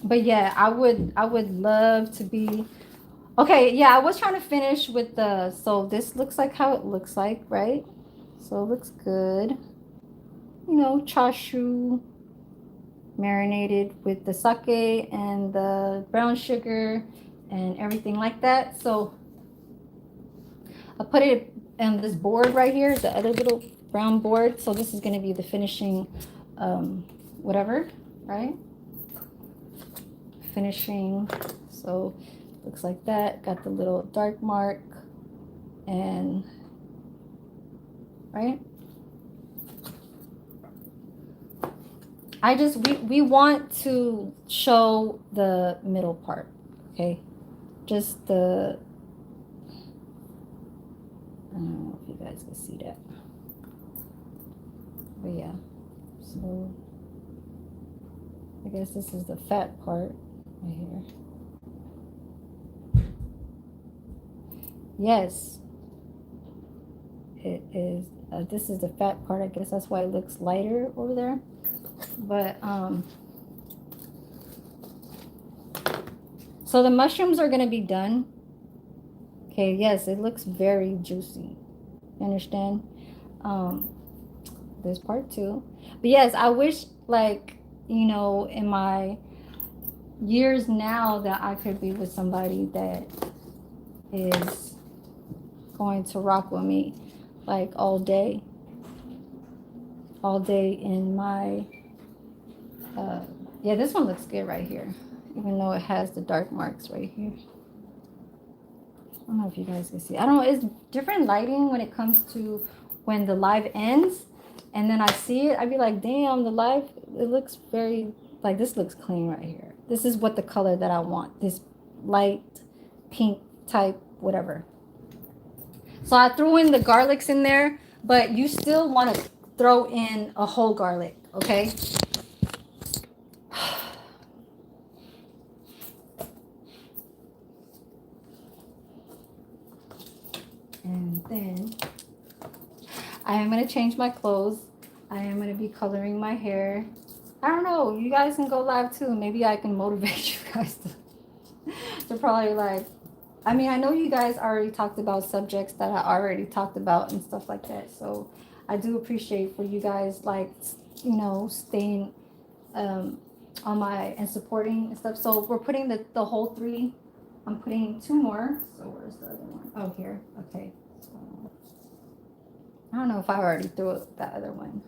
But yeah, I would love to be okay. Yeah, I was trying to finish with the, so this looks like how it looks like, right? So it looks good. You know, CHASU marinated with the sake and the brown sugar and everything like that. So I put it on this board right here, the other little brown board. So this is going to be the finishing whatever, right? Finishing. So looks like that. Got the little dark mark, and right, I just we want to show the middle part, okay? Just the, I don't know if you guys can see that, but yeah. So I guess this is the fat part right here. Yes, it is. This is the fat part. I guess that's why it looks lighter over there. But so the mushrooms are gonna be done. Okay, yes, it looks very juicy. You understand? There's part two. But yes, I wish, like, you know, in my years now, that I could be with somebody that is going to rock with me like all day in my yeah, this one looks good right here, even though it has the dark marks right here. I don't know if you guys can see. I don't know, it's different lighting when it comes to when the live ends, and then I see it, I'd be like, damn, the live, it looks very, like, this looks clean right here. This is what the color that I want, this light pink type whatever. So I threw in the garlics in there, but you still want to throw in a whole garlic, okay? And then I am going to change my clothes. I am going to be coloring my hair. I don't know. You guys can go live too. Maybe I can motivate you guys to probably, like, I mean, I know you guys already talked about subjects that I already talked about and stuff like that. So I do appreciate for you guys, like, you know, staying on my, and supporting and stuff. So we're putting the whole 3. I'm putting 2 more. So where's the other one? Oh, here. Okay. So I don't know if I already threw that other one.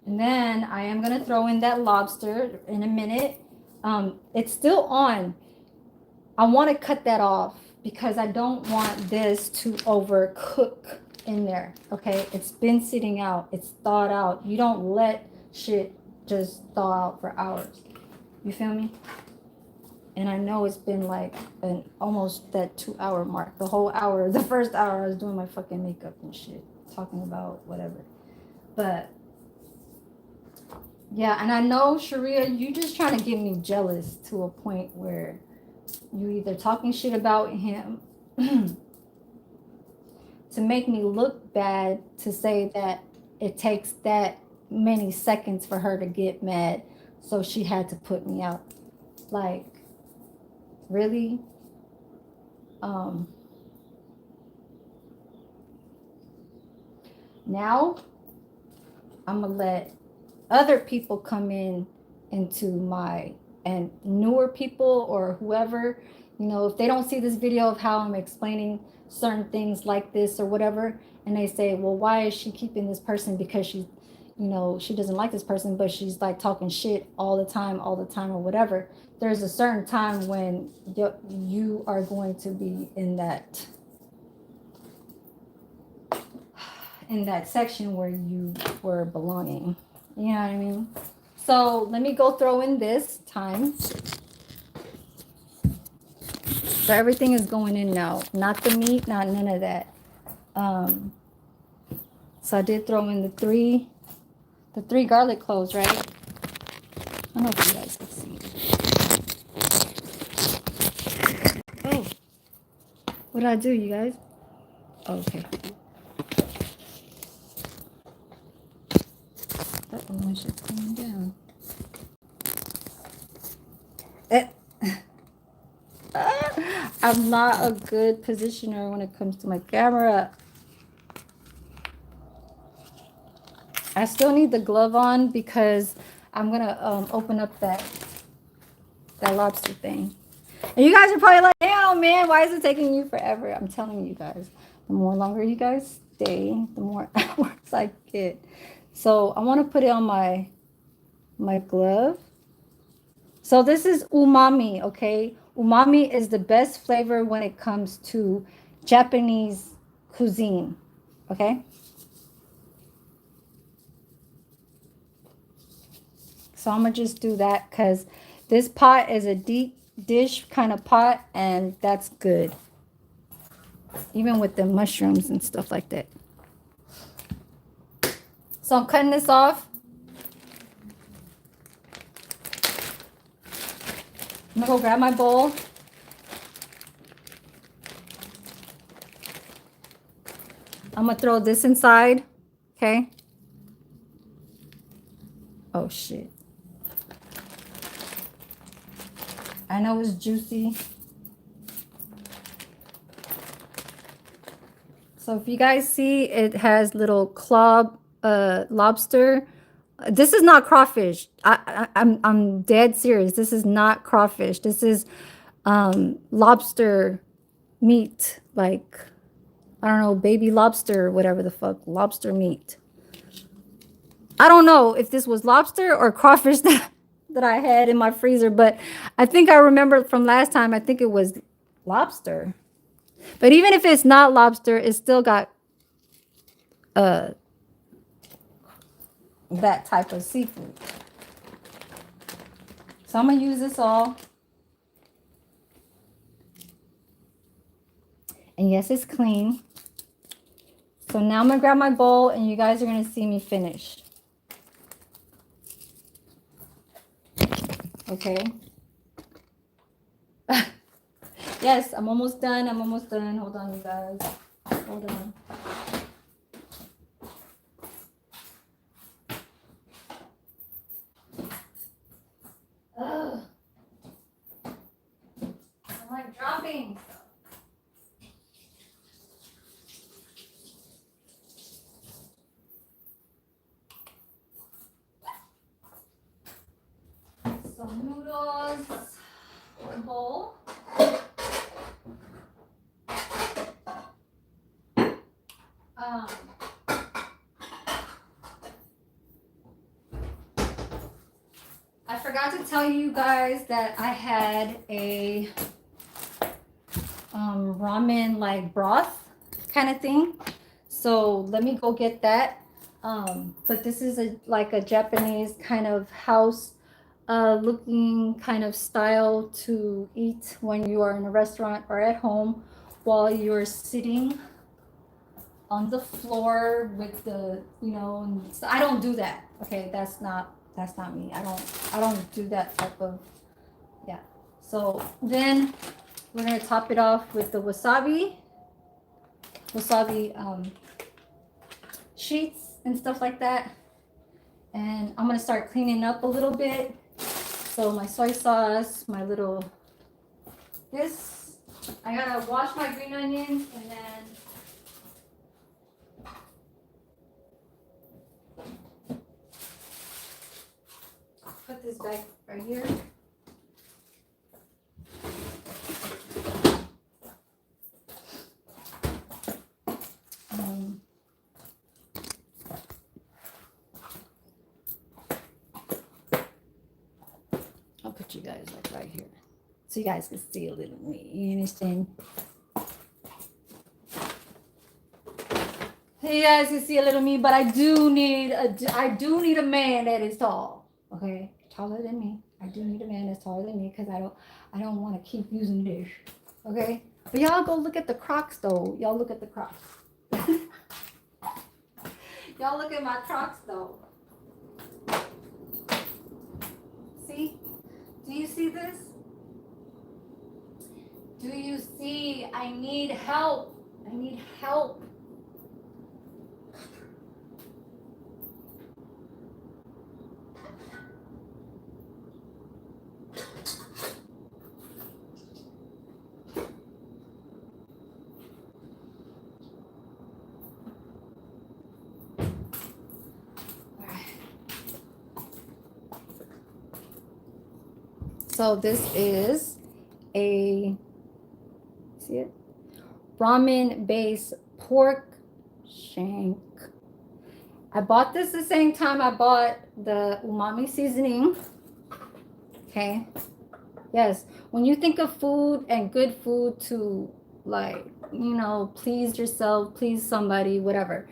And then I am going to throw in that lobster in a minute. It's still on. I want to cut that off because I don't want this to overcook in there. Okay. It's been sitting out. It's thawed out. You don't let shit just thaw out for hours. You feel me? And I know it's been like almost that 2-hour mark. The whole hour, the first hour I was doing my fucking makeup and shit, talking about whatever. But yeah, and I know, Sharia, you just trying to get me jealous to a point where you either talking shit about him to make me look bad, to say that it takes that many seconds for her to get mad, so she had to put me out. Like, really? Now I'm gonna let other people come in into my, and newer people or whoever, you know, if they don't see this video of how I'm explaining certain things like this or whatever, and they say, well, why is she keeping this person? Because she, you know, she doesn't like this person, but she's like talking shit all the time or whatever. There's a certain time when you are going to be in that section where you were belonging. You know what I mean? So let me go throw in this time. So everything is going in now. Not the meat, not none of that. So I did throw in the three garlic cloves, right? I don't know if you guys can see. Oh, what did I do, you guys? Oh, okay. Oh, my shit's going down. I'm not a good positioner when it comes to my camera. I still need the glove on because I'm gonna open up that lobster thing. And you guys are probably like, damn, man, why is it taking you forever? I'm telling you guys, the more longer you guys stay, the more hours I get. So I want to put it on my glove. So this is umami, okay? Umami is the best flavor when it comes to Japanese cuisine, okay? So I'm gonna just do that because this pot is a deep dish kind of pot, and that's good. Even with the mushrooms and stuff like that. So I'm cutting this off. I'm gonna go grab my bowl. I'm gonna throw this inside, okay? Oh shit. I know it's juicy. So if you guys see, it has little claw lobster. This is not crawfish. I'm dead serious. This is not crawfish. This is lobster meat, like I don't know, baby lobster, whatever the fuck, lobster meat. I don't know if this was lobster or crawfish that I had in my freezer, but I think I remember from last time, I think it was lobster. But even if it's not lobster, it's still got that type of seafood. So I'm gonna use this all. And yes, it's clean. So now I'm gonna grab my bowl and you guys are gonna see me finish. Okay. Yes, I'm almost done. I'm almost done. Hold on, you guys. Hold on. Ugh. I'm like dropping. Some noodles. One bowl. I forgot to tell you guys that I had a ramen like broth kind of thing. So let me go get that. But this is like a Japanese kind of house looking kind of style to eat when you are in a restaurant or at home while you're sitting on the floor with the, you know, I don't do that. Okay, that's not me. I don't do that type of, yeah. So then we're gonna top it off with the wasabi sheets and stuff like that. And I'm gonna start cleaning up a little bit. So my soy sauce, my little this. I gotta wash my green onions and then back right here. I'll put you guys like right here, so you guys can see a little me. You understand? You guys can see a little me, but I do need a man that is tall. Okay, taller than me. I do need a man that's taller than me because I don't want to keep using this. Okay, but y'all go look at the Crocs though. Y'all look at the Crocs. Y'all look at my Crocs though. See? Do you see this? Do you see? I need help. I need help. So this is a, see it? Ramen based pork shank. I bought this the same time I bought the umami seasoning. Okay. Yes. When you think of food and good food to, like, you know, please yourself, please somebody, whatever,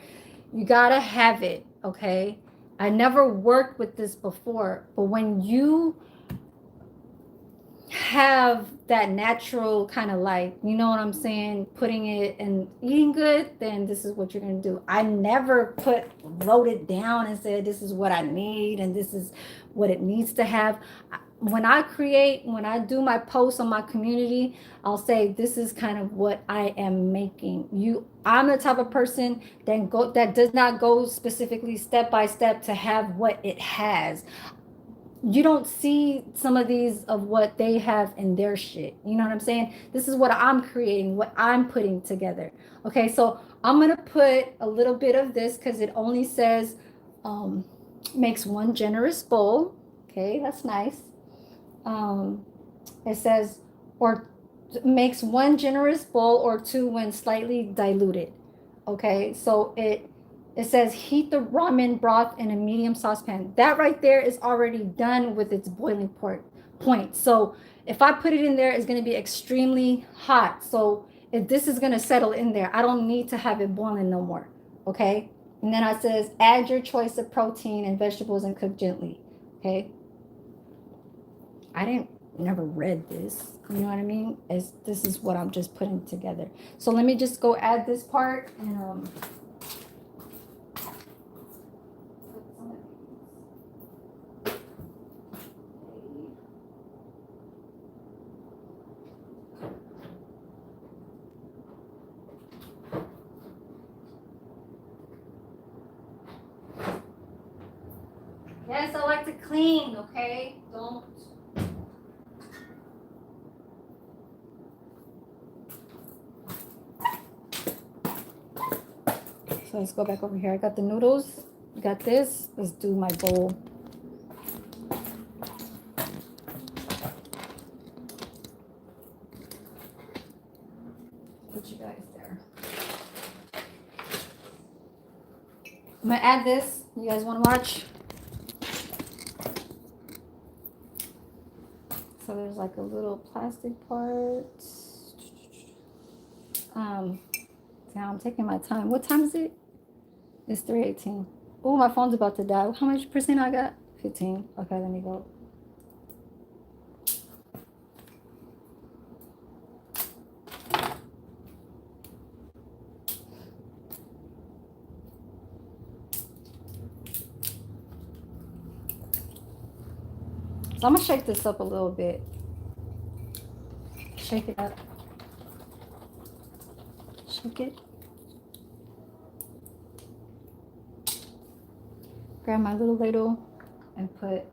you gotta have it. Okay. I never worked with this before, but when you have that natural kind of, like, you know what I'm saying, putting it and eating good, then this is what you're gonna do. I never wrote it down and said this is what I need and this is what it needs to have. When I do my posts on my community, I'll say this is kind of what I am making. I'm the type of person that does not go specifically step by step to have what it has. You don't see some of these of what they have in their shit. You know what I'm saying? This is what I'm creating, what I'm putting together. Okay, so I'm gonna put a little bit of this because it only says makes one generous bowl. Okay, that's nice. It says or makes one generous bowl or two when slightly diluted. Okay, so it says heat the ramen broth in a medium saucepan. That right there is already done with its boiling point. So if I put it in there, it's going to be extremely hot. So if this is going to settle in there, I don't need to have it boiling no more. Okay. And then it says add your choice of protein and vegetables and cook gently. Okay. I never read this. You know what I mean? This is what I'm just putting together. So let me just go add this part and yes, I like to clean, okay? Don't. So let's go back over here. I got the noodles. Got this. Let's do my bowl. Put you guys there. I'm gonna add this. You guys want to watch? So there's like a little plastic part. Now I'm taking my time. What time is it? It's 3:18. Oh, my phone's about to die. How much percent I got? 15. Okay, let me go. So I'm gonna shake this up a little bit. Shake it up. Shake it. Grab my little ladle and put.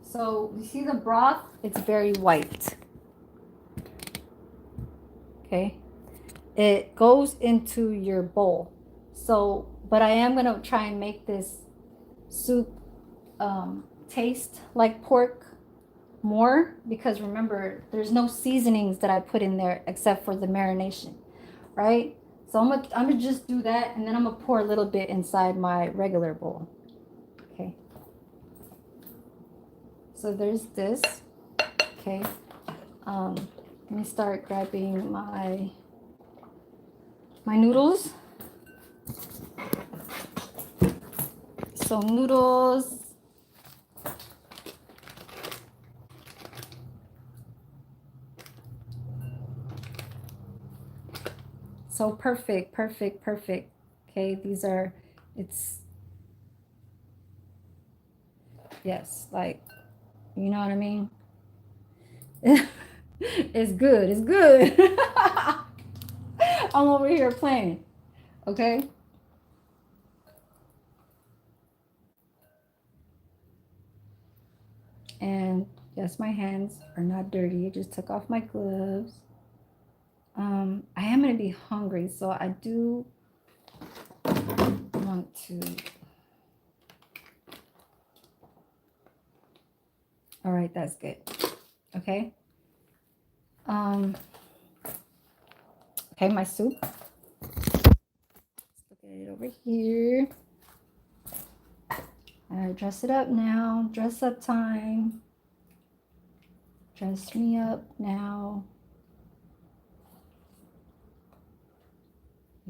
So you see the broth? It's very white. Okay. It goes into your bowl. So, but I am gonna try and make this soup taste like pork more, because remember, there's no seasonings that I put in there except for the marination, right? So I'm gonna just do that, and then I'm gonna pour a little bit inside my regular bowl. Okay. So there's this. Okay. Let me start grabbing my noodles. So noodles. So perfect, perfect, perfect. Okay, these are, it's, yes, like, you know what I mean? It's good, it's good. I'm over here playing, okay? And yes, my hands are not dirty. I just took off my gloves. I am gonna be hungry, so I do want to. All right, that's good. Okay. Okay, my soup. Let's look at it over here. Dress it up now. Dress up time. Dress me up now.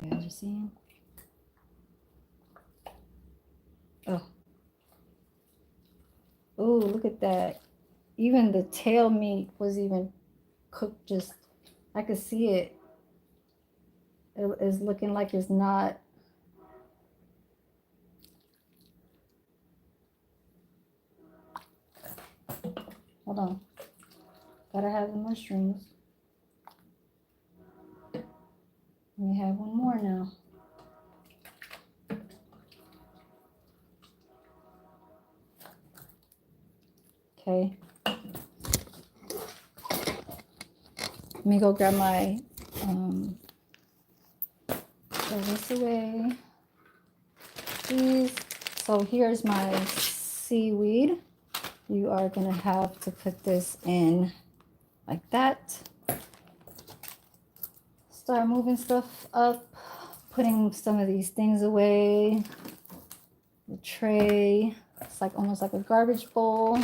You guys are seeing? Oh. Oh, look at that. Even the tail meat was even cooked, just, I could see it. It is looking like it's not. Hold on. Gotta have the mushrooms. Let me have one more now. Okay. Let me go grab my, throw this away. These. So here's my seaweed. You are gonna have to put this in like that. Start moving stuff up, putting some of these things away. The tray, it's like almost like a garbage bowl.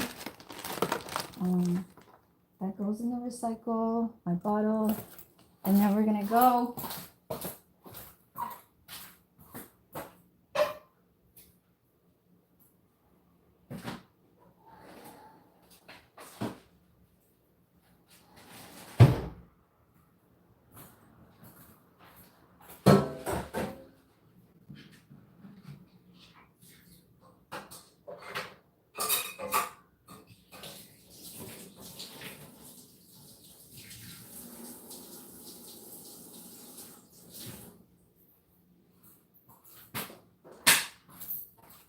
That goes in the recycle, my bottle. And then we're gonna go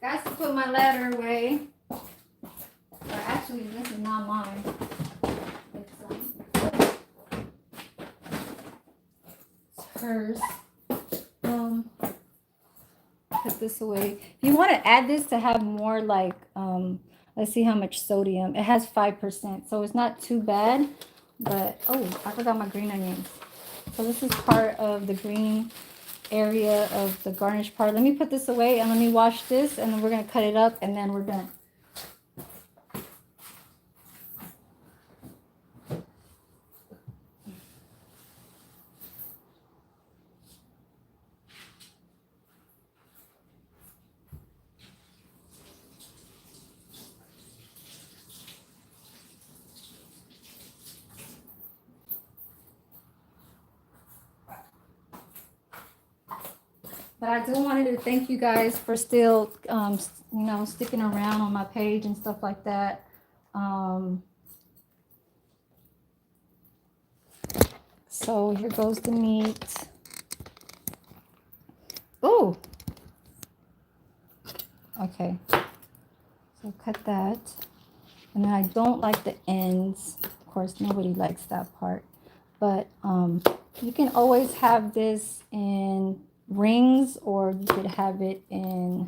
Guys, to put my ladder away. Or actually, this is not mine. It's hers. Put this away. If you want to add this to have more, like, let's see how much sodium. It has 5%, so it's not too bad. But oh, I forgot my green onions. So this is part of the green area of the garnish part. Let me put this away and let me wash this, and then we're gonna cut it up, and then we're done. But I do wanted to thank you guys for still, sticking around on my page and stuff like that. So here goes the meat. Oh, okay. So cut that. And then I don't like the ends. Of course, nobody likes that part. But you can always have this in rings, or you could have it in,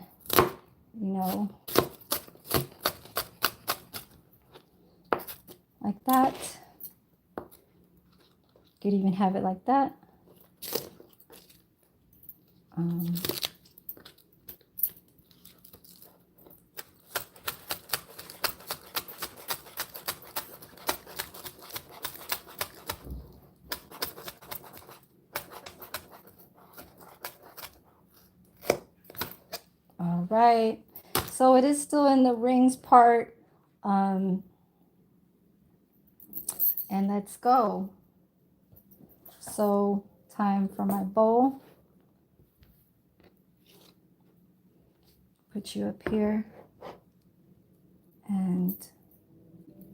like that. Could even have it like that. Um, all right. So it is still in the rings part. Um, and let's go. So time for my bowl. Put you up here. And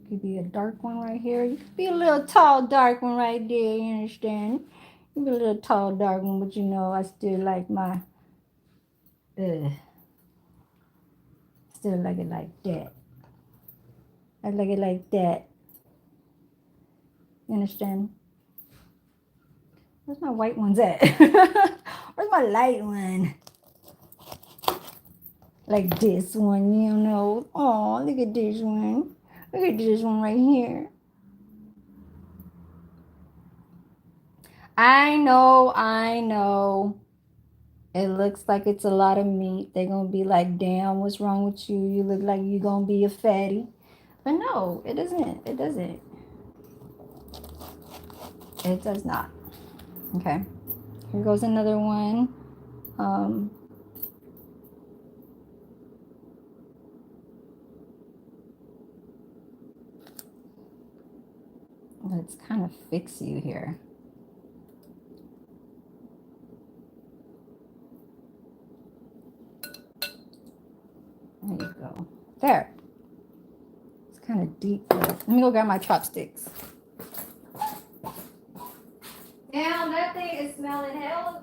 could be a dark one right here. You could be a little tall, dark one right there. You understand? You be a little tall, dark one, but you know I still like my, still like it like that. I like it like that. You understand? Where's my white ones at? Where's my light one? Like this one, you know. Oh, look at this one. Look at this one right here. I know, I know. It looks like it's a lot of meat. They're going to be like, damn, what's wrong with you? You look like you're going to be a fatty. But no, it doesn't. It doesn't. It does not. Okay. Here goes another one. Let's kind of fix you here. There you go. There. It's kind of deep. Let me go grab my chopsticks. Damn, that thing is smelling hella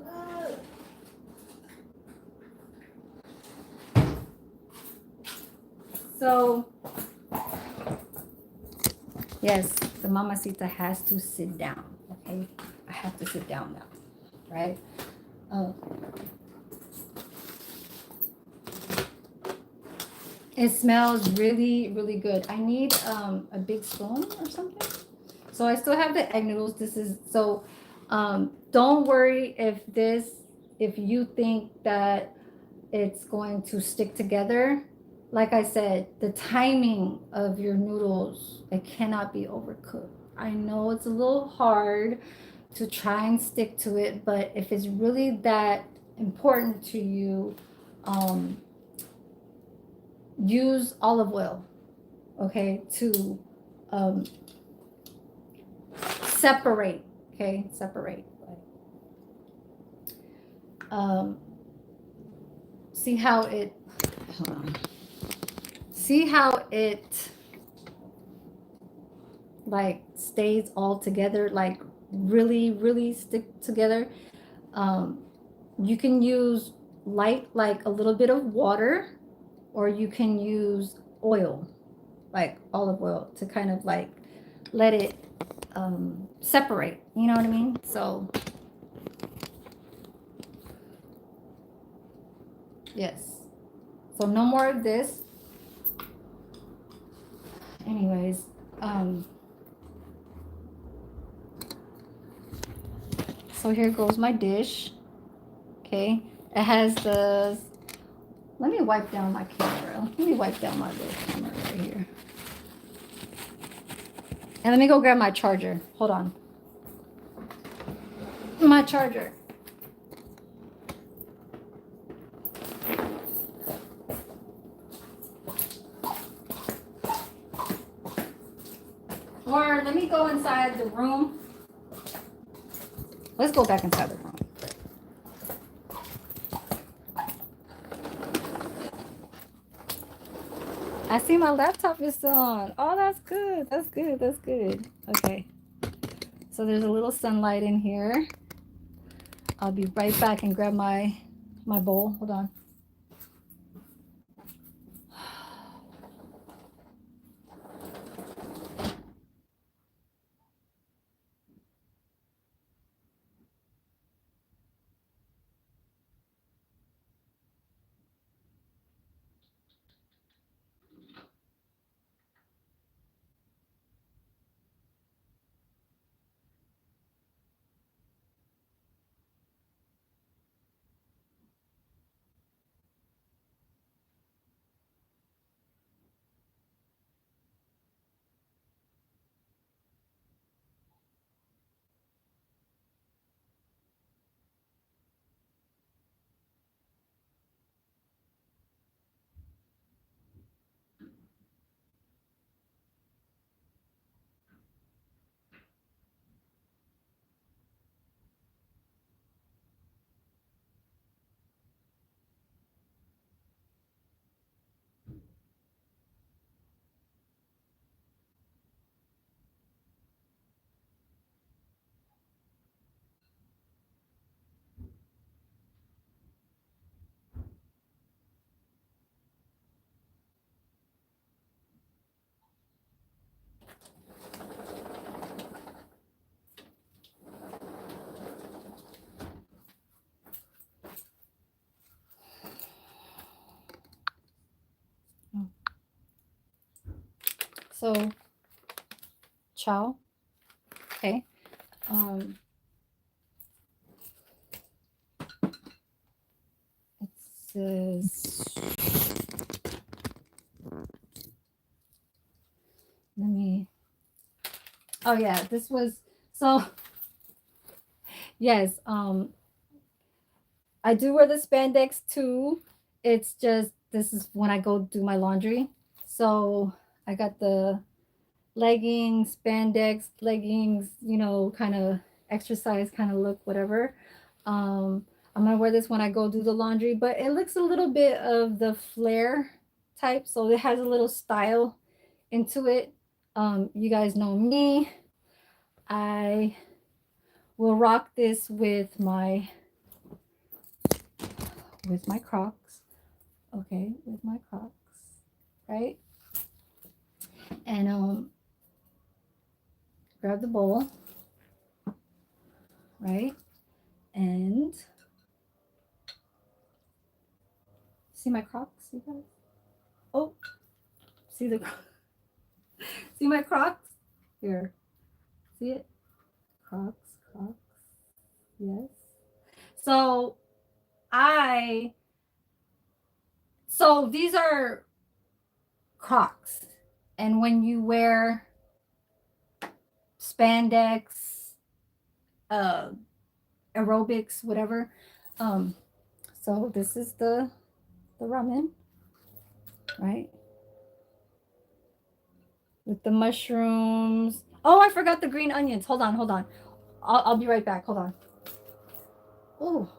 good. So, yes, the mamacita has to sit down. Okay, I have to sit down now, right? Uh, it smells really, really good. I need a big spoon or something. So I still have the egg noodles. This is so. Don't worry if you think that it's going to stick together. Like I said, the timing of your noodles, it cannot be overcooked. I know it's a little hard to try and stick to it, but if it's really that important to you, um, use olive oil, okay, to um, separate, okay, separate. Um, see how it, hold on. See how it like stays all together, like really, really stick together. Um, you can use light, like a little bit of water, or you can use oil, like olive oil, to kind of like let it separate. You know what I mean? So, yes. So, no more of this. Anyways, so here goes my dish. Okay. It has the, let me wipe down my camera. Let me wipe down my little camera right here. And let me go grab my charger. Hold on. My charger. Or let me go inside the room. Let's go back inside the room. I see my laptop is still on. Oh, that's good. That's good. That's good. Okay. So there's a little sunlight in here. I'll be right back and grab my bowl. Hold on. So chow. Okay. Um, it says, let me, oh yeah, this was, so yes, I do wear the spandex too. It's just, this is when I go do my laundry. So I got the leggings, spandex leggings, kind of exercise kind of look, whatever. I'm gonna wear this when I go do the laundry, but it looks a little bit of the flare type, so it has a little style into it. You guys know me. I will rock this with my Crocs. Okay, with my Crocs, right? And grab the bowl, right? And see my Crocs, you guys? Oh, see the see my Crocs? Here. See it? Crocs, Crocs. Yes. So I so these are Crocs. And when you wear spandex, uh aerobics, whatever, so this is the ramen, right? With the mushrooms. Oh, I forgot the green onions. Hold on, hold on. I'll be right back. Hold on. Oh,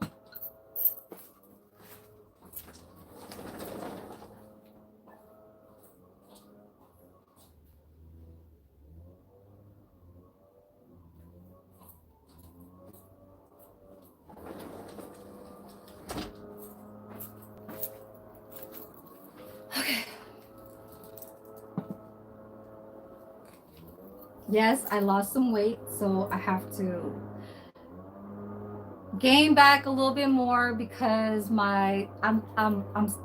okay. Yes, I lost some weight, so I have to gain back a little bit more because I'm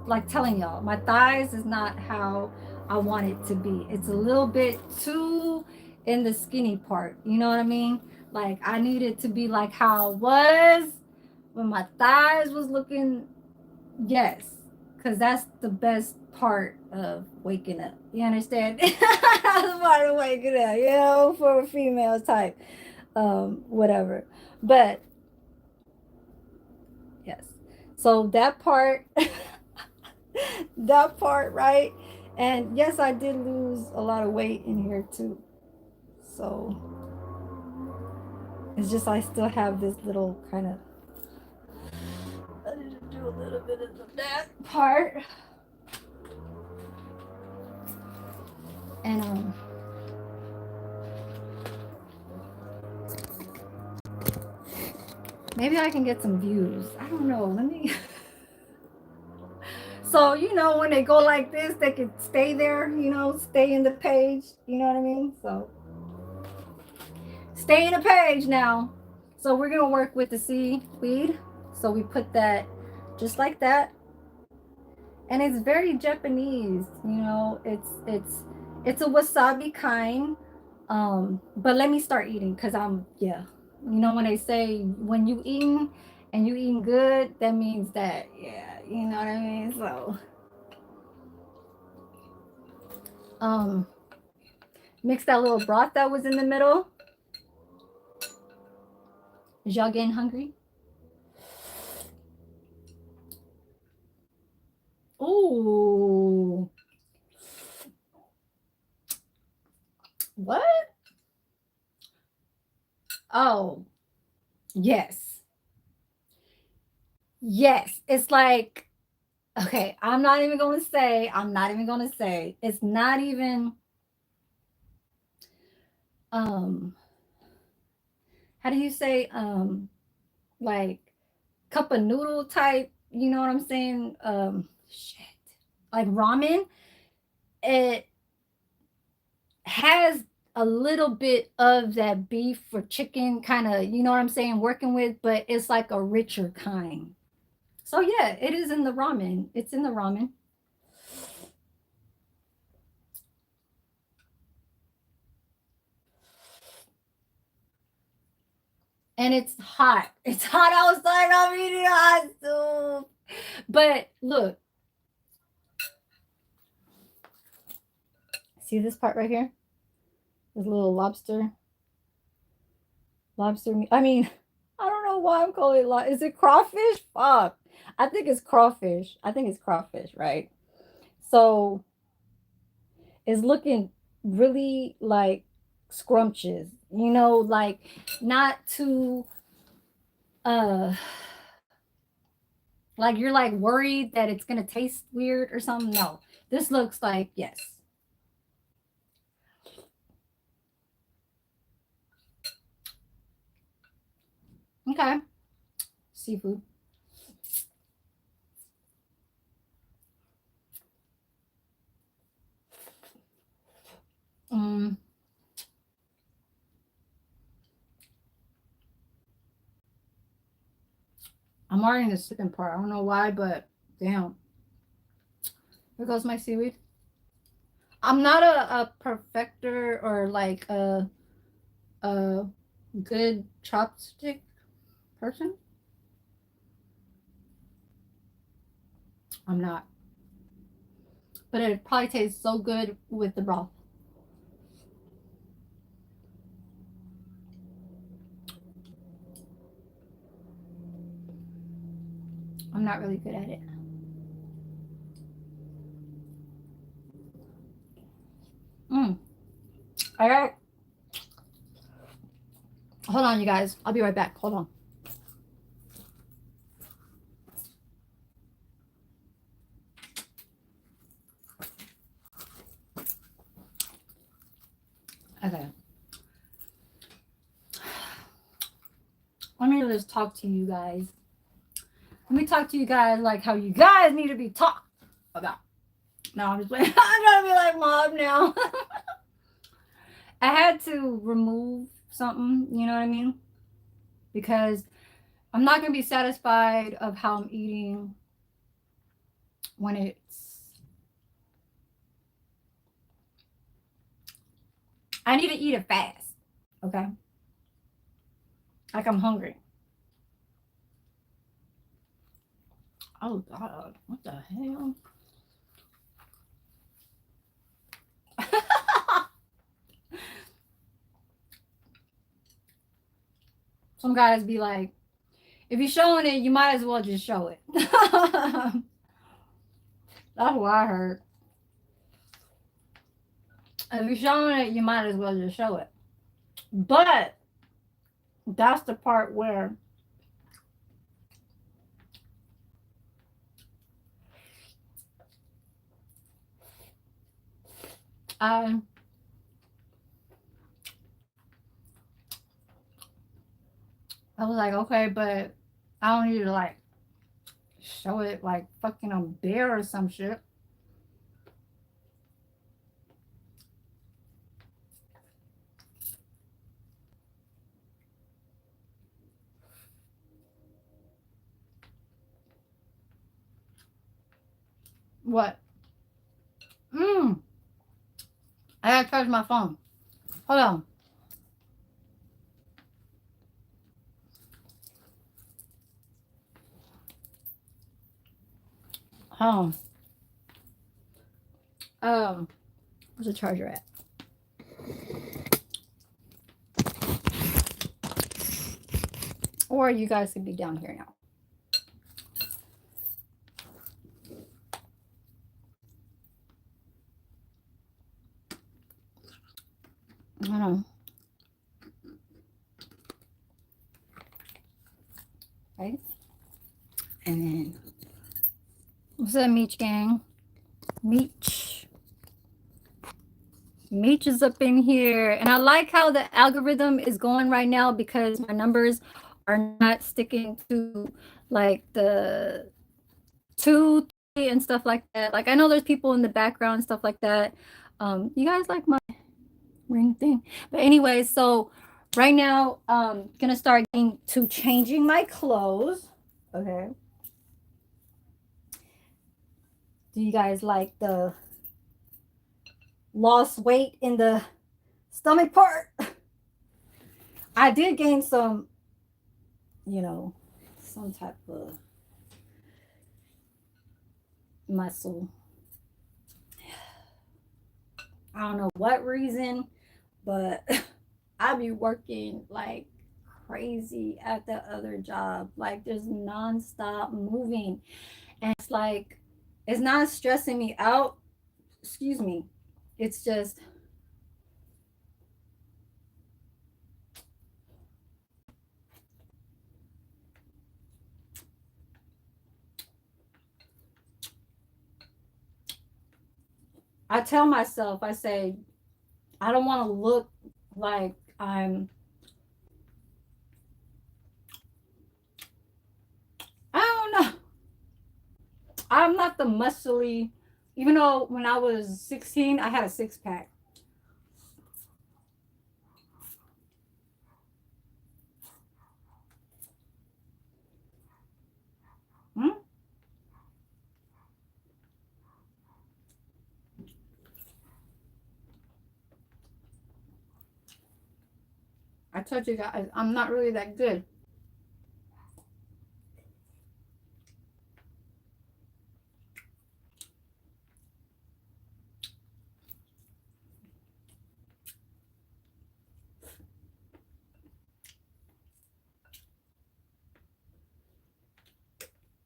like telling y'all, my thighs is not how I want it to be. It's a little bit too in the skinny part. You know what I mean? Like I need it to be like how it was when my thighs was looking. Yes, because that's the best part of waking up. You understand? That's the part of waking up, for a female type. Whatever. But yes. So that part, that part, right? And yes, I did lose a lot of weight in here too. So it's just I still have this little kind of, I need to do a little bit of that part. And maybe I can get some views. I don't know. Let me. So, when they go like this, they can stay there, stay in the page. You know what I mean? So, stay in the page now. So, we're going to work with the seaweed. So, we put that just like that. And it's very Japanese, it's a wasabi kind. But let me start eating because yeah. When they say when you eating and you eating good, that means that, yeah, you know what I mean? So um mix that little broth that was in the middle. Is y'all getting hungry? Ooh. What? Oh, yes. Yes. It's like, okay, I'm not even gonna say. It's not even um how do you say, like cup of noodle type, you know what I'm saying? Shit. Like ramen. It has a little bit of that beef or chicken kind of, you know what I'm saying, working with, but it's like a richer kind. So yeah, it is in the ramen. It's in the ramen. And it's hot. It's hot outside. I'm eating hot soup. But look, see this part right here? This little lobster meat. I mean, I don't know why I'm calling it is it crawfish? Fuck. I think it's crawfish. I think it's crawfish, right? So it's looking really like scrumptious, like not too uh like you're like worried that it's gonna taste weird or something. No, this looks like yes. Okay, seafood. Mm, I'm already in the second part. I don't know why, but damn. Here goes my seaweed. I'm not a perfecter or like a good chopstick person. I'm not. But it probably tastes so good with the broth. I'm not really good at it. Mm. All right. Hold on, you guys. I'll be right back. Hold on. Okay. Let me just talk to you guys. Let me talk to you guys like how you guys need to be talked about. No, I'm just playing. I'm trying to be like mom now. I had to remove something, you know what I mean? Because I'm not gonna be satisfied of how I'm eating when I need to eat it fast. Okay. Like I'm hungry. Oh God, what the hell? Some guys be like, if you're showing it, you might as well just show it. That's what I heard. If you're showing it, you might as well just show it. But that's the part where I I was like, okay, but I don't need to like show it like fucking a bear or some shit. What? Mm. I gotta charge my phone. Hold on. Hold on. Where's the charger at? Or you guys could be down here now. Hold on. Right? And then what's up, Meech gang? Meech. Meech is up in here. And I like how the algorithm is going right now because my numbers are not sticking to like the 2, 3 and stuff like that. Like I know there's people in the background and stuff like that. You guys like my ring thing? But anyway, so right now gonna start getting to changing my clothes. Okay. Do you guys like the lost weight in the stomach part? I did gain some you know, some type of muscle. I don't know what reason, but I be working like crazy at the other job. Like there's nonstop moving. And it's like it's not stressing me out. Excuse me. It's just I tell myself, I say, I don't want to look like I don't know. I'm not the muscly, even though when I was 16, I had a six pack. Hmm? I told you guys, I'm not really that good.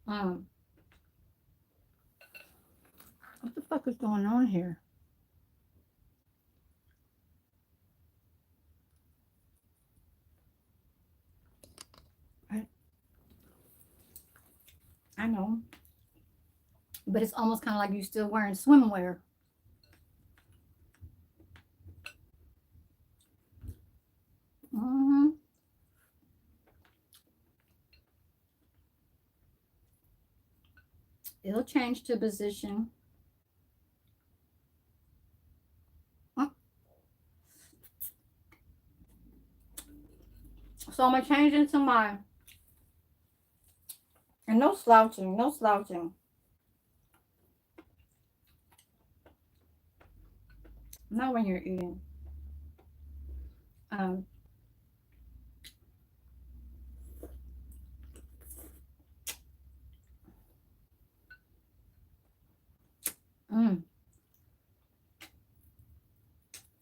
Um, what the fuck is going on here? I, I know, but it's almost kind of like you still wearing swimwear. Hmm. It'll change to position. Mm. So I'm gonna change into my and no slouching, no slouching. Not when you're eating. Um, mm,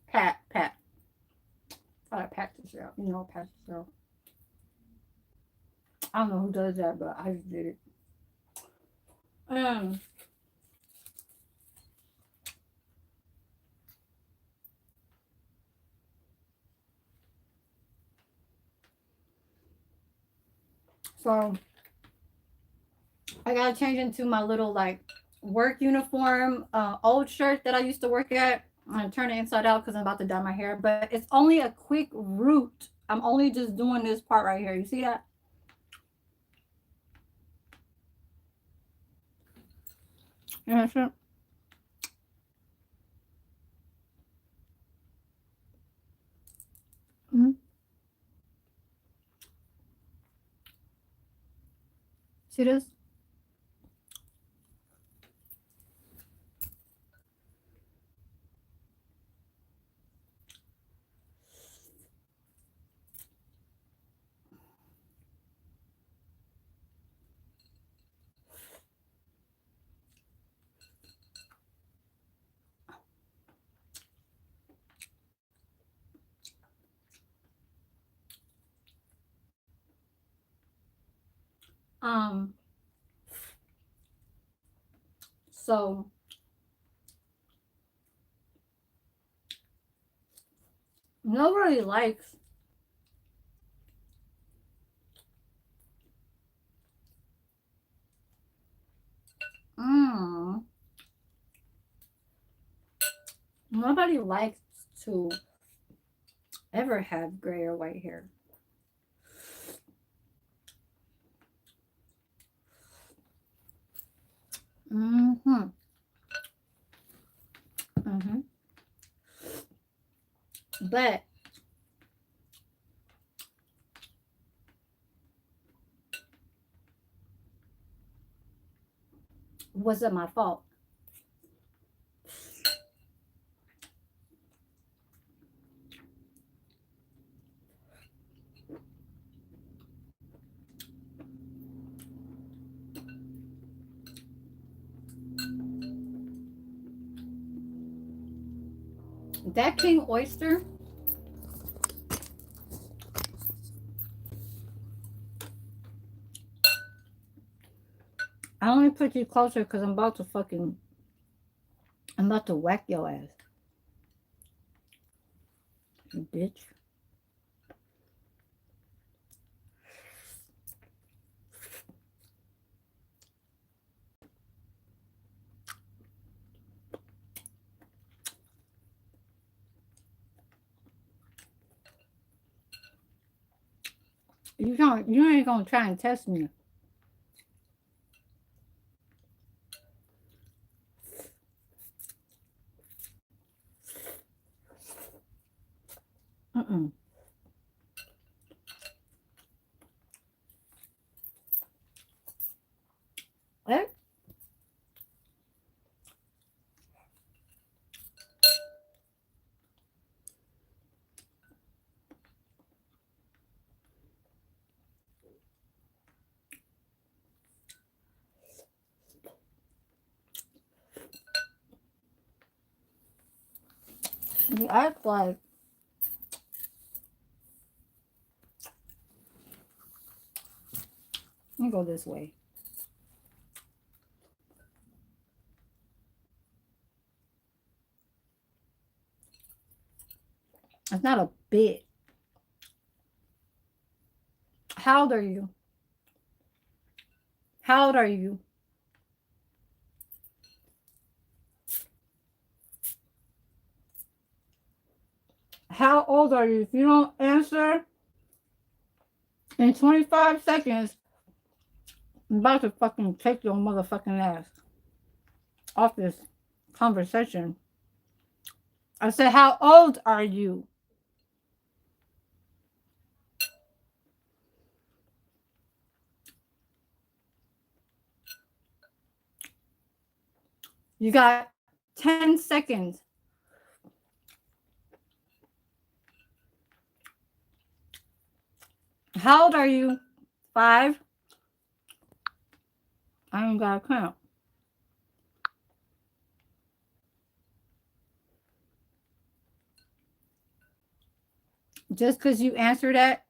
pat. I pat yourself. You know, pat yourself. I don't know who does that, but I just did it. Um, so I gotta change into my little like work uniform, old shirt that I used to work at. I'm gonna turn it inside out because I'm about to dye my hair, but it's only a quick route. I'm only just doing this part right here. You see that? Yeah, sure. Mm-hmm. See this? Um, so nobody likes mm, nobody likes to ever have gray or white hair. Mm-hmm. Mm-hmm. But was it my fault? That king oyster, I only put you closer because I'm about to whack your ass, you bitch. You ain't gonna try and test me. Mm-mm. What? You act like, let me go this way. It's not a bit. How old are you? How old are you? How old are you? If you don't answer in 25 seconds, I'm about to fucking take your motherfucking ass off this conversation. I said, how old are you? You got 10 seconds. How old are you? 5? I ain't got to count. Just because you answer that,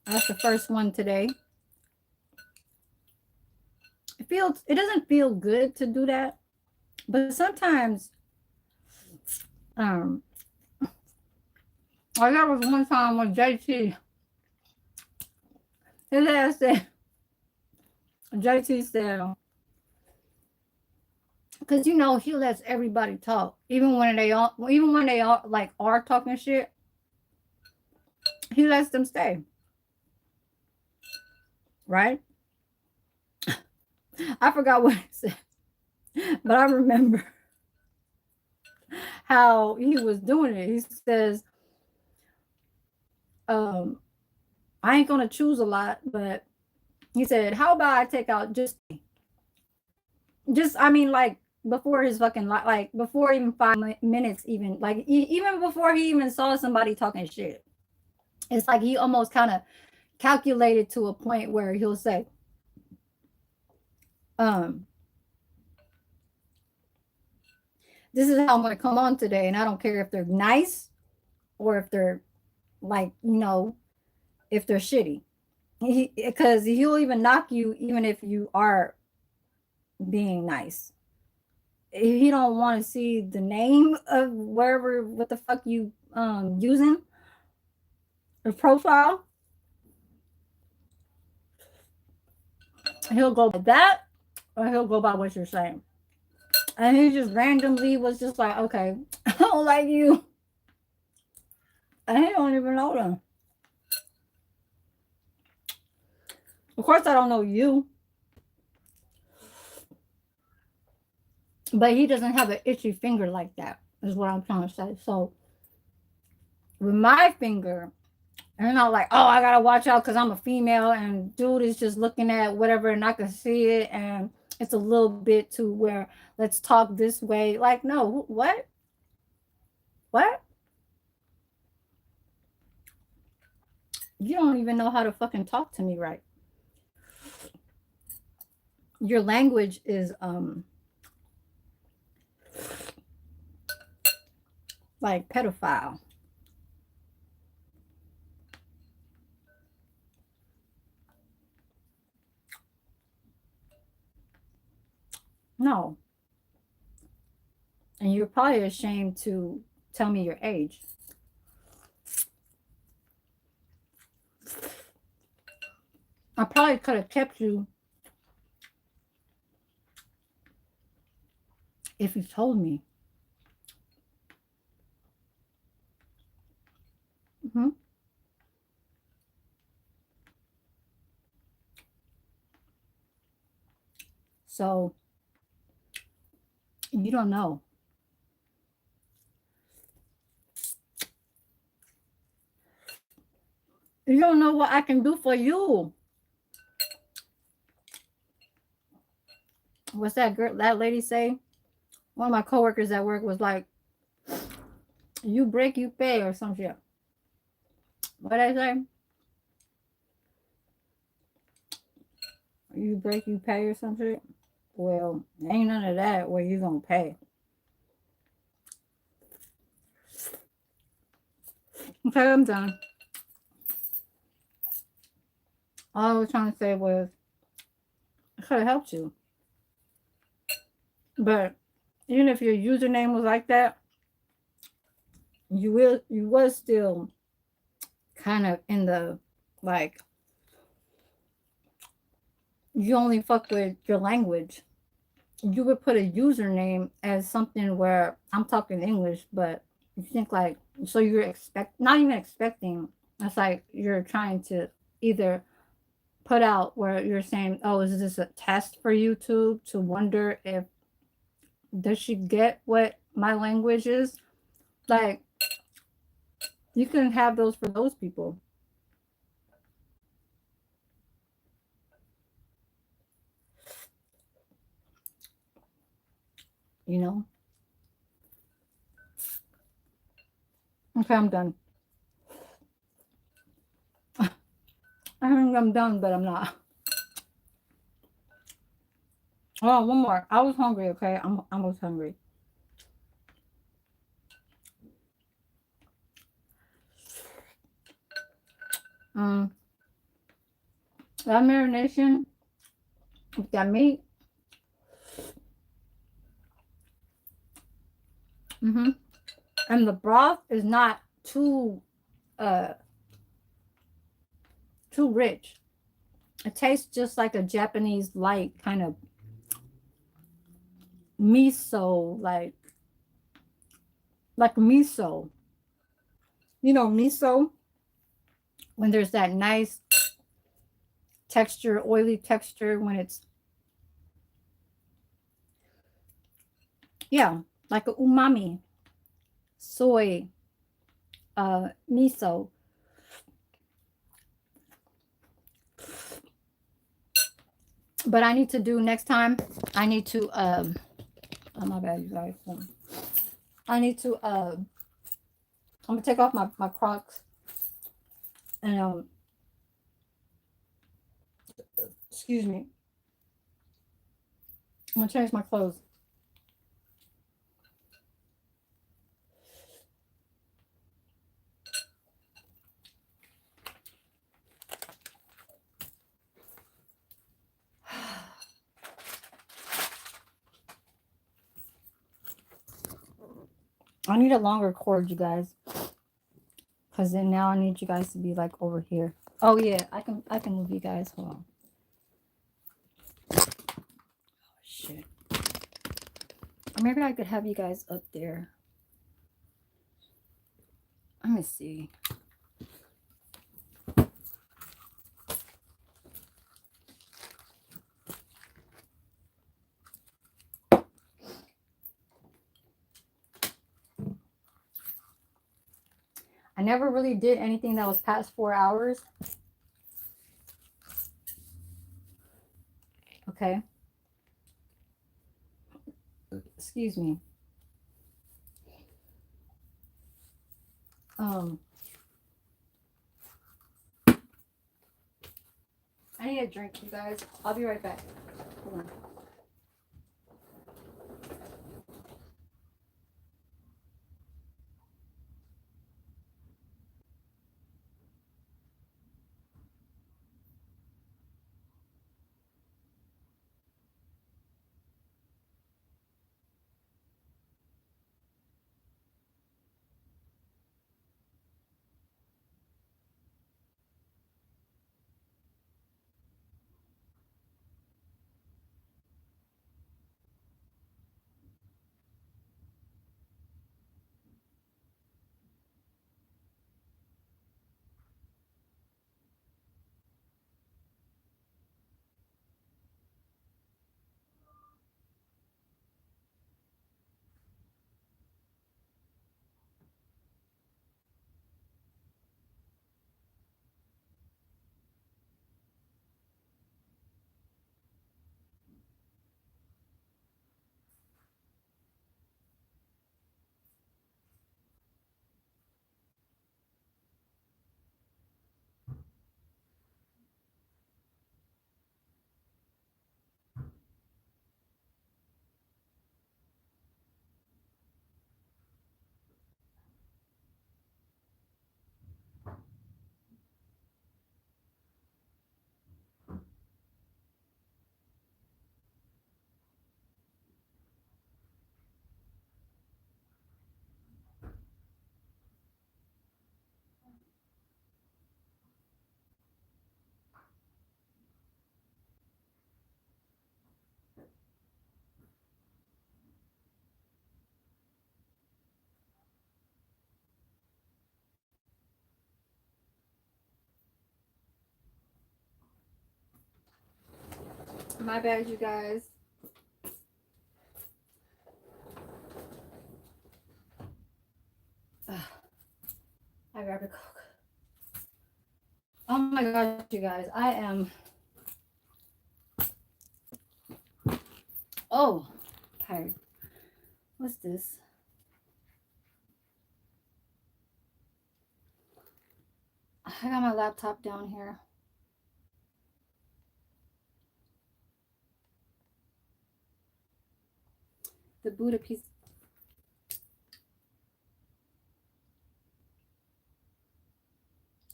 that's the first one today. It doesn't feel good to do that, but sometimes, um, like there was one time when his ass said, JT said, because you know he lets everybody talk, even when they all like are talking shit, he lets them stay, right? I forgot what he said, but I remember how he was doing it. He says, I ain't gonna choose a lot, but he said, how about I take out just I mean like before his fucking like before even 5 minutes, even like even before he even saw somebody talking shit. It's like he almost kind of calculated to a point where he'll say, um, this is how I'm gonna come on today, and I don't care if they're nice or if they're like, if they're shitty. Because he'll even knock you even if you are being nice. He don't want to see the name of wherever what the fuck you using the profile. He'll go by that, or he'll go by what you're saying. And he just randomly was just like, okay, I don't like you. And he don't even know them. Of course, I don't know you, but he doesn't have an itchy finger like that, is what I'm trying to say. So with my finger, and I'm not like, oh, I gotta watch out because I'm a female, and dude is just looking at whatever, and I can see it, and it's a little bit to where let's talk this way. Like, no, what? What? You don't even know how to fucking talk to me right. Your language is like pedophile. No. And you're probably ashamed to tell me your age. I probably could have kept you if you told me. Hmm. So you don't know. You don't know what I can do for you. What's that girl, that lady say? One of my coworkers at work was like, "You break, you pay," or some shit. What I say? You break, you pay, or some shit. Well, ain't none of that where you gonna pay. Okay, I'm done. All I was trying to say was I could have helped you, but even if your username was like that, you was still kind of in the like you only fuck with your language. You would put a username as something where I'm talking English, but you think like so you're not even expecting. It's like you're trying to either put out where you're saying, "Oh, is this a test for YouTube to wonder if does she get what my language is?" Like you can have those for those people, you know. Okay, I'm done. I think I'm done, but I'm not. Oh, one more. I was hungry. Okay, I was hungry. Um, that marination with that meat. Mm-hmm. And the broth is not uh too rich. It tastes just like a Japanese light kind of miso, like miso. You know miso when there's that nice texture, oily texture when it's yeah, like a umami soy miso. But I need to do next time. I need to oh my bad, you guys. I need to I'm gonna take off my Crocs and excuse me. I'm gonna change my clothes. I need a longer cord, you guys, because then now I need you guys to be like over here. Oh yeah, I can move you guys. Hold on. Oh shit. Or maybe I could have you guys up there. Let me see. I never really did anything that was past 4 hours. Okay. Excuse me. Um I need a drink, you guys. I'll be right back. Hold on. My bad, you guys. Ugh. I grabbed a Coke. Oh my gosh, you guys. I am. Oh, tired. What's this? I got my laptop down here. The Buddha piece.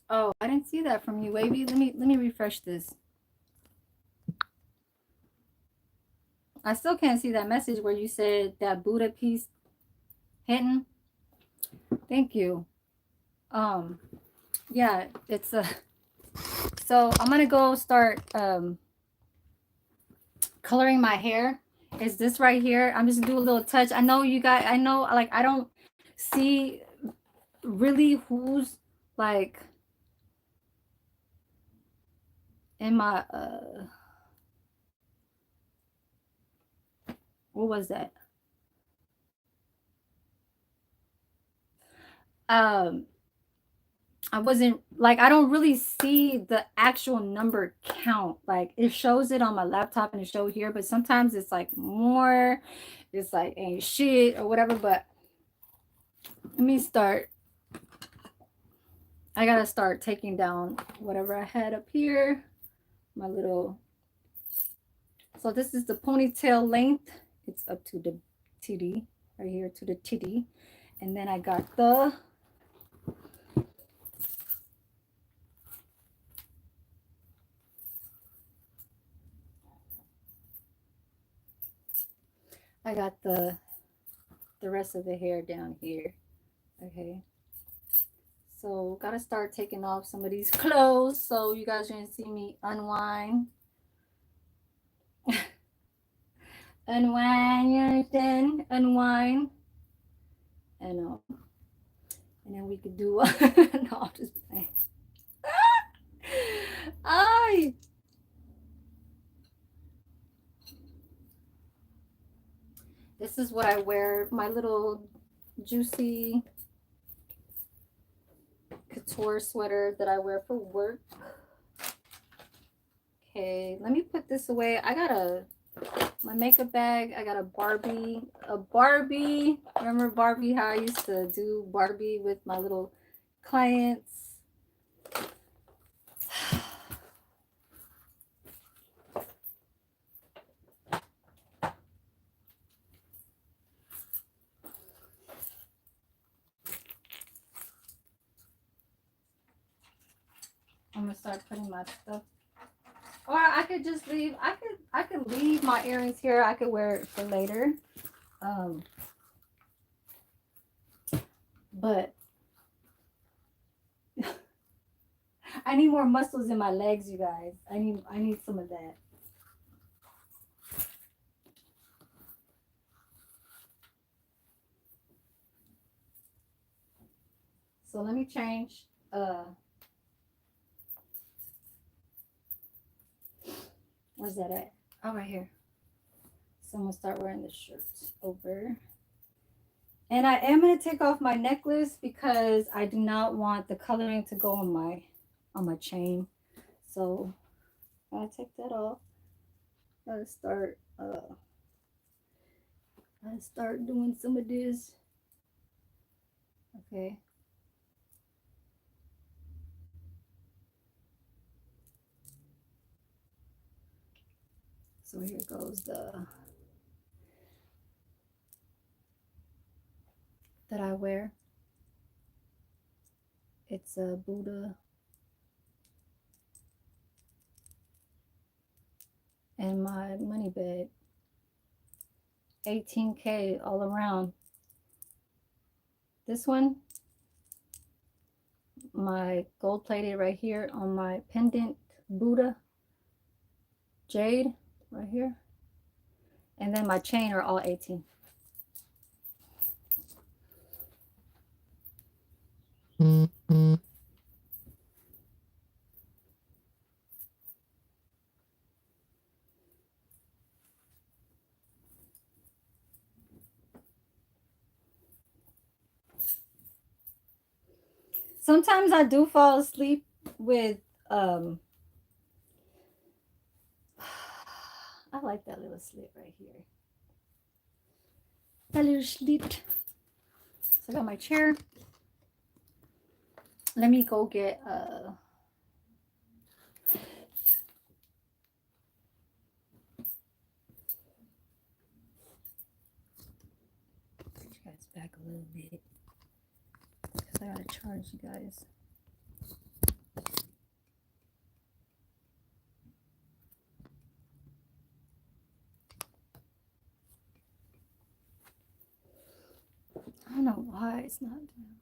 Oh, I didn't see that from you, Wavy. Let me refresh this. I still can't see that message where you said that Buddha piece hidden. Thank you. Yeah, it's a. So I'm gonna go start coloring my hair. Is this right here? I'm just gonna do a little touch. I know you guys. I know, like, I don't see really who's like in my what was that? Um, I wasn't like, I don't really see the actual number count. Like, it shows it on my laptop and it show here, but sometimes it's like more. It's like ain't shit or whatever. But let me start. I gotta start taking down whatever I had up here. My little. So this is the ponytail length. It's up to the titty, right here to the titty. And then I got the the rest of the hair down here. Okay. So gotta start taking off some of these clothes. So you guys are gonna see me unwind. Unwind, you understand? Unwind. And then we could do no, I'm just playing. Ay. This is what I wear, my little juicy couture sweater that I wear for work. Okay, let me put this away. I got my makeup bag. I got a Barbie. Remember Barbie, how I used to do Barbie with my little clients? gonna start putting my stuff. Or I could just leave. I could leave my earrings here. I could wear it for later. But I need more muscles in my legs, you guys. I need some of that. So let me change. Where's that at? Oh, right here. So I'm gonna start wearing the shirt over. And I am gonna take off my necklace because I do not want the coloring to go on my chain. So I take that off. Let's start doing some of this. Okay. So here goes the that I wear. It's a Buddha and my money bag. 18K all around. This one, my gold plated right here on my pendant Buddha jade right here. And then my chain are all 18. Sometimes I do fall asleep with I like that little slit right here. That little slit. So I got my chair. Let me go get put you guys back a little bit. Because I gotta charge you guys. I don't know why it's not doing.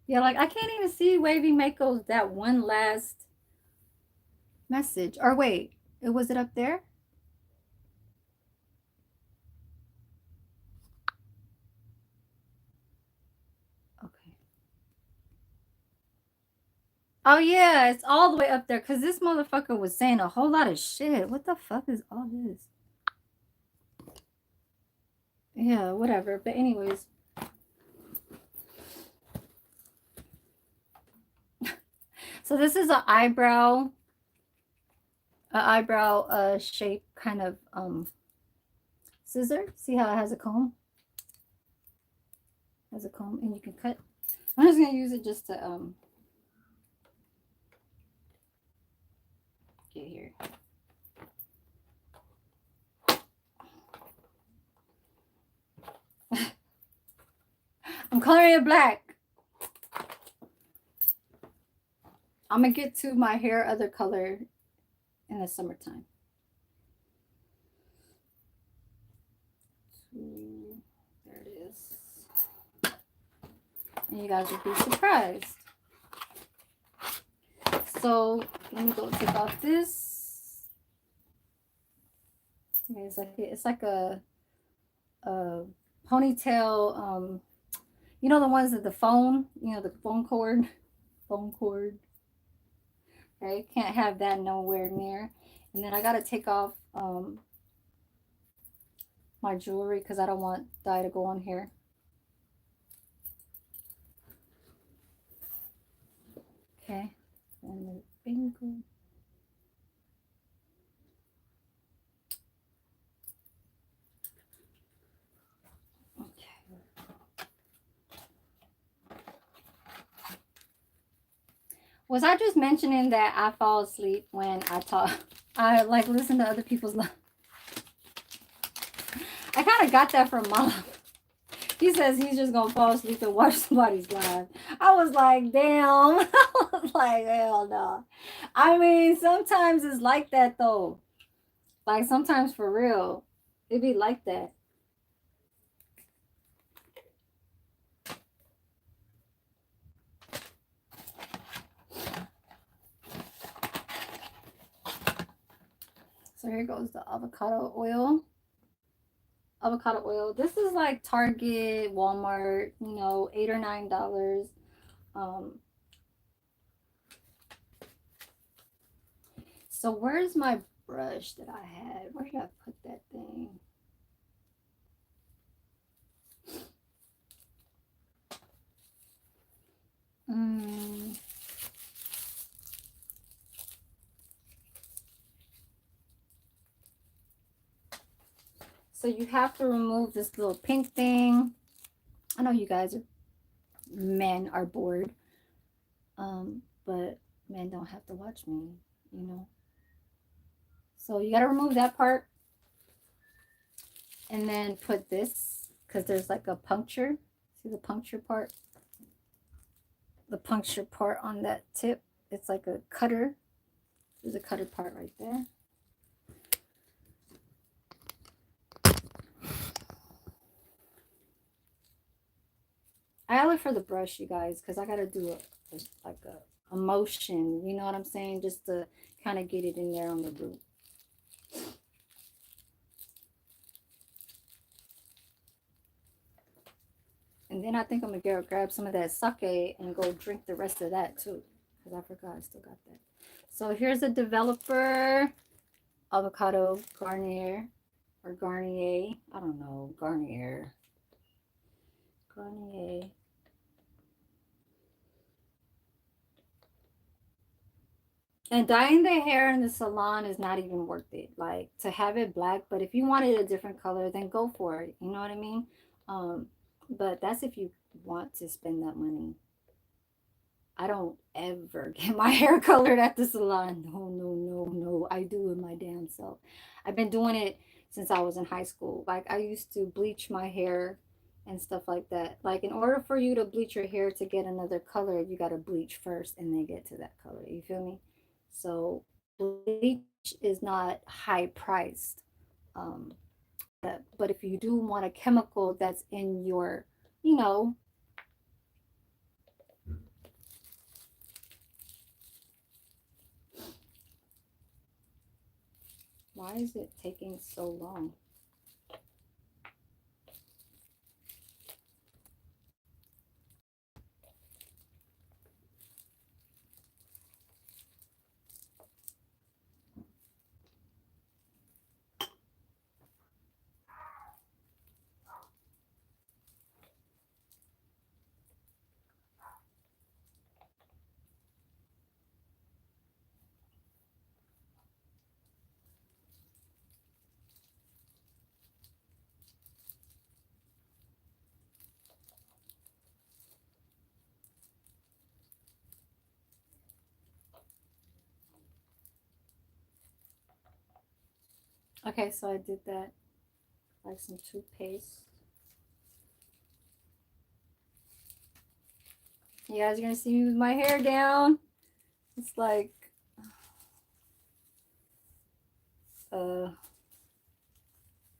Yeah, like I can't even see Wavy Mako's that one last message. Or wait, was it up there? Okay. Oh yeah, it's all the way up there because this motherfucker was saying a whole lot of shit. What the fuck is all this? Yeah, whatever. But anyways. So this is an eyebrow shape kind of scissor. See how it has a comb? Has a comb and you can cut. I'm just gonna use it just to get here. I'm coloring it black. I'm gonna get to my hair other color in the summertime. There it is. And you guys will be surprised. So let me go take off this. Okay, it's like a ponytail. You know the ones that the phone, the phone cord. Okay, can't have that nowhere near. And then I gotta take off my jewelry because I don't want dye to go on here. Okay, and the bingo. Was I just mentioning that I fall asleep when I talk? I like listen to other people's lives. I kind of got that from Mom. He says he's just gonna fall asleep and watch somebody's live. I was like, damn. I was like, hell no. I mean, sometimes it's like that though. Like sometimes for real, it be like that. So here goes the avocado oil. Avocado oil. This is like Target, Walmart, $8 or $9. Um, so where's my brush that I had? Where did I put that thing? Mm. So you have to remove this little pink thing. I know you guys are men are bored. But men don't have to watch me, you know. So you gotta remove that part and then put this because there's like a puncture. See the puncture part? The puncture part on that tip. It's like a cutter. There's a cutter part right there. I gotta look for the brush, you guys, because I gotta do a motion. You know what I'm saying? Just to kind of get it in there on the root. And then I think I'm gonna grab some of that sake and go drink the rest of that too, because I forgot I still got that. So here's a developer avocado Garnier or Garnier. I don't know, Garnier. Garnier. And dyeing the hair in the salon is not even worth it. Like to have it black, but if you wanted a different color, then go for it. You know what I mean? Um, but that's if you want to spend that money. I don't ever get my hair colored at the salon. No, no, no, no. I do it my damn self. I've been doing it since I was in high school. Like I used to bleach my hair and stuff like that. Like in order for you to bleach your hair to get another color, you got to bleach first and then get to that color. You feel me? So bleach is not high priced. Um, but if you do want a chemical that's in your, you know, why is it taking so long? Okay, so I did that, like some toothpaste. You guys are gonna see me with my hair down. It's like, uh,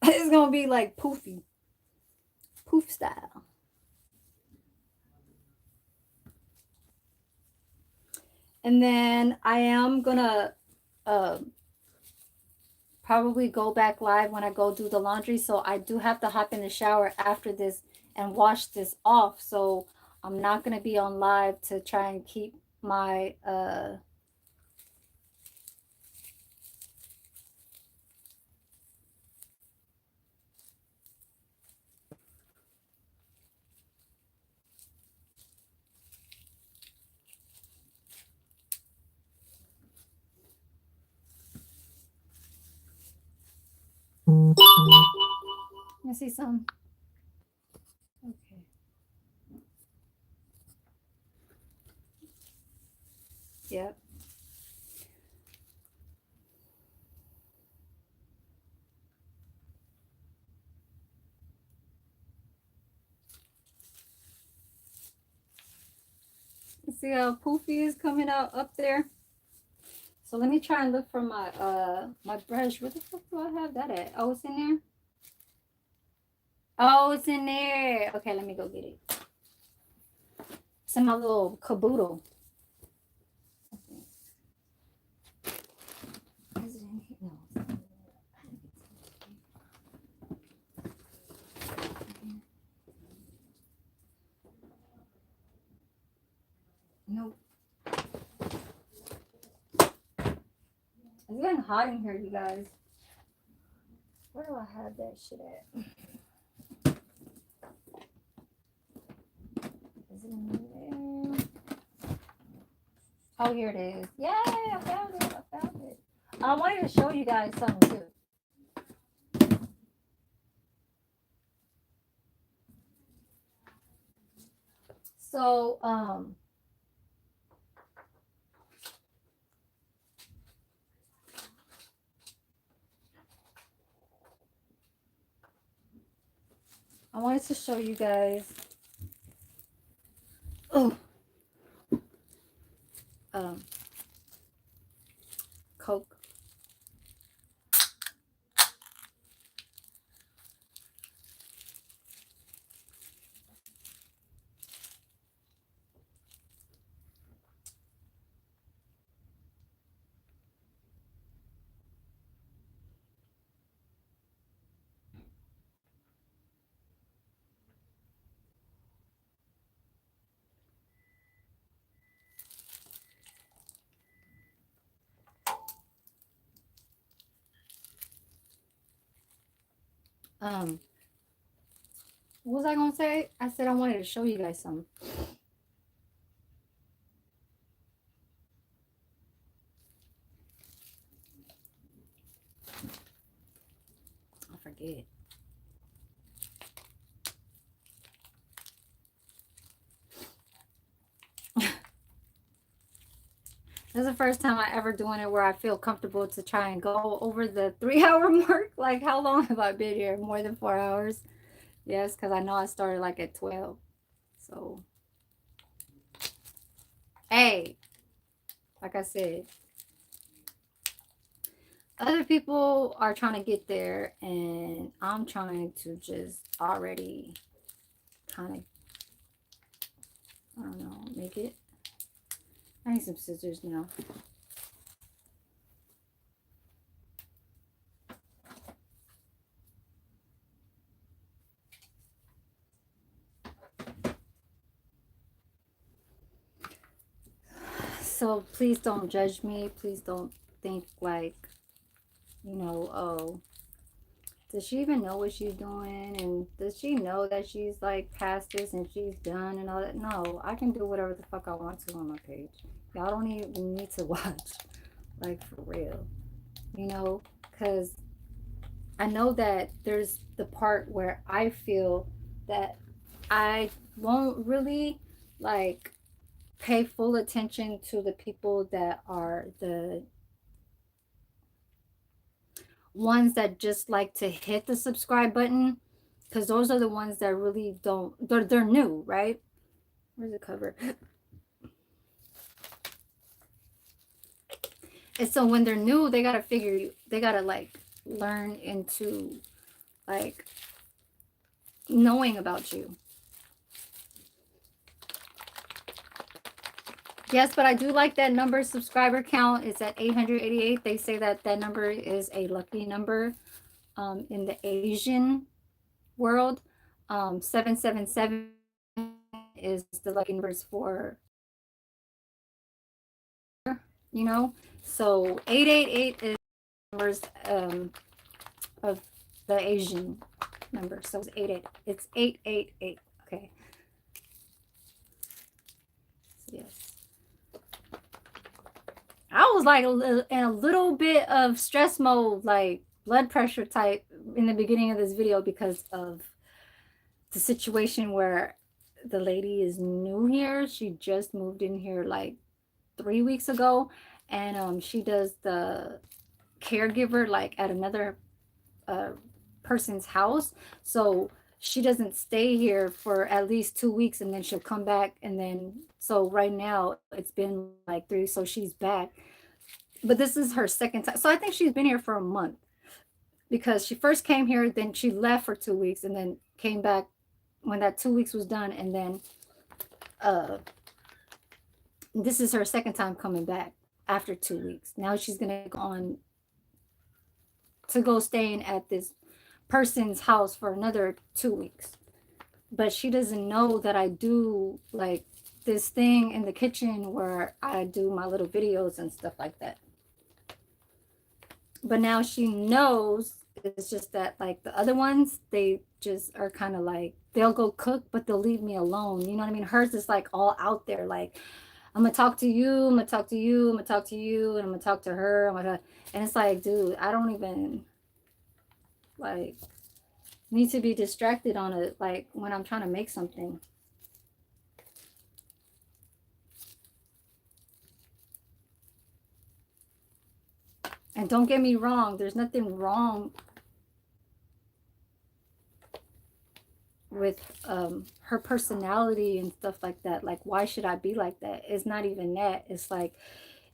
it's gonna be like poofy, poof style. And then I am gonna, uh, probably go back live when I go do the laundry. So I do have to hop in the shower after this and wash this off. So I'm not gonna be on live to try and keep my let me see some. Okay. Yep. See how poofy is coming out up there? So let me try and look for my brush. Where the fuck do I have that at? Oh, it's in there? Oh, it's in there. Okay, let me go get it. It's in my little caboodle. Is it in here? No. Nope. It's getting hot in here, you guys. Where do I have that shit at? Is it in there? Oh, here it is. Yay, I found it. I found it. I wanted to show you guys something too. So, I wanted to show you guys. Oh, Coke. What was I gonna say? I said I wanted to show you guys something. I forget. This is the first time I ever doing it where I feel comfortable to try and go over the 3-hour mark. Like, how long have I been here? More than 4 hours? Yes, because I know I started like at 12. So, hey, like I said, other people are trying to get there, and I'm trying to just already kind of, I don't know, make it. I need some scissors now. So please don't judge me. Please don't think like, you know, oh, does she even know what she's doing? And does she know that she's like past this and she's done and all that? No, I can do whatever the fuck I want to on my page. Y'all don't even need to watch. Like, for real. You know, because I know that there's the part where I feel that I won't really like pay full attention to the people that are the ones that just like to hit the subscribe button, because those are the ones that really don't, they're new, right? Where's the cover? And so when they're new, they gotta they gotta like learn into like knowing about you. Yes, but I do like that number. Subscriber count is at 888. They say that that number is a lucky number in the Asian world. 777 is the lucky numbers for, you know. So 888 is numbers of the Asian number. So it's 88. It's 888. Okay. So yes. I was like in a little bit of stress mode, like blood pressure type in the beginning of this video because of the situation where the lady is new here. She just moved in here like 3 weeks ago, and she does the caregiver like at another person's house. So she doesn't stay here for at least 2 weeks, and then she'll come back. And then, so right now it's been like 3, so she's back. But this is her second time. So I think she's been here for a month, because she first came here, then she left for 2 weeks, and then came back when that 2 weeks was done. And then uh this is her second time coming back after 2 weeks. Now she's gonna go on to go staying at this person's house for another 2 weeks. But she doesn't know that I do like this thing in the kitchen where I do my little videos and stuff like that. But now she knows. It's just that like the other ones, they just are kind of like, they'll go cook, but they'll leave me alone. You know what I mean? Hers is like all out there. Like, I'm gonna talk to you, I'm gonna talk to you, I'm gonna talk to you, and I'm gonna talk to her. And it's like, dude, I don't even like need to be distracted on it, like when I'm trying to make something. And don't get me wrong, there's nothing wrong with her personality and stuff like that. Like, why should I be like that? It's not even that. It's like,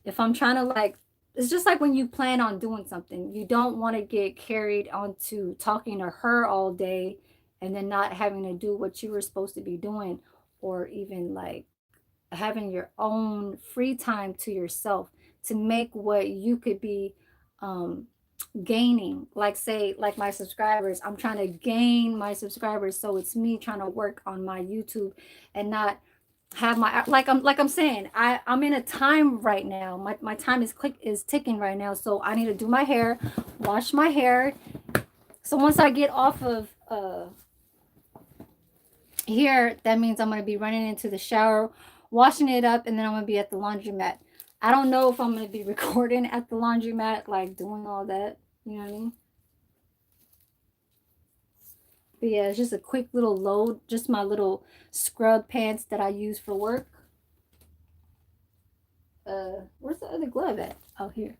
if I'm trying to like, it's just like when you plan on doing something, you don't want to get carried onto talking to her all day and then not having to do what you were supposed to be doing, or even like having your own free time to yourself to make what you could be um gaining. Like, say, like my subscribers, I'm trying to gain my subscribers, so it's me trying to work on my YouTube and not have my, like I'm saying, I'm in a time right now. My time is ticking right now, so I need to do my hair, wash my hair. So once I get off of here, that means I'm going to be running into the shower, washing it up, and then I'm going to be at the laundromat. I don't know if I'm going to be recording at the laundromat, like doing all that. You know what I mean? But yeah, it's just a quick little load. Just my little scrub pants that I use for work. Where's the other glove at? Oh, here.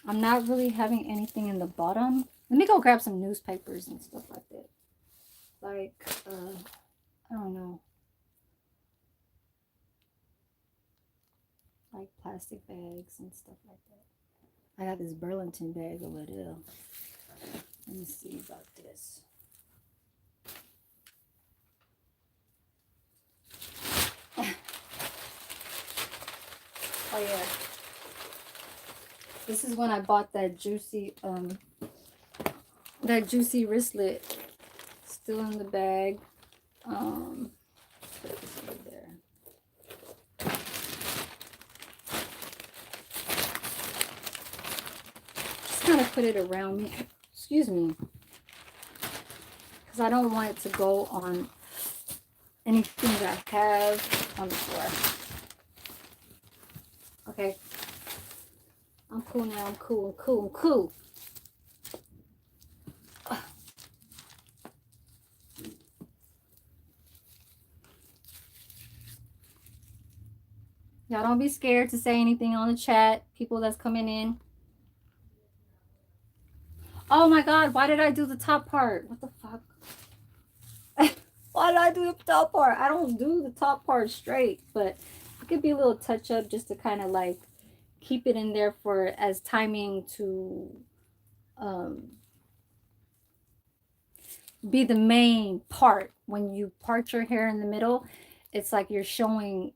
I'm not really having anything in the bottom. Let me go grab some newspapers and stuff like that. Like, I don't know. Like plastic bags and stuff like that. I got this Burlington bag over there. Let me see about this. Oh yeah. This is when I bought that juicy wristlet. Still in the bag. Put this over there. Just kind of put it around me. Excuse me. Because I don't want it to go on anything that I have on the floor. Okay. I'm cool now. I'm cool. I'm cool. I'm cool. Y'all don't be scared to say anything on the chat. People that's coming in. Oh my God. Why did I do the top part? What the fuck? Why did I do the top part? I don't do the top part straight, but it could be a little touch up just to kind of like keep it in there for as timing to be the main part. When you part your hair in the middle, it's like you're showing,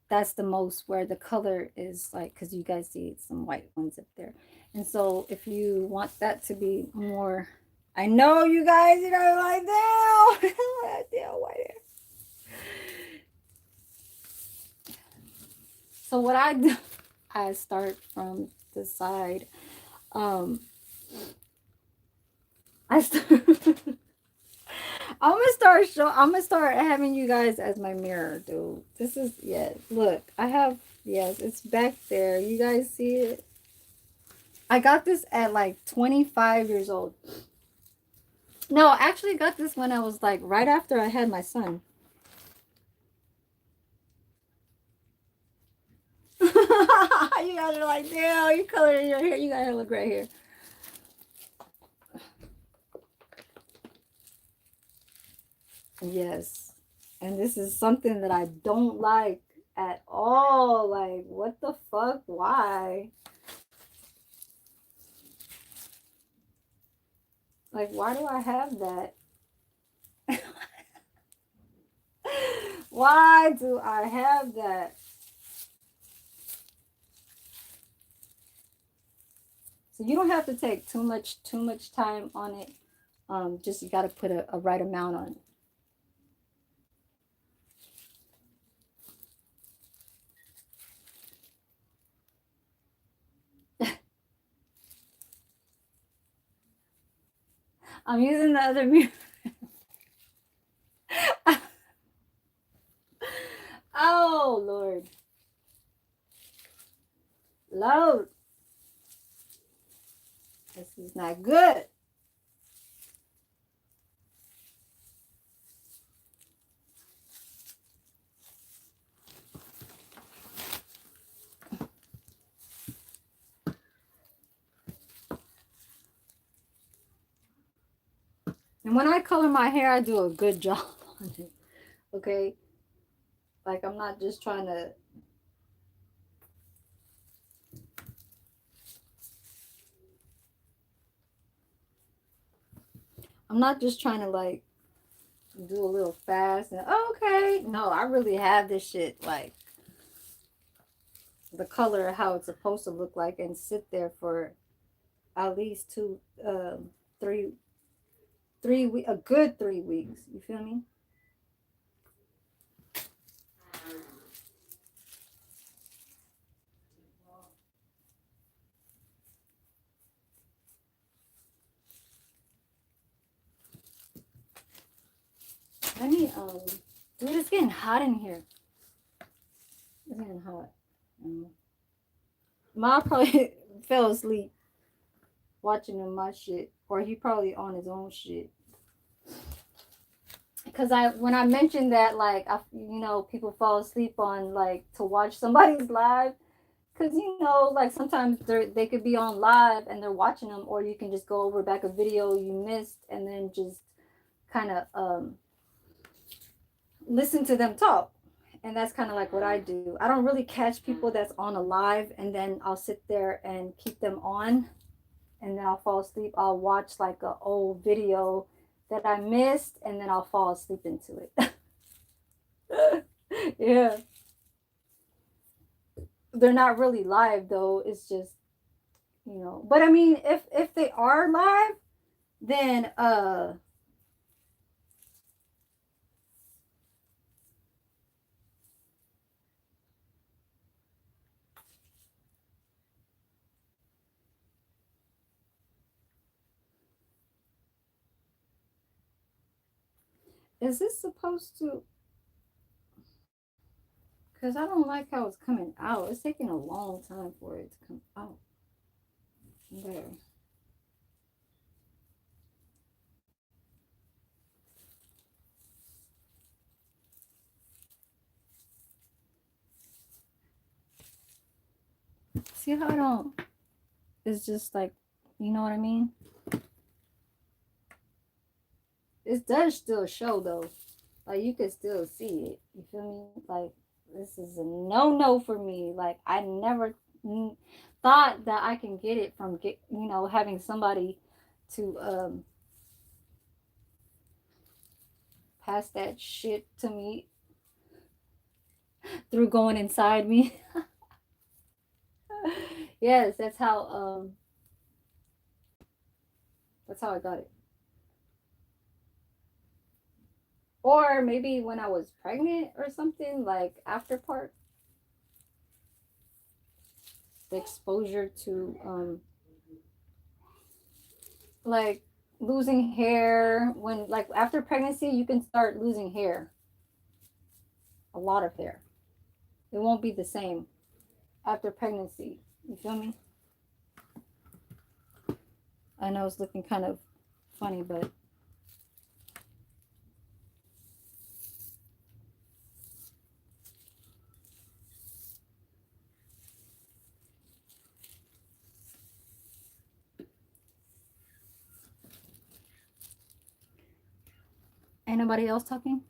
that's the most where the color is, like, because you guys see some white ones up there. And so if you want that to be more, I know you guys, you know, like damn, damn white hair. So what I do, I start from the side. I I'm gonna start having you guys as my mirror, dude. This is, yeah, look, I have, yes, it's back there. You guys see it? I got this at like 25 years old. No, I actually got this when I was like right after I had my son. You guys are like, damn, you colored your hair. You got hella gray hair. Yes. And this is something that I don't like at all. Like, what the fuck? Why? Like, why do I have that? Why do I have that? So you don't have to take too much time on it. Just you got to put a right amount on it. I'm using the other mirror. Oh Lord, Lord, this is not good. And when I color my hair, I do a good job on it. Okay, like I'm not just trying to. I'm not just trying to like do a little fast and okay. No, I really have this shit like the color how it's supposed to look like and sit there for at least two, three, 3 week, a good 3 weeks. You feel me? Let me dude, it's getting hot in here. It's getting hot. Ma probably fell asleep watching my shit, or he probably on his own shit. Because when I mentioned that, like, people fall asleep on like to watch somebody's live. Because like sometimes they could be on live and they're watching them, or you can just go over back a video you missed and then just kind of listen to them talk. And that's kind of like what I do. I don't really catch people that's on a live and then I'll sit there and keep them on and then I'll fall asleep. I'll watch like a old video that I missed and then I'll fall asleep into it. Yeah. They're not really live though. It's just, But I mean, if they are live, then is this supposed to, because I don't like how it's coming out. It's taking a long time for it to come out. There. See how I don't, it's just like, you know what I mean? It does still show though. Like you can still see it. You feel me? Like this is a no for me. Like I never thought that I can get it from having somebody to pass that shit to me through going inside me. Yes, that's how I got it. Or maybe when I was pregnant or something, like after part, the exposure to like losing hair when like after pregnancy you can start losing hair, a lot of hair. It won't be the same after pregnancy. You feel me? I know it's looking kind of funny, but Ain't nobody else talking?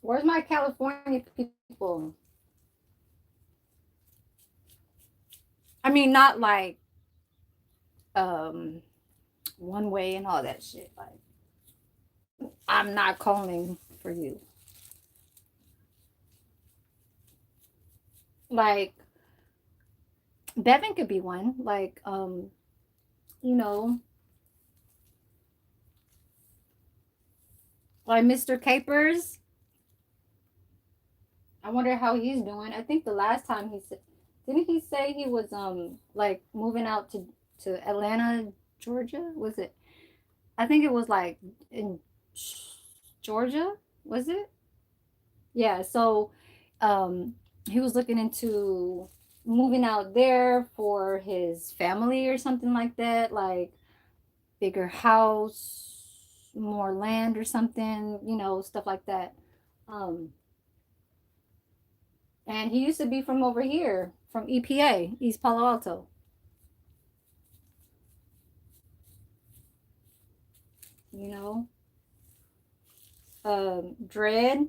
Where's my California people? I mean, not like um one way and all that shit. Like, I'm not calling for you. Like, Bevan could be one. Like, you know, like Mr. Capers. I wonder how he's doing. I think the last time he said, didn't he say he was like moving out to Atlanta, Georgia? Was it? I think it was like in Georgia. Was it? Yeah. So, um, he was looking into moving out there for his family or something like that, like bigger house, more land or something, stuff like that. Um, and he used to be from over here, from EPA, East Palo Alto. You know, Dread.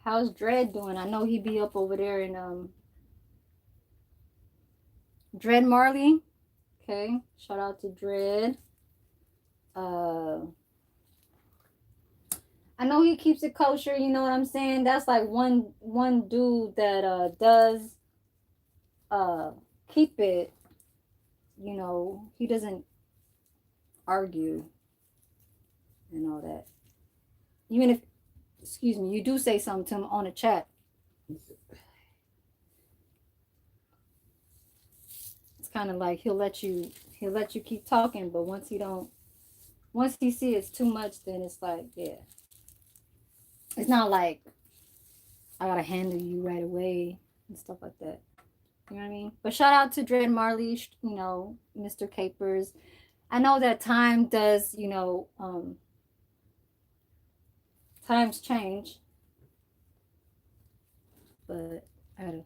How's Dread doing? I know he be up over there in Dread Marley. Okay, shout out to Dread. Uh, I know he keeps it kosher. You know what I'm saying? That's like one dude that does uh keep it. He doesn't argue and all that. Even if, excuse me, you do say something to him on a chat, it's kind of like he'll let you keep talking, but once he see it's too much, then it's like, yeah, it's not like I gotta handle you right away and stuff like that. You know what I mean? But shout out to Dread Marley, Mr. Capers. I know that time does, times change, but I gotta.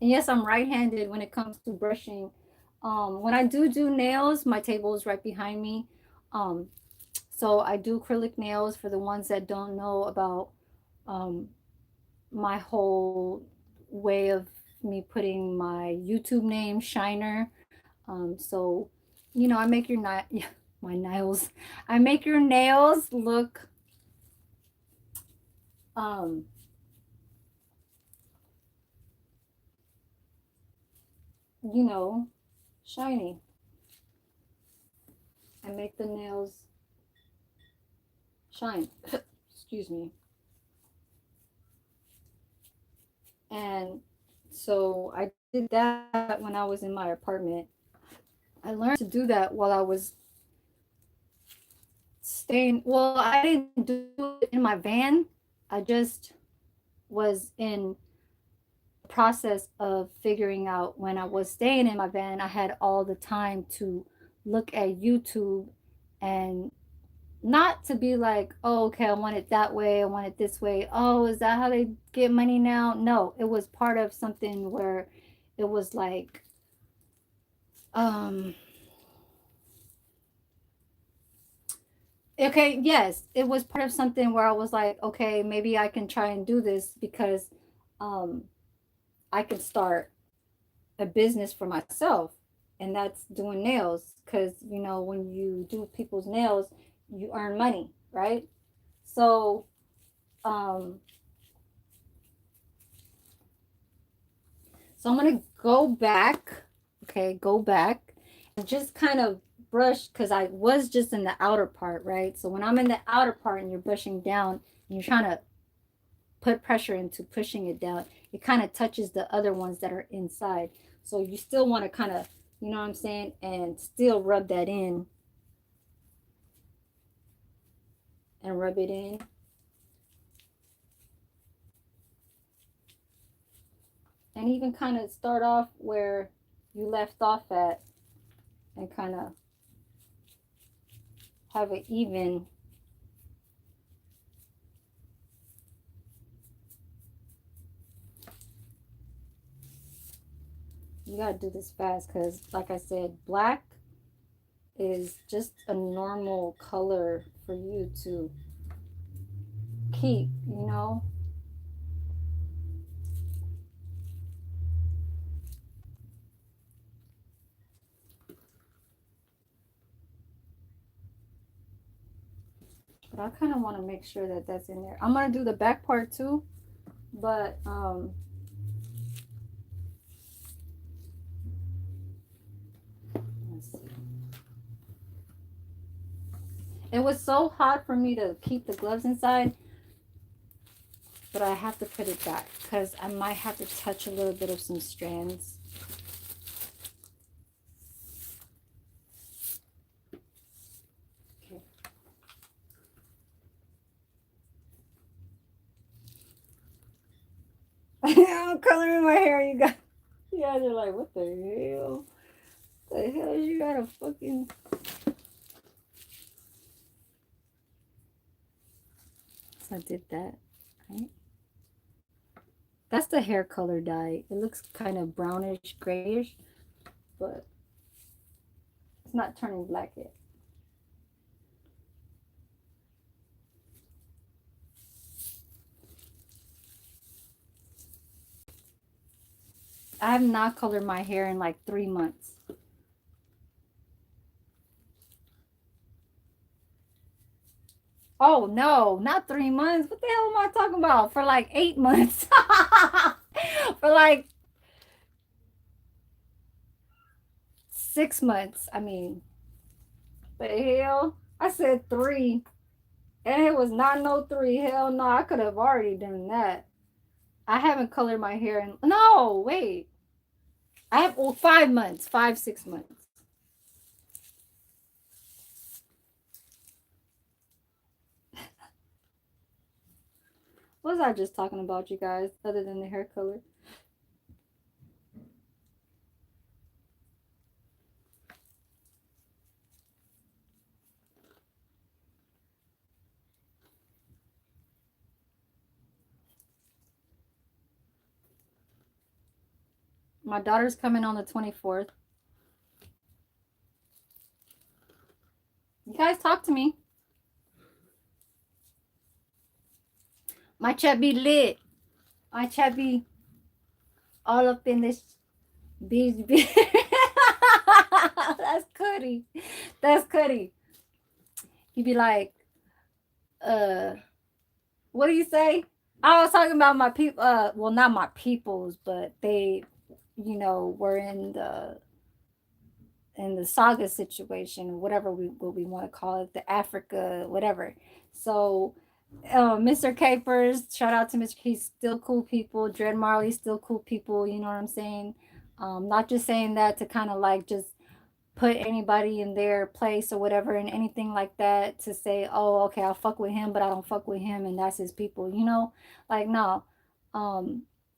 And yes, I'm right-handed when it comes to brushing. When I do nails, my table is right behind me. Um, so I do acrylic nails for the ones that don't know about um, my whole way of me putting my YouTube name, Shiner. So, I make your yeah, my nails. I make your nails look um, you know, shiny. I make the nails shine. Excuse me. And so I did that when I was in my apartment. I learned to do that while I was staying. Well, I didn't do it in my van. I just was in the process of figuring out when I was staying in my van, I had all the time to look at YouTube and not to be like, oh, okay, I want it that way, I want it this way. Oh, is that how they get money now? No, it was part of something where it was like, um, okay, yes, it was part of something where I was like, okay, maybe I can try and do this because um, I can start a business for myself, and that's doing nails. Because, when you do people's nails, you earn money, right? So, um, So I'm gonna go back, okay, go back and just kind of brush because I was just in the outer part, right? So when I'm in the outer part and you're brushing down and you're trying to put pressure into pushing it down, it kind of touches the other ones that are inside. So you still want to kind of, you know what I'm saying, and still rub that in and rub it in. And even kind of start off where you left off at and kind of have it even. You gotta do this fast because, like I said, black is just a normal color for you to keep, you know. But I kind of want to make sure that that's in there. I'm gonna do the back part too, but let's see. It was so hot for me to keep the gloves inside, but I have to put it back because I might have to touch a little bit of some strands. Okay. I'm coloring my hair, you guys. You guys are like, what the hell? The hell you got a fucking... So I did that, right? That's the hair color dye. It looks kind of brownish, grayish, but it's not turning black yet. I have not colored my hair in like 3 months. Oh no, not 3 months. What the hell am I talking about? For like 8 months. For like 6 months. I mean, the hell? I said 3. And it was not no 3. Hell no, I could have already done that. I haven't colored my hair in... No, wait. I have 5 months. 5, 6 months. What was I just talking about, you guys, other than the hair color? My daughter's coming on the 24th. You guys talk to me. My chat be lit. My chat be all up in this beach. That's Cuddy. That's Cuddy. He be like, what do you say? I was talking about my people, well, not my peoples, but they, you know, were in the saga situation, whatever what we want to call it, the Africa, whatever. So Mr. Capers, shout out to Mr. He's still cool people. Dread Marley, still cool people. You know what I'm saying? Not just saying that to kind of like just put anybody in their place or whatever and anything like that to say, oh, okay, I'll fuck with him, but I don't fuck with him and that's his people, you know? Like, no.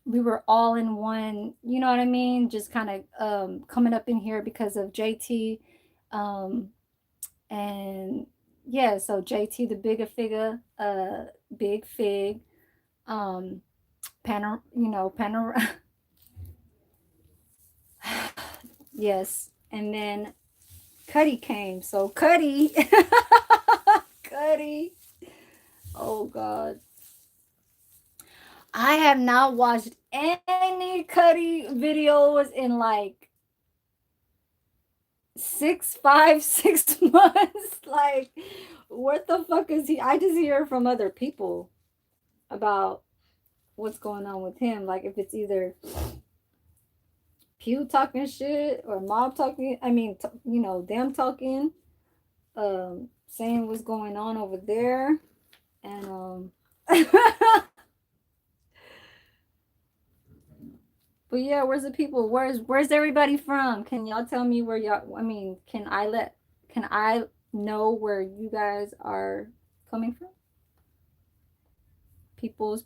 We were all in one, you know what I mean? Just kind of coming up in here because of JT. And yeah, so JT the bigger figure, big fig, panor yes, and then Cuddy came. So Cuddy, Cuddy, oh God, I have not watched any Cuddy videos in like 6 months. Like, what the fuck is he? I just hear from other people about what's going on with him. Like, if it's either Pew talking shit or Mob talking, I mean, you know, them talking, saying what's going on over there. And, But yeah, where's the people? Where's everybody from? Can y'all tell me where y'all? I mean, can I know where you guys are coming from? Peoples.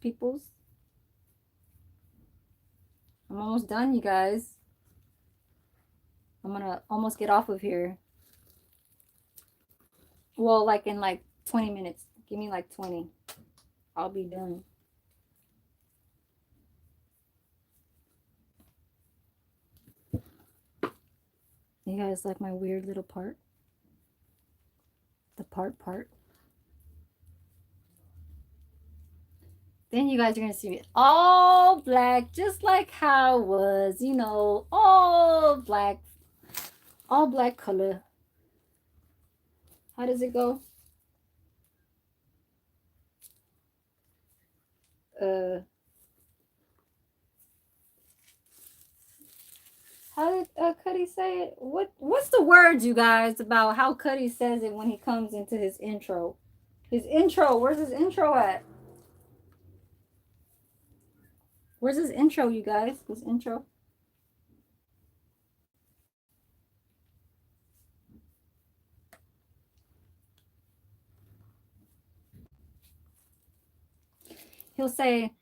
I'm almost done, you guys. I'm gonna almost get off of here. Well, like in like 20 minutes. Give me like 20. I'll be done. You guys like my weird little part? The part. Then you guys are gonna see it all black, just like how it was, all black color. How does it go? Uh, how did Cuddy say it? What's the words, you guys, about how Cuddy says it when he comes into his intro? His intro. Where's his intro at? Where's his intro, you guys? His intro. He'll say,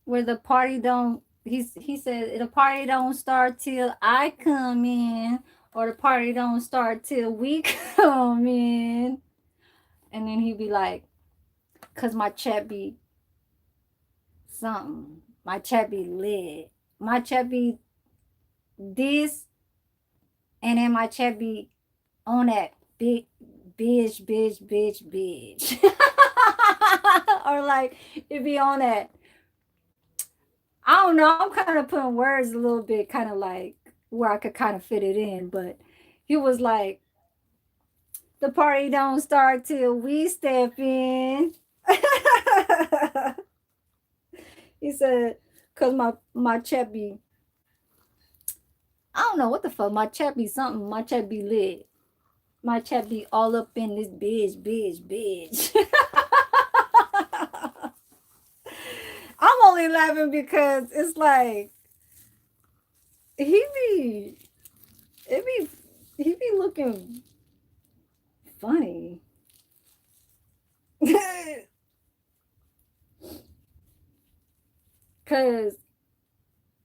where the party don't he said the party don't start till I come in, or the party don't start till we come in. And then he'd be like, cause my chat be something. My chat be lit. My chat be this, and then my chat be on that big bitch. Or like it be on that. I don't know. I'm kind of putting words a little bit, kind of like where I could kind of fit it in. But he was like, the party don't start till we step in. He said, cause my chat be, I don't know what the fuck. My chat be something. My chat be lit. My chat be all up in this bitch. I'm only laughing because it's like he be looking funny. Cause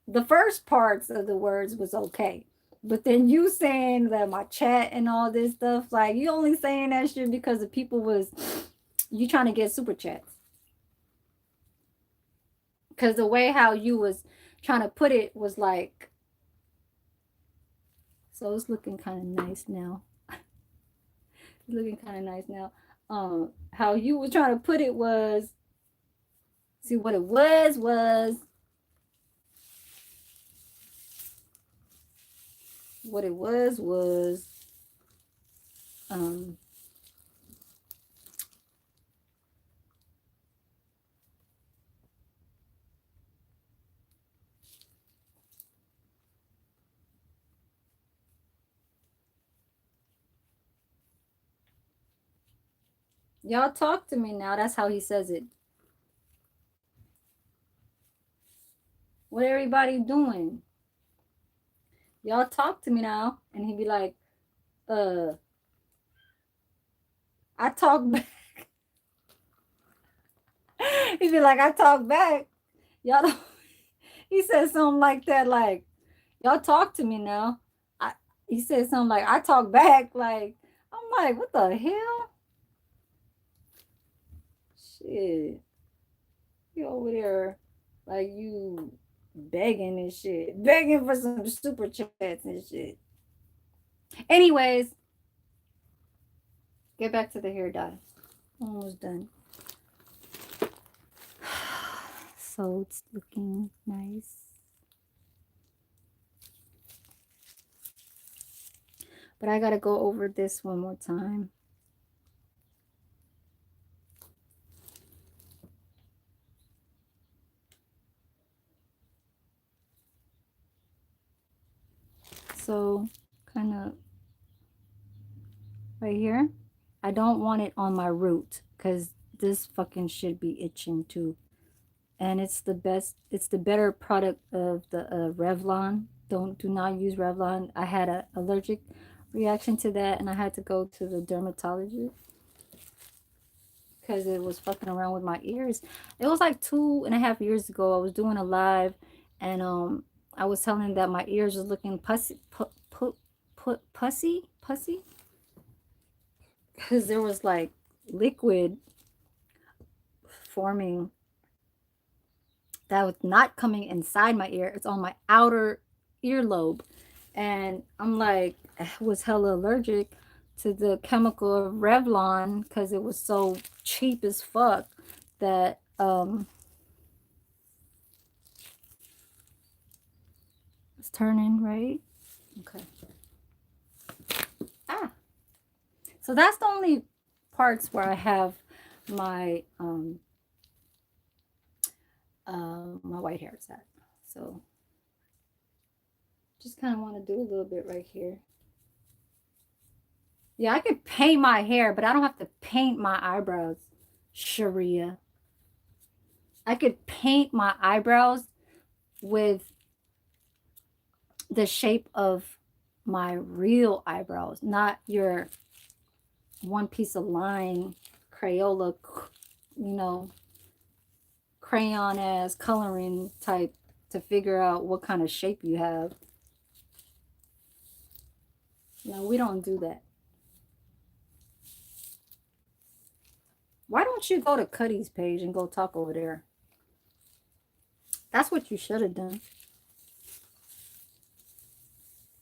the first parts of the words was okay. But then you saying that my chat and all this stuff, like you only saying that shit because the people was you trying to get super chats. Cause the way how you was trying to put it was like, so it's looking kind of nice now. It's looking kind of nice now. How you were trying to put it was, see what it was what it was um y'all talk to me now. That's how he says it. What everybody doing? Y'all talk to me now. And he'd be like, I talk back. He'd be like, I talk back. Y'all don't. He said something like that, like, y'all talk to me now. He said something like, I talk back. Like, I'm like, what the hell? Shit. You over there like you begging and shit. Begging for some super chats and shit. Anyways, get back to the hair dye. Almost done. So it's looking nice. But I gotta go over this one more time. So kind of right here. I don't want it on my root because this fucking should be itching too. and it's the best. It's the better product of the Revlon. Do not use Revlon. I had a allergic reaction to that, and I had to go to the dermatologist because it was fucking around with my ears. It was like 2.5 years ago. I was doing a live, and I was telling him that my ears was looking pussy, because there was like liquid forming that was not coming inside my ear. It's on my outer earlobe. And I'm like, I was hella allergic to the chemical of Revlon because it was so cheap as fuck that it's turning right. Okay. Ah. So that's the only parts where I have my my white hairs at. So just kind of want to do a little bit right here. Yeah, I could paint my hair, but I don't have to paint my eyebrows, Sharia. I could paint my eyebrows with the shape of my real eyebrows, not your one piece of line, Crayola, you know, crayon ass coloring type to figure out what kind of shape you have. No, we don't do that. Why don't you go to Cuddy's page and go talk over there? That's what you should have done.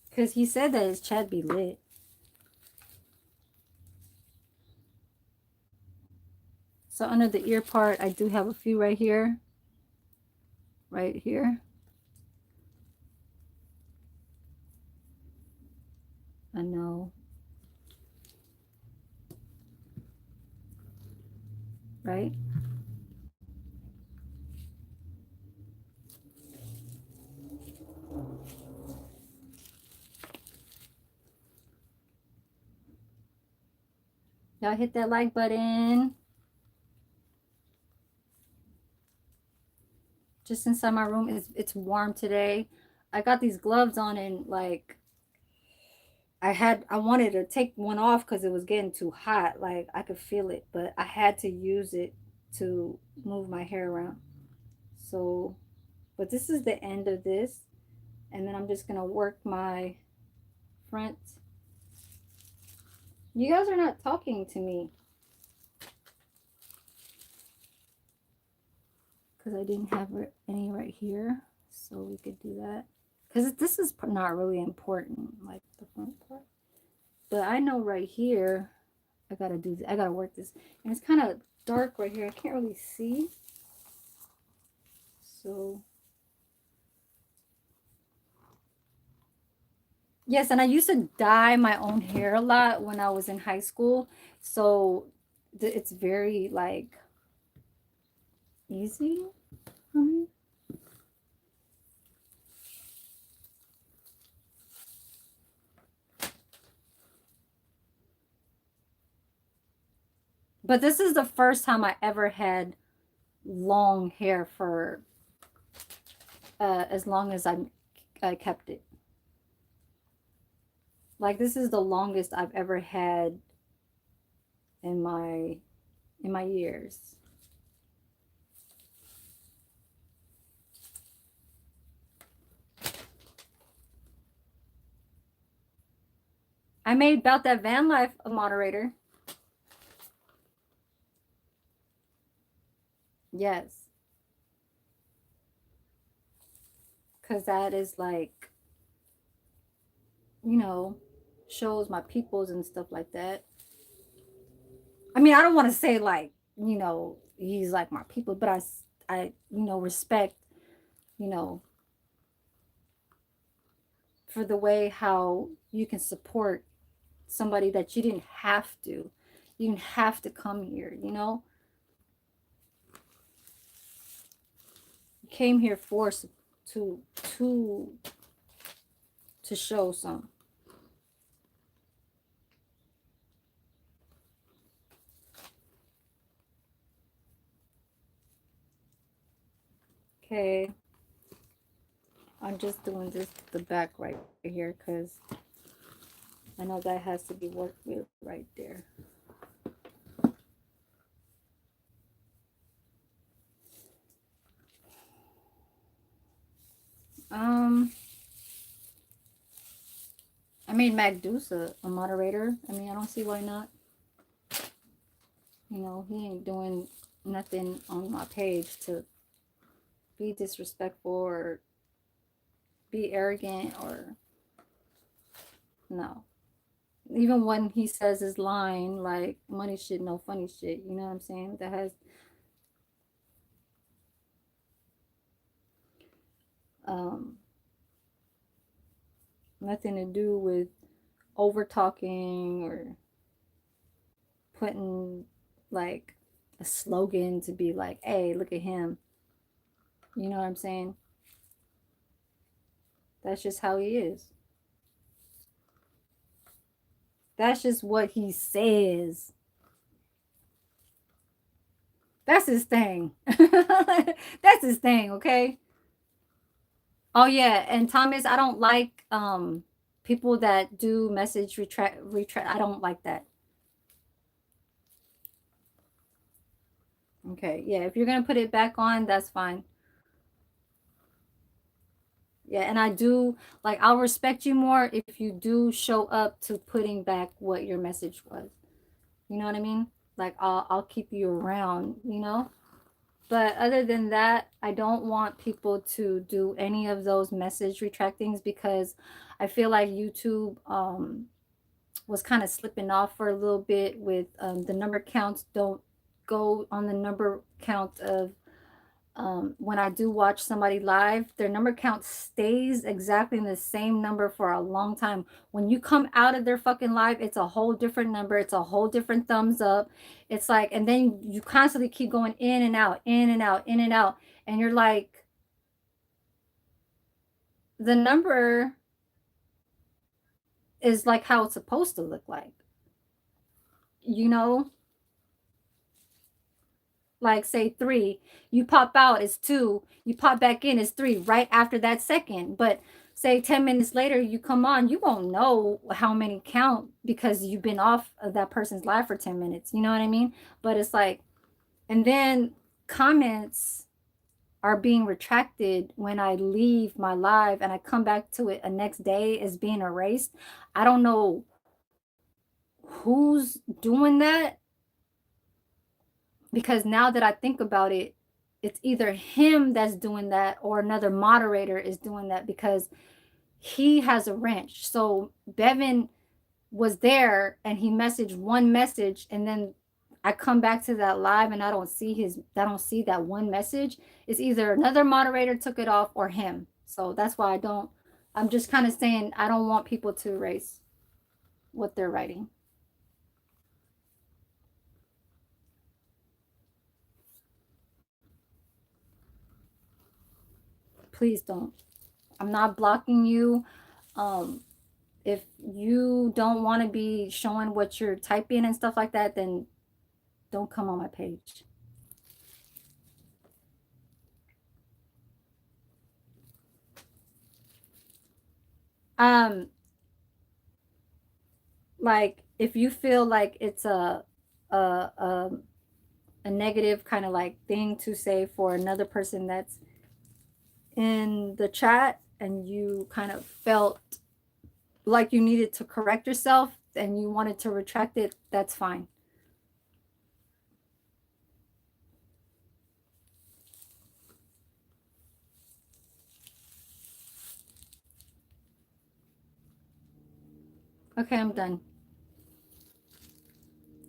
Because he said that his chat be lit. So under the ear part, I do have a few right here. Right here. I know. Right? Y'all hit that like button. Just inside my room, it's warm today. I got these gloves on and like I wanted to take one off because it was getting too hot. Like I could feel it, but I had to use it to move my hair around. So, but this is the end of this. And then I'm just gonna work my front. You guys are not talking to me. Because I didn't have any right here. So we could do that. Because this is not really important, like the front part. But I know right here, I gotta do this. I gotta work this. And it's kind of dark right here. I can't really see. So, yes, and I used to dye my own hair a lot when I was in high school. So it's very like easy for me. But this is the first time I ever had long hair for as long as I kept it. Like this is the longest I've ever had in my years. I made About That Van Life a moderator. Yes. Because that is like, you know, shows my peoples and stuff like that. I mean, I don't want to say like, you know, he's like my people, but you know, respect, you know, for the way how you can support somebody that you didn't have to. You didn't have to come here, you know? You came here forced to to to show some. Okay, I'm just doing this the back right here because I know that has to be worked with right there. Um, I made Magdusa a moderator. I mean, I don't see why not. You know, he ain't doing nothing on my page to be disrespectful or be arrogant or no. Even when he says his line like money shit, no funny shit, you know what I'm saying? That has um nothing to do with over talking or putting like a slogan to be like, hey, look at him. You know what I'm saying? That's just how he is. That's just what he says. That's his thing. That's his thing, okay? Oh yeah, and Thomas, I don't like people that do message retract. I don't like that. Okay, yeah, if you're gonna put it back on, that's fine. Yeah, and I do like I'll respect you more if you do show up to putting back what your message was. You know what I mean? Like I'll keep you around, you know? But other than that, I don't want people to do any of those message retractings because I feel like YouTube was kind of slipping off for a little bit with the number counts don't go on the number count of when I do watch somebody live, their number count stays exactly in the same number for a long time. When you come out of their fucking live, it's a whole different number. It's a whole different thumbs up. It's like, and then you constantly keep going in and out, in and out, in and out. And you're like, the number is like how it's supposed to look like, you know? Like say three, you pop out it's two, you pop back in it's three right after that second. But say 10 minutes later you come on, you won't know how many count because you've been off of that person's live for 10 minutes. You know what I mean? But it's like, and then comments are being retracted when I leave my live and I come back to it a next day as being erased. I don't know who's doing that because now that I think about it, it's either him that's doing that or another moderator is doing that because he has a wrench. So Bevan was there and he messaged one message and then I come back to that live and I don't see that one message. It's either another moderator took it off or him. So that's why I'm just kind of saying I don't want people to erase what they're writing. Please don't. I'm not blocking you. Um, if you don't want to be showing what you're typing and stuff like that, then don't come on my page. Um, like if you feel like it's a a, a negative kind of like thing to say for another person that's in the chat and you kind of felt like you needed to correct yourself and you wanted to retract it, that's fine. Okay, I'm done.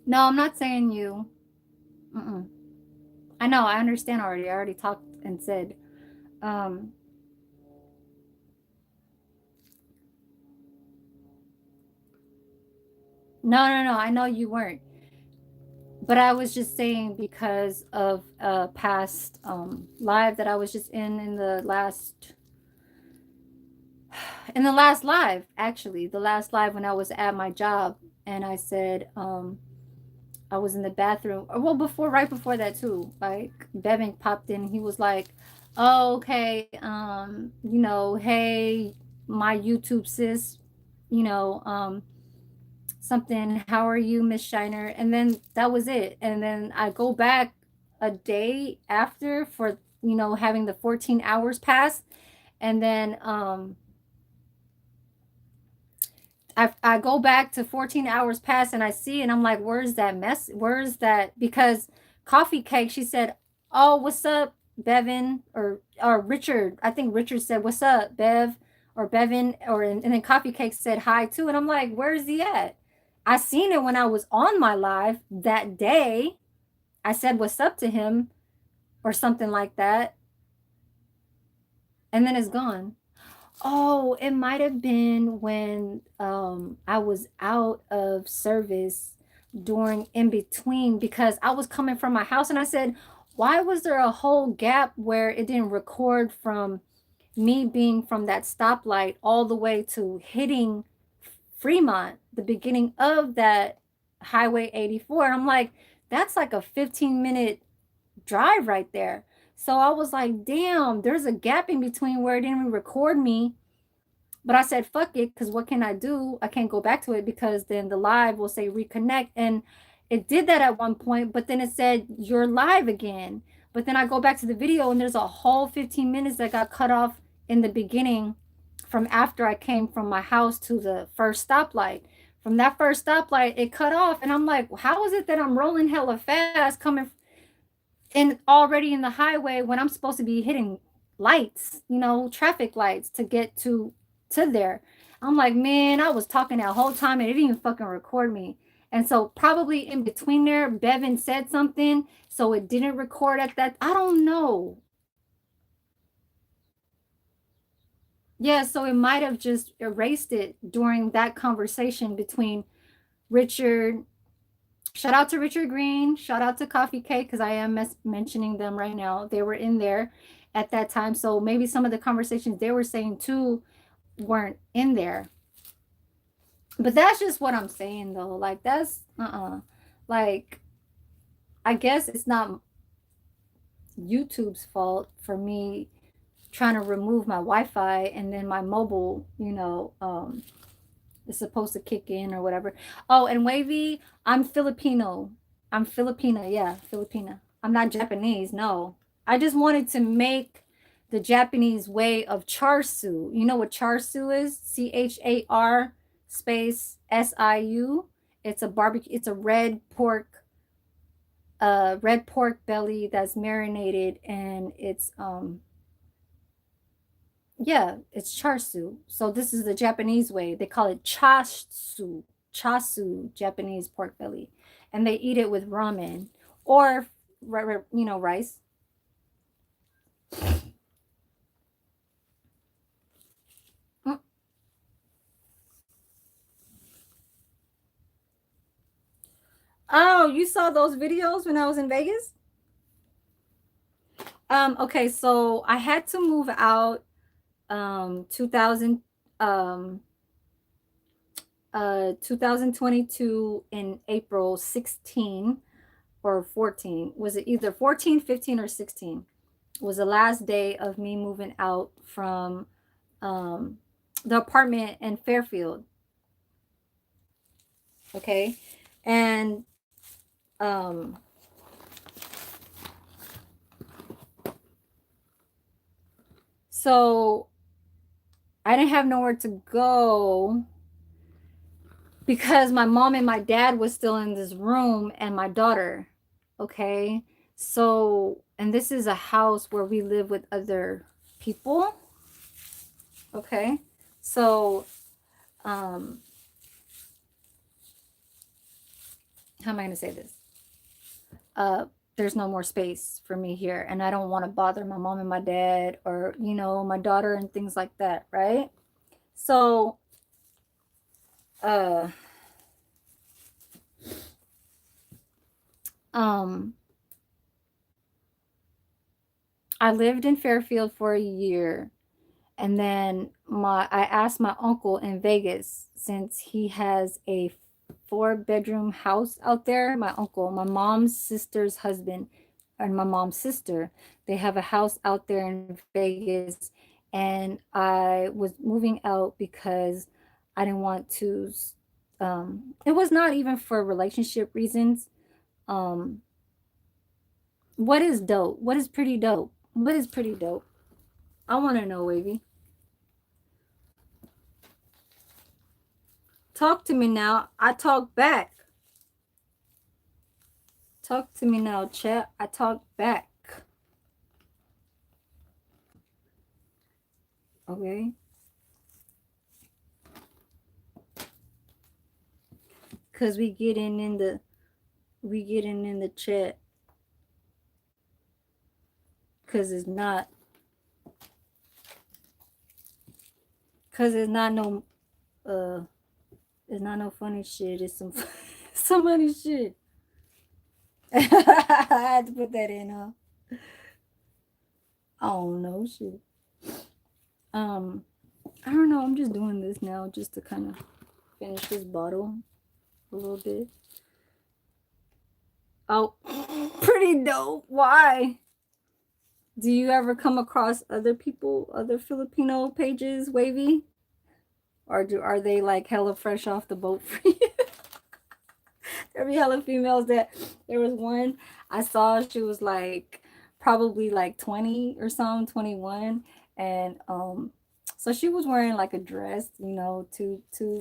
No, I'm not saying you. Mm-mm. I know, I understand already. I already talked and said. Um, no, no, no. I know you weren't. But I was just saying because of a past live that I was just in the last live, actually, the last live when I was at my job, and I said I was in the bathroom. Well, before, right before that too. Like Bevan popped in, he was like, Oh, okay, hey, my YouTube sis, you know, something, how are you, Miss Shiner? And then that was it. And then I go back a day after for, having the 14 hours pass. And then I go back to 14 hours past and I see and I'm like, where's that mess? Where's that? Because Coffee Cake, she said, oh, what's up, Bevan? Or Richard. I think Richard said, what's up, Bev? Or Bevan. And then Coffee Cake said hi too. And I'm like, where's he at? I seen it when I was on my live that day. I said, what's up to him or something like that. And then it's gone. Oh, it might have been when I was out of service during in between because I was coming from my house and I said, why was there a whole gap where it didn't record from me being from that stoplight all the way to hitting Fremont, the beginning of that Highway 84? And I'm like, that's like a 15-minute drive right there. So I was like, damn, there's a gap in between where it didn't even record me, but I said, fuck it, because what can I do? I can't go back to it because then the live will say reconnect. And it did that at one point, but then it said you're live again. But then I go back to the video and there's a whole 15 minutes that got cut off in the beginning from after I came from my house to the first stoplight. From that first stoplight, it cut off. And I'm like, how is it that I'm rolling hella fast coming in already in the highway when I'm supposed to be hitting lights, traffic lights to get to there. I'm like, man, I was talking that whole time and it didn't even fucking record me. And so probably in between there, Bevan said something, so it didn't record at that. I don't know. Yeah, so it might have just erased it during that conversation between Richard. Shout out to Richard Green. Shout out to Coffee Cake because I am mentioning them right now. They were in there at that time. So maybe some of the conversations they were saying too weren't in there. But that's just what I'm saying though. Like that's like I guess it's not YouTube's fault for me trying to remove my Wi-Fi and then my mobile, is supposed to kick in or whatever. Oh, and Wavy, I'm Filipino. I'm Filipina, yeah, Filipina. I'm not Japanese, no. I just wanted to make the Japanese way of CHASU. You know what CHASU is? CHAR space SIU. It's a barbecue, it's a red pork belly that's marinated and it's yeah, it's charsu. So this is the Japanese way. They call it chasu, chasu, Japanese pork belly, and they eat it with ramen or rice. Mm. Oh, you saw those videos when I was in Vegas? Okay, so I had to move out 2000 um 2022 in April 16 or 14. Was it either 14, 15, or 16? Was the last day of me moving out from um, the apartment in Fairfield. Okay. And um, so I didn't have nowhere to go because my mom and my dad was still in this room and my daughter. Okay. So, and this is a house where we live with other people. Okay. So, um, how am I going to say this? There's no more space for me here. And I don't want to bother my mom and my dad or, my daughter and things like that. Right. So, uh, um, I lived in Fairfield for a year. And then I asked my uncle in Vegas, since he has a 4-bedroom house out there, my uncle, my mom's sister's husband, and my mom's sister. They have a house out there in Vegas, and I was moving out because I didn't want to. It was not even for relationship reasons. Um, what is dope? What is pretty dope? What is pretty dope? I want to know, Wavy. Talk to me now. I talk back. Talk to me now, chat. I talk back. Okay. Cause we getting in the chat. Cause it's not no uh it's not no funny shit. It's some some funny shit. I had to put that in, huh? I don't know shit. Um, I don't know. I'm just doing this now just to kind of finish this bottle a little bit. Oh, pretty dope. Why? Do you ever come across other people, other Filipino pages, Wavy? Or are they like hella fresh off the boat for you? There be hella females that there was one I saw, she was like probably like 20 or something, 21. And so she was wearing like a dress, to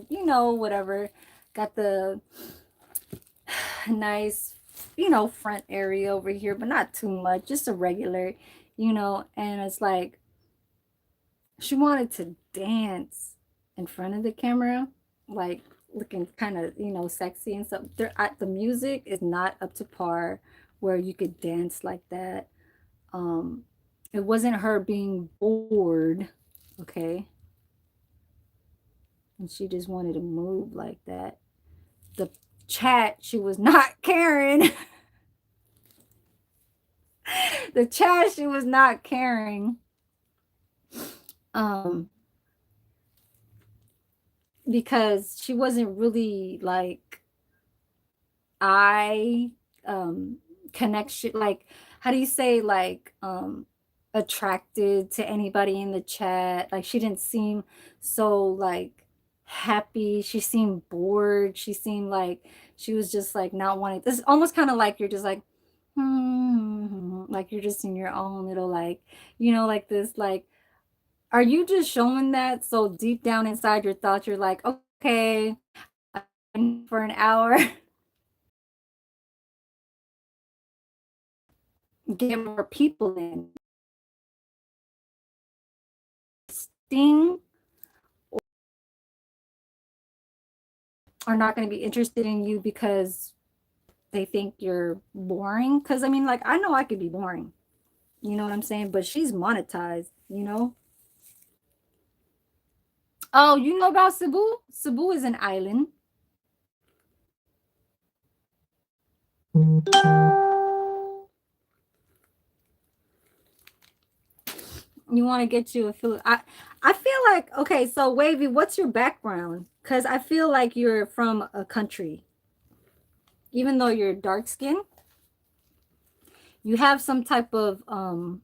whatever. Got the nice, front area over here, but not too much, just a regular, and it's like she wanted to dance in front of the camera, like looking kind of, sexy and stuff. The music is not up to par where you could dance like that. Um, it wasn't her being bored, okay, and she just wanted to move like that. The chat, she was not caring. The chat, she was not caring. Um, because she wasn't really like eye connection, like how do you say, like attracted to anybody in the chat. Like she didn't seem so like happy, she seemed bored, she seemed like she was just like not wanting this, almost kind of like you're just like like you're just in your own little like, like this, like are you just showing that so deep down inside your thoughts you're like, okay, for an hour, get more people in. Sting are not going to be interested in you because they think you're boring. Because I mean, like, I know I could be boring. You know what I'm saying? But she's monetized. Oh, you know about Cebu? Cebu is an island. You want to get you a feel. I feel like, okay, so Wavy, what's your background? Because I feel like you're from a country, even though you're dark skin, you have some type of how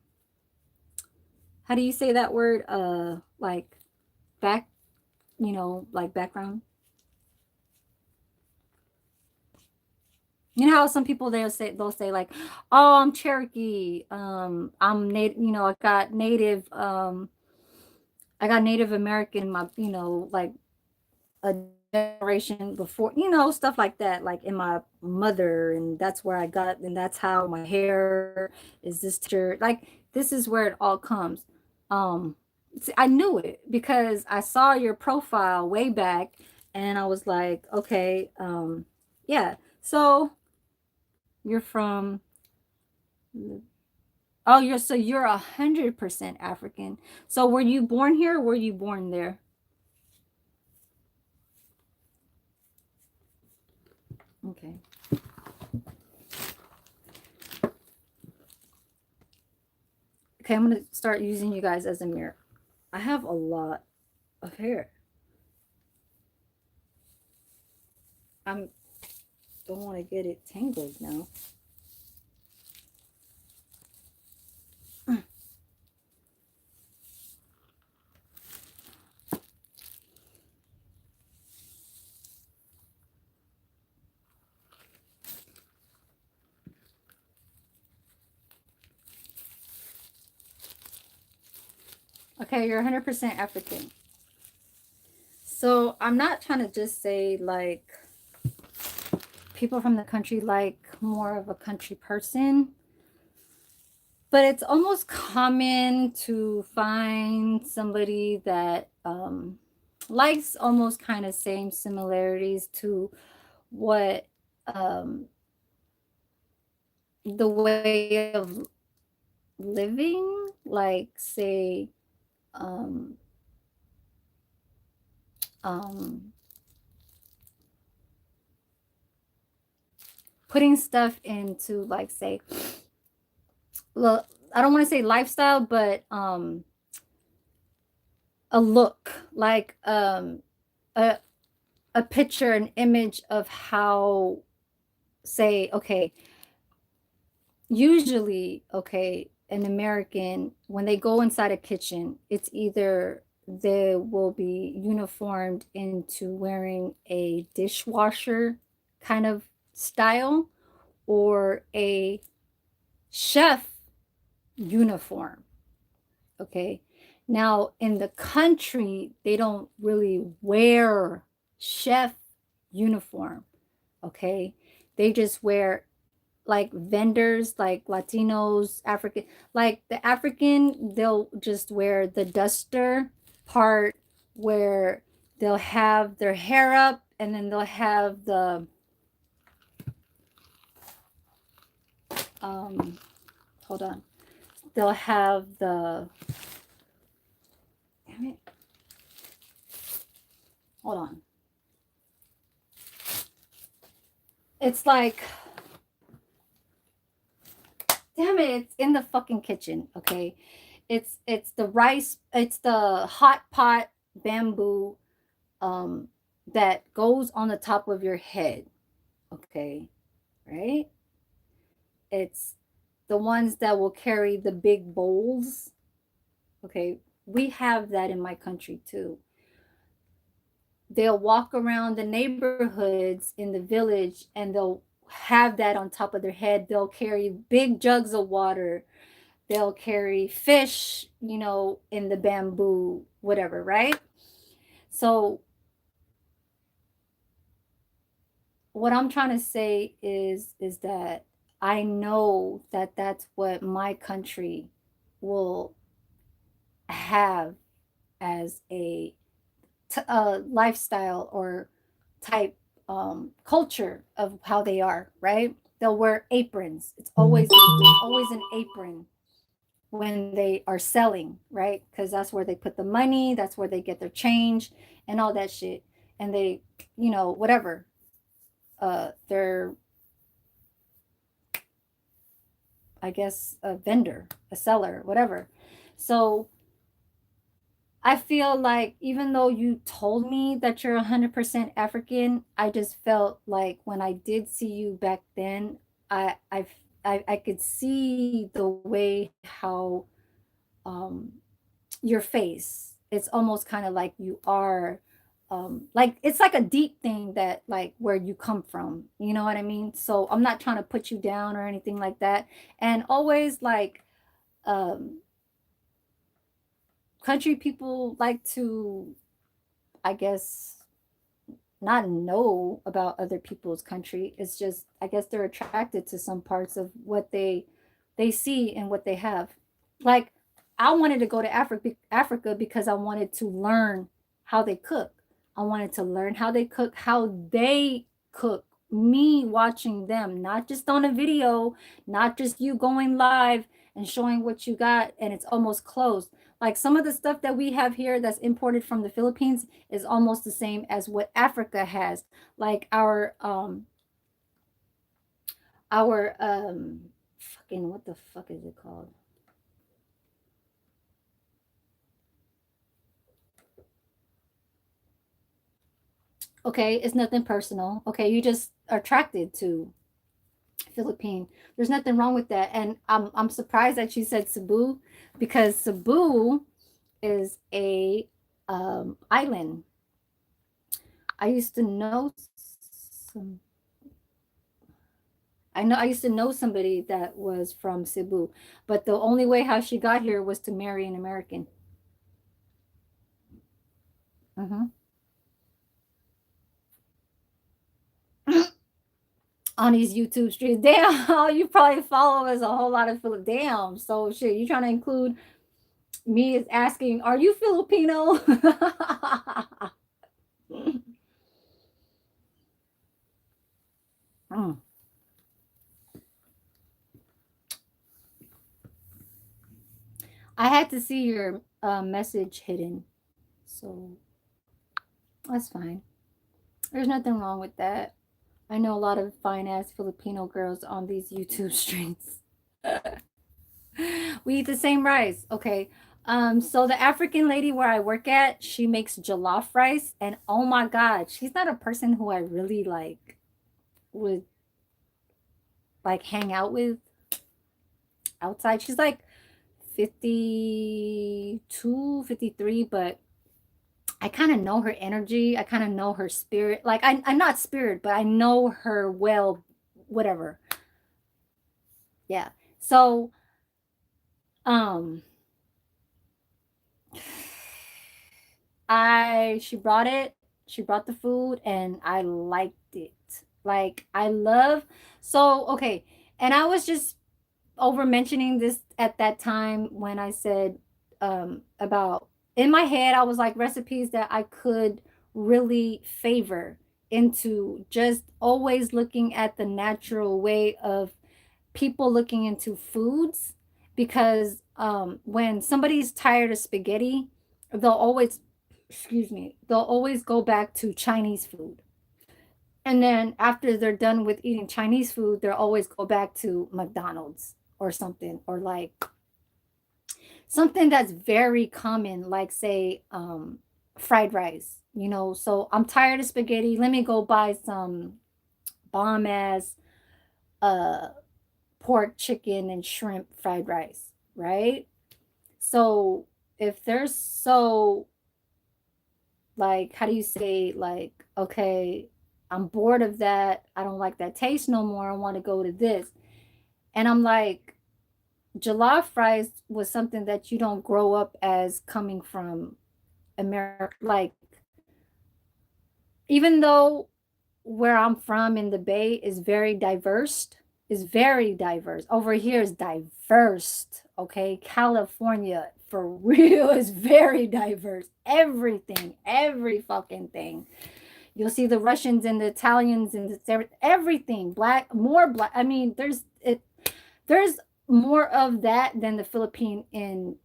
do you say that word? Like back, like background. You know how some people they'll say like, oh, I'm Cherokee. I'm native. I got Native American in my, like a generation before, stuff like that, like in my mother, and that's where I got, and that's how my hair is this texture. Like this is where it all comes. See, I knew it because I saw your profile way back, and I was like, okay, yeah. So you're from, oh, you're 100% African. So were you born here or were you born there? Okay. Okay, I'm gonna start using you guys as a mirror. I have a lot of hair. I'm don't want to get it tangled now. Okay, you're 100% African. So I'm not trying to just say like people from the country like more of a country person, but it's almost common to find somebody that likes almost kind of same similarities to what the way of living, like say um, um, putting stuff into like say, well, I don't want to say lifestyle, but a look like a a picture, an image of how say okay, usually okay, an American when they go inside a kitchen, it's either they will be uniformed into wearing a dishwasher kind of style or a chef uniform. Okay. Now, in the country, they don't really wear chef uniform. Okay. They just wear like vendors, like Latinos, African, like the African, they'll just wear the duster part where they'll have their hair up and then they'll have the, um, hold on, they'll have the, damn it, hold on. It's like, damn it, it's in the fucking kitchen, okay? It's the rice, it's the hot pot bamboo um that goes on the top of your head, okay? Right? It's the ones that will carry the big bowls, okay? We have that in my country too. They'll walk around the neighborhoods in the village and they'll have that on top of their head. They'll carry big jugs of water. They'll carry fish, you know, in the bamboo, whatever, right? So, what I'm trying to say is that I know that that's what my country will have as a lifestyle or type culture of how they are, right? They'll wear aprons. It's always there's always an apron when they are selling, right? Because that's where they put the money, that's where they get their change and all that shit. And they, you know, whatever. They're, I guess, a vendor, a seller, whatever. So I feel like even though you told me that you're 100% African, I just felt like when I did see you back then, I I I could see the way how um your face. It's almost kind of like you are like it's like a deep thing that like where you come from. You know what I mean? So I'm not trying to put you down or anything like that. And always like um country people like to, I guess, not know about other people's country. It's just I guess they're attracted to some parts of what they see and what they have. Like I wanted to go to Africa because I wanted to learn how they cook. I wanted to learn how they cook, how they cook. Me watching them, not just on a video, not just you going live and showing what you got and it's almost closed. Like some of the stuff that we have here that's imported from the Philippines is almost the same as what Africa has. Like our fucking what the fuck is it called? Okay, it's nothing personal. Okay, you just are attracted to Philippine. There's nothing wrong with that. And I'm surprised that you said Cebu because Cebu is a island. I used to know some I used to know somebody that was from Cebu, but the only way how she got here was to marry an American. Mm-hmm. On these YouTube streams. Damn, you probably follow us a whole lot of Philip. Damn. So shit, you trying to include me as asking, are you Filipino? Mm. I had to see your message hidden. So that's fine. There's nothing wrong with that. I know a lot of fine ass Filipino girls on these YouTube streams. We eat the same rice. Okay. So the African lady where I work at, she makes jollof rice, and oh my god, she's not a person who I really like would like hang out with outside. She's like 52, 53, but I kind of know her energy. I kind of know her spirit. Like I'm not spirit, but I know her well, whatever. Yeah. So, um, she brought it. She brought the food and I liked it. Like I love so okay. And I was just over mentioning this at that time when I said about in my head I was like recipes that I could really favor into just always looking at the natural way of people looking into foods because when somebody's tired of spaghetti, they'll always, excuse me, they'll always go back to Chinese food. And then after they're done with eating Chinese food, they'll always go back to McDonald's or something, or like something that's very common, like say fried rice, you know. So I'm tired of spaghetti. Let me go buy some bomb ass uh pork, chicken, and shrimp fried rice, right? So if there's so like, how do you say, like, okay, I'm bored of that. I don't like that taste no more. I want to go to this. And I'm like, jollof rice was something that you don't grow up as coming from America. Like, even though where I'm from in the Bay is very diverse. Over here is diverse. Okay. California for real is very diverse. Everything, every fucking thing. You'll see the Russians and the Italians and everything. Black, more black. I mean, there's more of that than the Philippine in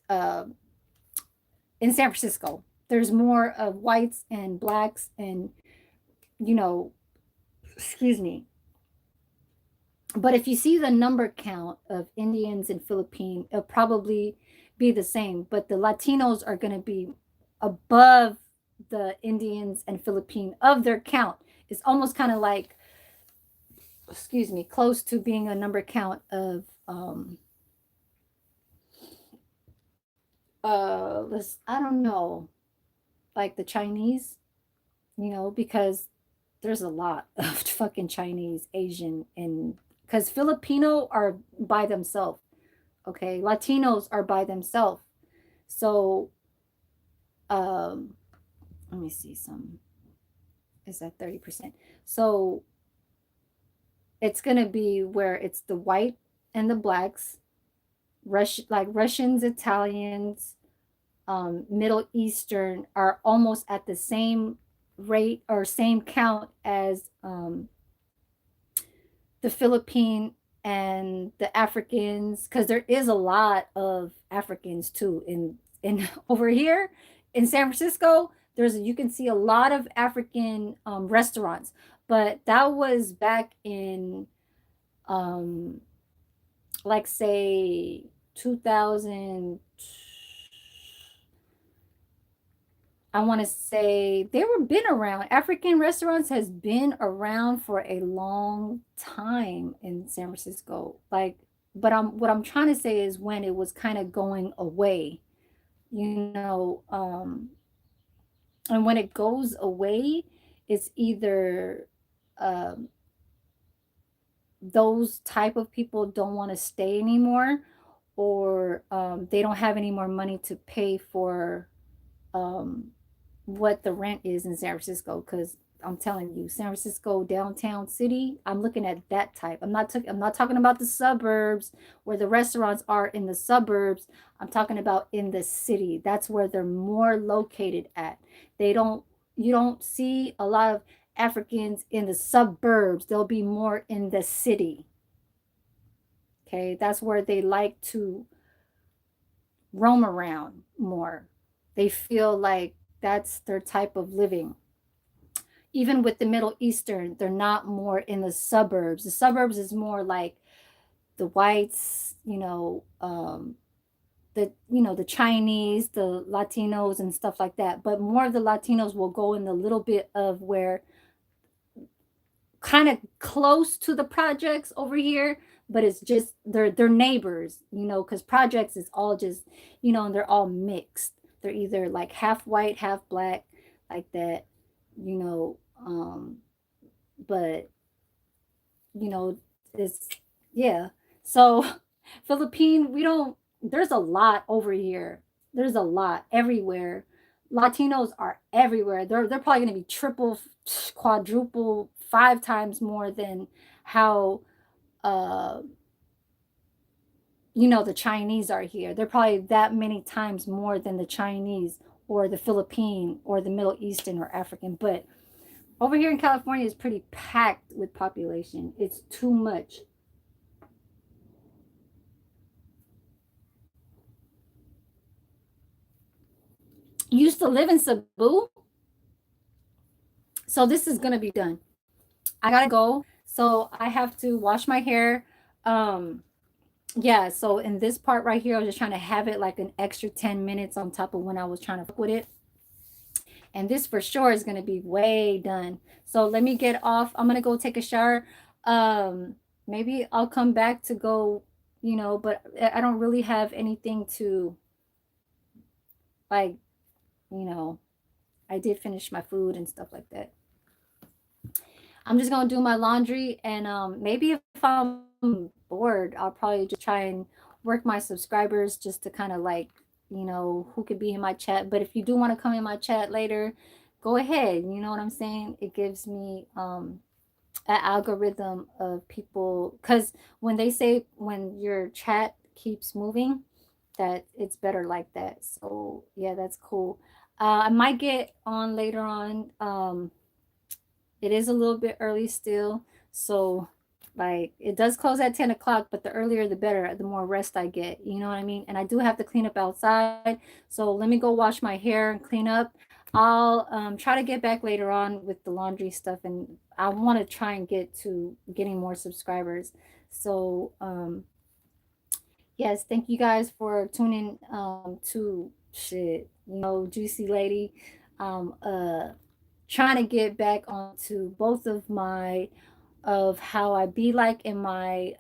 uh in San Francisco. There's more of whites and blacks and you know, excuse me. But if you see the number count of Indians and Philippine, it'll probably be the same. But the Latinos are going to be above the Indians and Philippine of their count. It's almost kind of like, excuse me, close to being a number count of let's, I don't know, like the Chinese, you know, because there's a lot of fucking Chinese, Asian, and because Filipino are by themselves. Okay, Latinos are by themselves. So, um, let me see some. Is that 30%? So it's gonna be where it's the white and the blacks, like Russians, Italians, Middle Eastern are almost at the same rate or same count as the Philippine and the Africans, because there is a lot of Africans too in over here in San Francisco. There's you can see a lot of African restaurants, but that was back in um, like say 2000. I want to say they were been around. African restaurants has been around for a long time in San Francisco. Like, but what I'm trying to say is when it was kind of going away, you know, and when it goes away, it's either um, those type of people don't want to stay anymore, or they don't have any more money to pay for um what the rent is in San Francisco, because I'm telling you, San Francisco downtown city, I'm looking at that type. I'm not talking about the suburbs where the restaurants are in the suburbs. I'm talking about in the city. That's where they're more located at. They don't You don't see a lot of Africans in the suburbs. They'll be more in the city. Okay? That's where they like to roam around more. They feel like that's their type of living. Even with the Middle Eastern, they're not more in the suburbs. The suburbs is more like the whites, the Chinese, the Latinos and stuff like that. But more of the Latinos will go in the little bit of where kind of close to the projects over here, but it's just they're neighbors, because projects is all just, and they're all mixed. They're either like half white, half black, like that, you know. But it's yeah. So Philippine, we don't. There's a lot over here. There's a lot everywhere. Latinos are everywhere. They're probably going to be triple, quadruple, five times more than how uh the Chinese are here. They're probably that many times more than the Chinese or the Philippine or the Middle Eastern or African. But over here in California is pretty packed with population. It's too much. Used to live in Cebu. So this is gonna be done. I gotta go. So I have to wash my hair. Um, yeah, so in this part right here, I was just trying to have it like an extra 10 minutes on top of when I was trying to fuck with it. And this for sure is gonna be way done. So let me get off. I'm gonna go take a shower. Maybe I'll come back to go, but I don't really have anything to like, you know, I did finish my food and stuff like that. I'm just gonna do my laundry, and maybe if I'm bored, I'll probably just try and work my subscribers just to kind of like, who could be in my chat. But if you do want to come in my chat later, go ahead. You know what I'm saying? It gives me an algorithm of people, because when they say when your chat keeps moving, that it's better like that. So yeah, that's cool. I might get on later on. It is a little bit early still, so like it does close at 10 o'clock, but the earlier the better, the more rest I get. You know what I mean? And I do have to clean up outside, so let me go wash my hair and clean up. I'll try to get back later on with the laundry stuff, and I want to try and get to getting more subscribers. So yes, thank you guys for tuning to shit, Juicylady. Um uh Trying to get back onto both of my of how I be like in my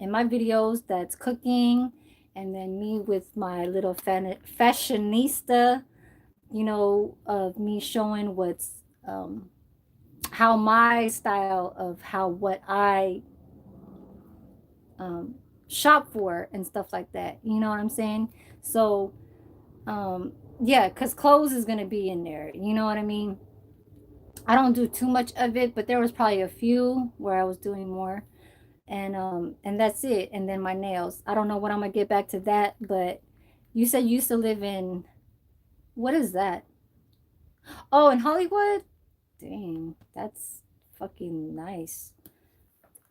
videos, that's cooking, and then me with my little fashionista, of me showing what's how my style of how what I um shop for and stuff like that. You know what I'm saying? So yeah, because clothes is gonna be in there. You know what I mean? I don't do too much of it, but there was probably a few where I was doing more. And that's it. And then my nails. I don't know when I'm gonna get back to that, but you said you used to live in, what is that? Oh, in Hollywood? Dang, that's fucking nice.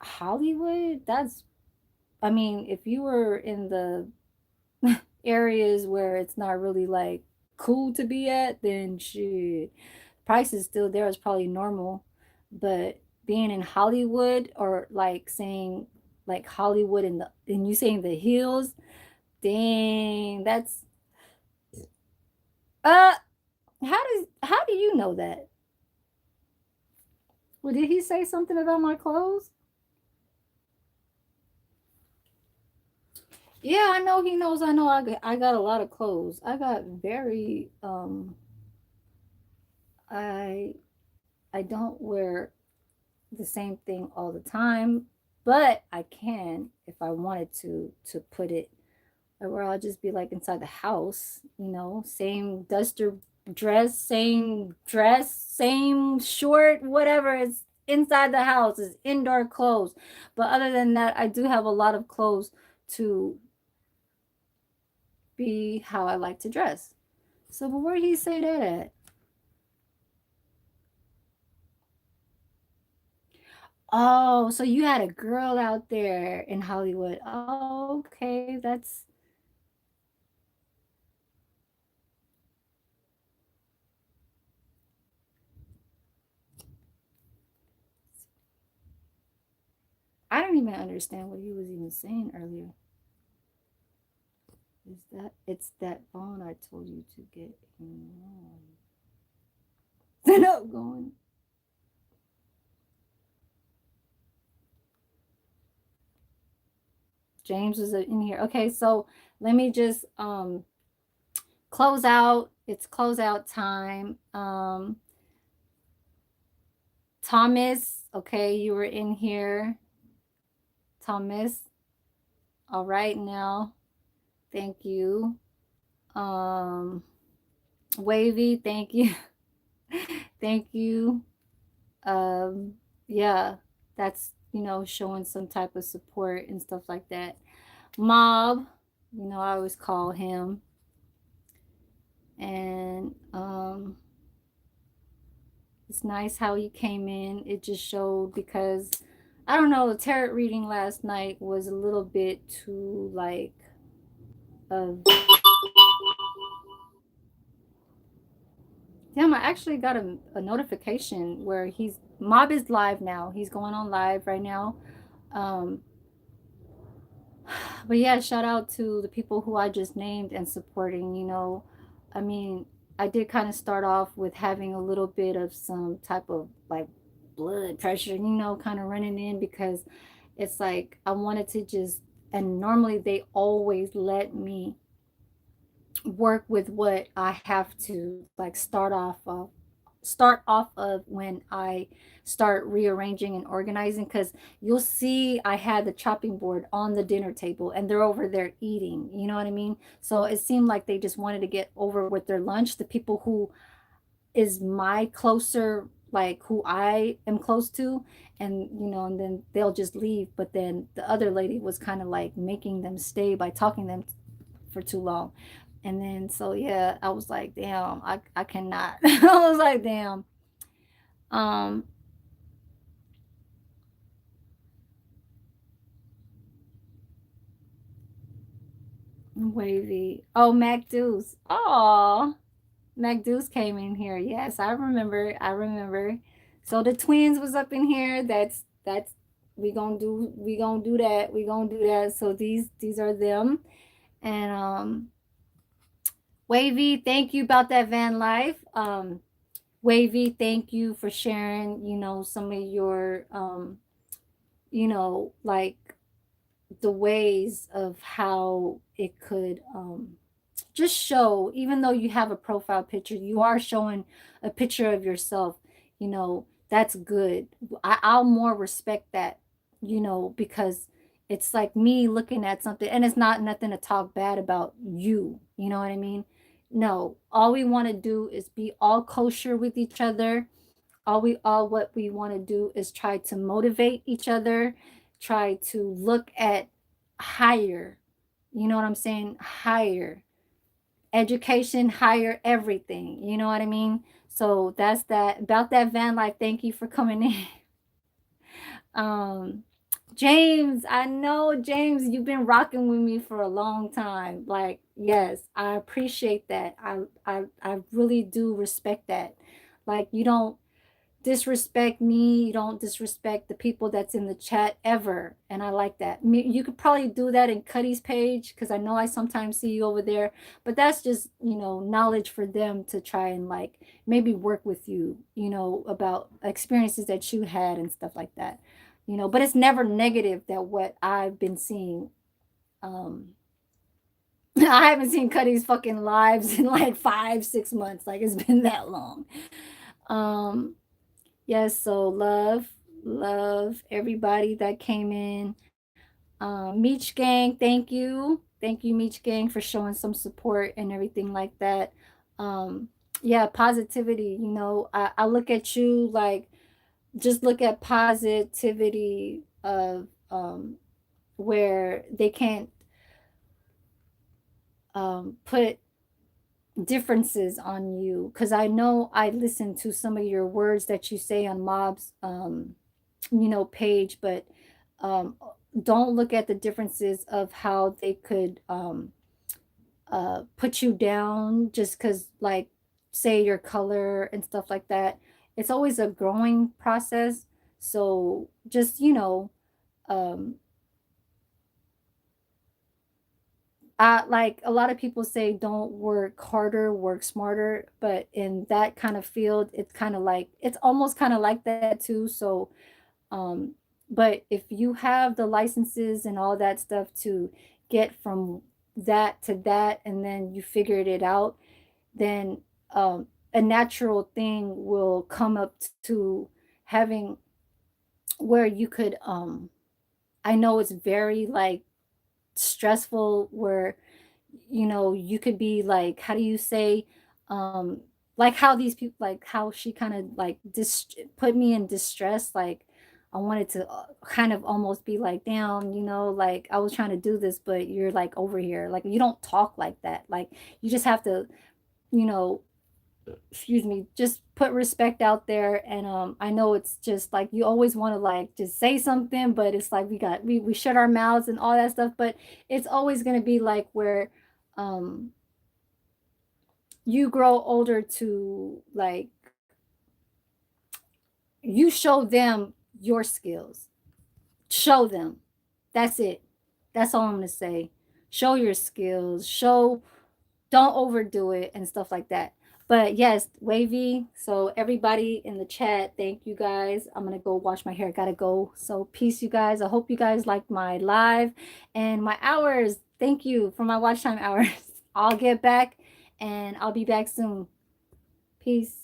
Hollywood? That's, I mean, if you were in the areas where it's not really like cool to be at, then shit. Price is still there, is probably normal. But being in Hollywood, or like saying like Hollywood and you saying the hills, dang, that's uh how do you know that? Well, did he say something about my clothes? Yeah, I know he knows. I know I got a lot of clothes. I got very I I don't wear the same thing all the time, but I can if I wanted to put it or I'll just be like inside the house, same duster dress, same dress, same short, whatever. It's inside the house, it's indoor clothes. But other than that, I do have a lot of clothes to be how I like to dress. So, but where did he say that at? Oh, so you had a girl out there in Hollywood. Oh, okay, I don't even understand what he was even saying earlier. Is that it's that phone I told you to get in no going. James was in here. Okay, so let me just close out. It's closeout time. Thomas, okay, you were in here. Thomas. All right now. Thank you. Um Wavy, thank you. Thank you. Um yeah, that's showing some type of support and stuff like that. Mob, I always call him. And it's nice how he came in. It just showed because I don't know, the tarot reading last night was a little bit too like of damn, I actually got a notification where he's Mob is live now. He's going on live right now. Um but yeah, shout out to the people who I just named and supporting, I mean, I did kind of start off with having a little bit of some type of like blood pressure, kind of running in because it's like I wanted to just, and normally they always let me work with what I have to like start off of when I start rearranging and organizing, because you'll see I had the chopping board on the dinner table and they're over there eating, you know what I mean? So it seemed like they just wanted to get over with their lunch, the people who is my closer, like who I am close to, and then they'll just leave. But then the other lady was kind of like making them stay by talking them for too long. And then so yeah, I was like, damn, I cannot. I was like, damn. Um, Wavy. Oh, Mac Deuce. Oh, Mac Deuce came in here. Yes, I remember. I remember. So the twins was up in here. That's we gonna do that. We gonna do that. So these are them. And Wavy, thank you about that van life. Wavy, thank you for sharing, some of your like the ways of how it could just show, even though you have a profile picture, you are showing a picture of yourself. That's good. I'll more respect that, because it's like me looking at something, and it's not nothing to talk bad about you. You know what I mean? No, all we want to do is be all kosher with each other. All what we want to do is try to motivate each other, try to look at higher. You know what I'm saying? Higher education, higher everything. You know what I mean? So that's that about that van life. Thank you for coming in. Um, James, I know James, you've been rocking with me for a long time. Like, yes, I appreciate that. I really do respect that. Like, you don't disrespect me, you don't disrespect the people that's in the chat ever, and I like that. You could probably do that in Cuddy's page, because I know I sometimes see you over there, but that's just knowledge for them to try and like maybe work with you, about experiences that you had and stuff like that. But it's never negative that what I've been seeing. um I haven't seen Cuddy's fucking lives in like 5-6 months, like it's been that long. um Yes, so love everybody that came in. Meech Gang, thank you. Thank you, Meech Gang, for showing some support and everything like that. Um, yeah, positivity. You know, I look at you like just look at positivity of where they can't put differences on you, because I know I listen to some of your words that you say on Mob's page, but um don't look at the differences of how they could put you down just because, like, say your color and stuff like that. It's always a growing process. So just, um like a lot of people say, don't work harder, work smarter. But in that kind of field, it's kind of like, it's almost kind of like that too. So, um, but if you have the licenses and all that stuff to get from that to that, and then you figured it out, then a natural thing will come up to having where you could, I know it's very like stressful where you could be like, how do you say, um like how these people, like how she kind of like put me in distress, like I wanted to kind of almost be like, damn, like I was trying to do this, but you're like over here, like you don't talk like that, like you just have to, you know excuse me, just put respect out there. And I know it's just like you always want to like just say something, but it's like we shut our mouths and all that stuff. But it's always going to be like where um you grow older to like, you show them your skills, show them. That's it. That's all I'm going to say. Show your skills, show, don't overdo it and stuff like that. But yes, wavy. So everybody in the chat, thank you guys. I'm gonna go wash my hair. Gotta go. So peace, you guys. I hope you guys liked my live and my hours. Thank you for my watch time hours. I'll get back and I'll be back soon. Peace.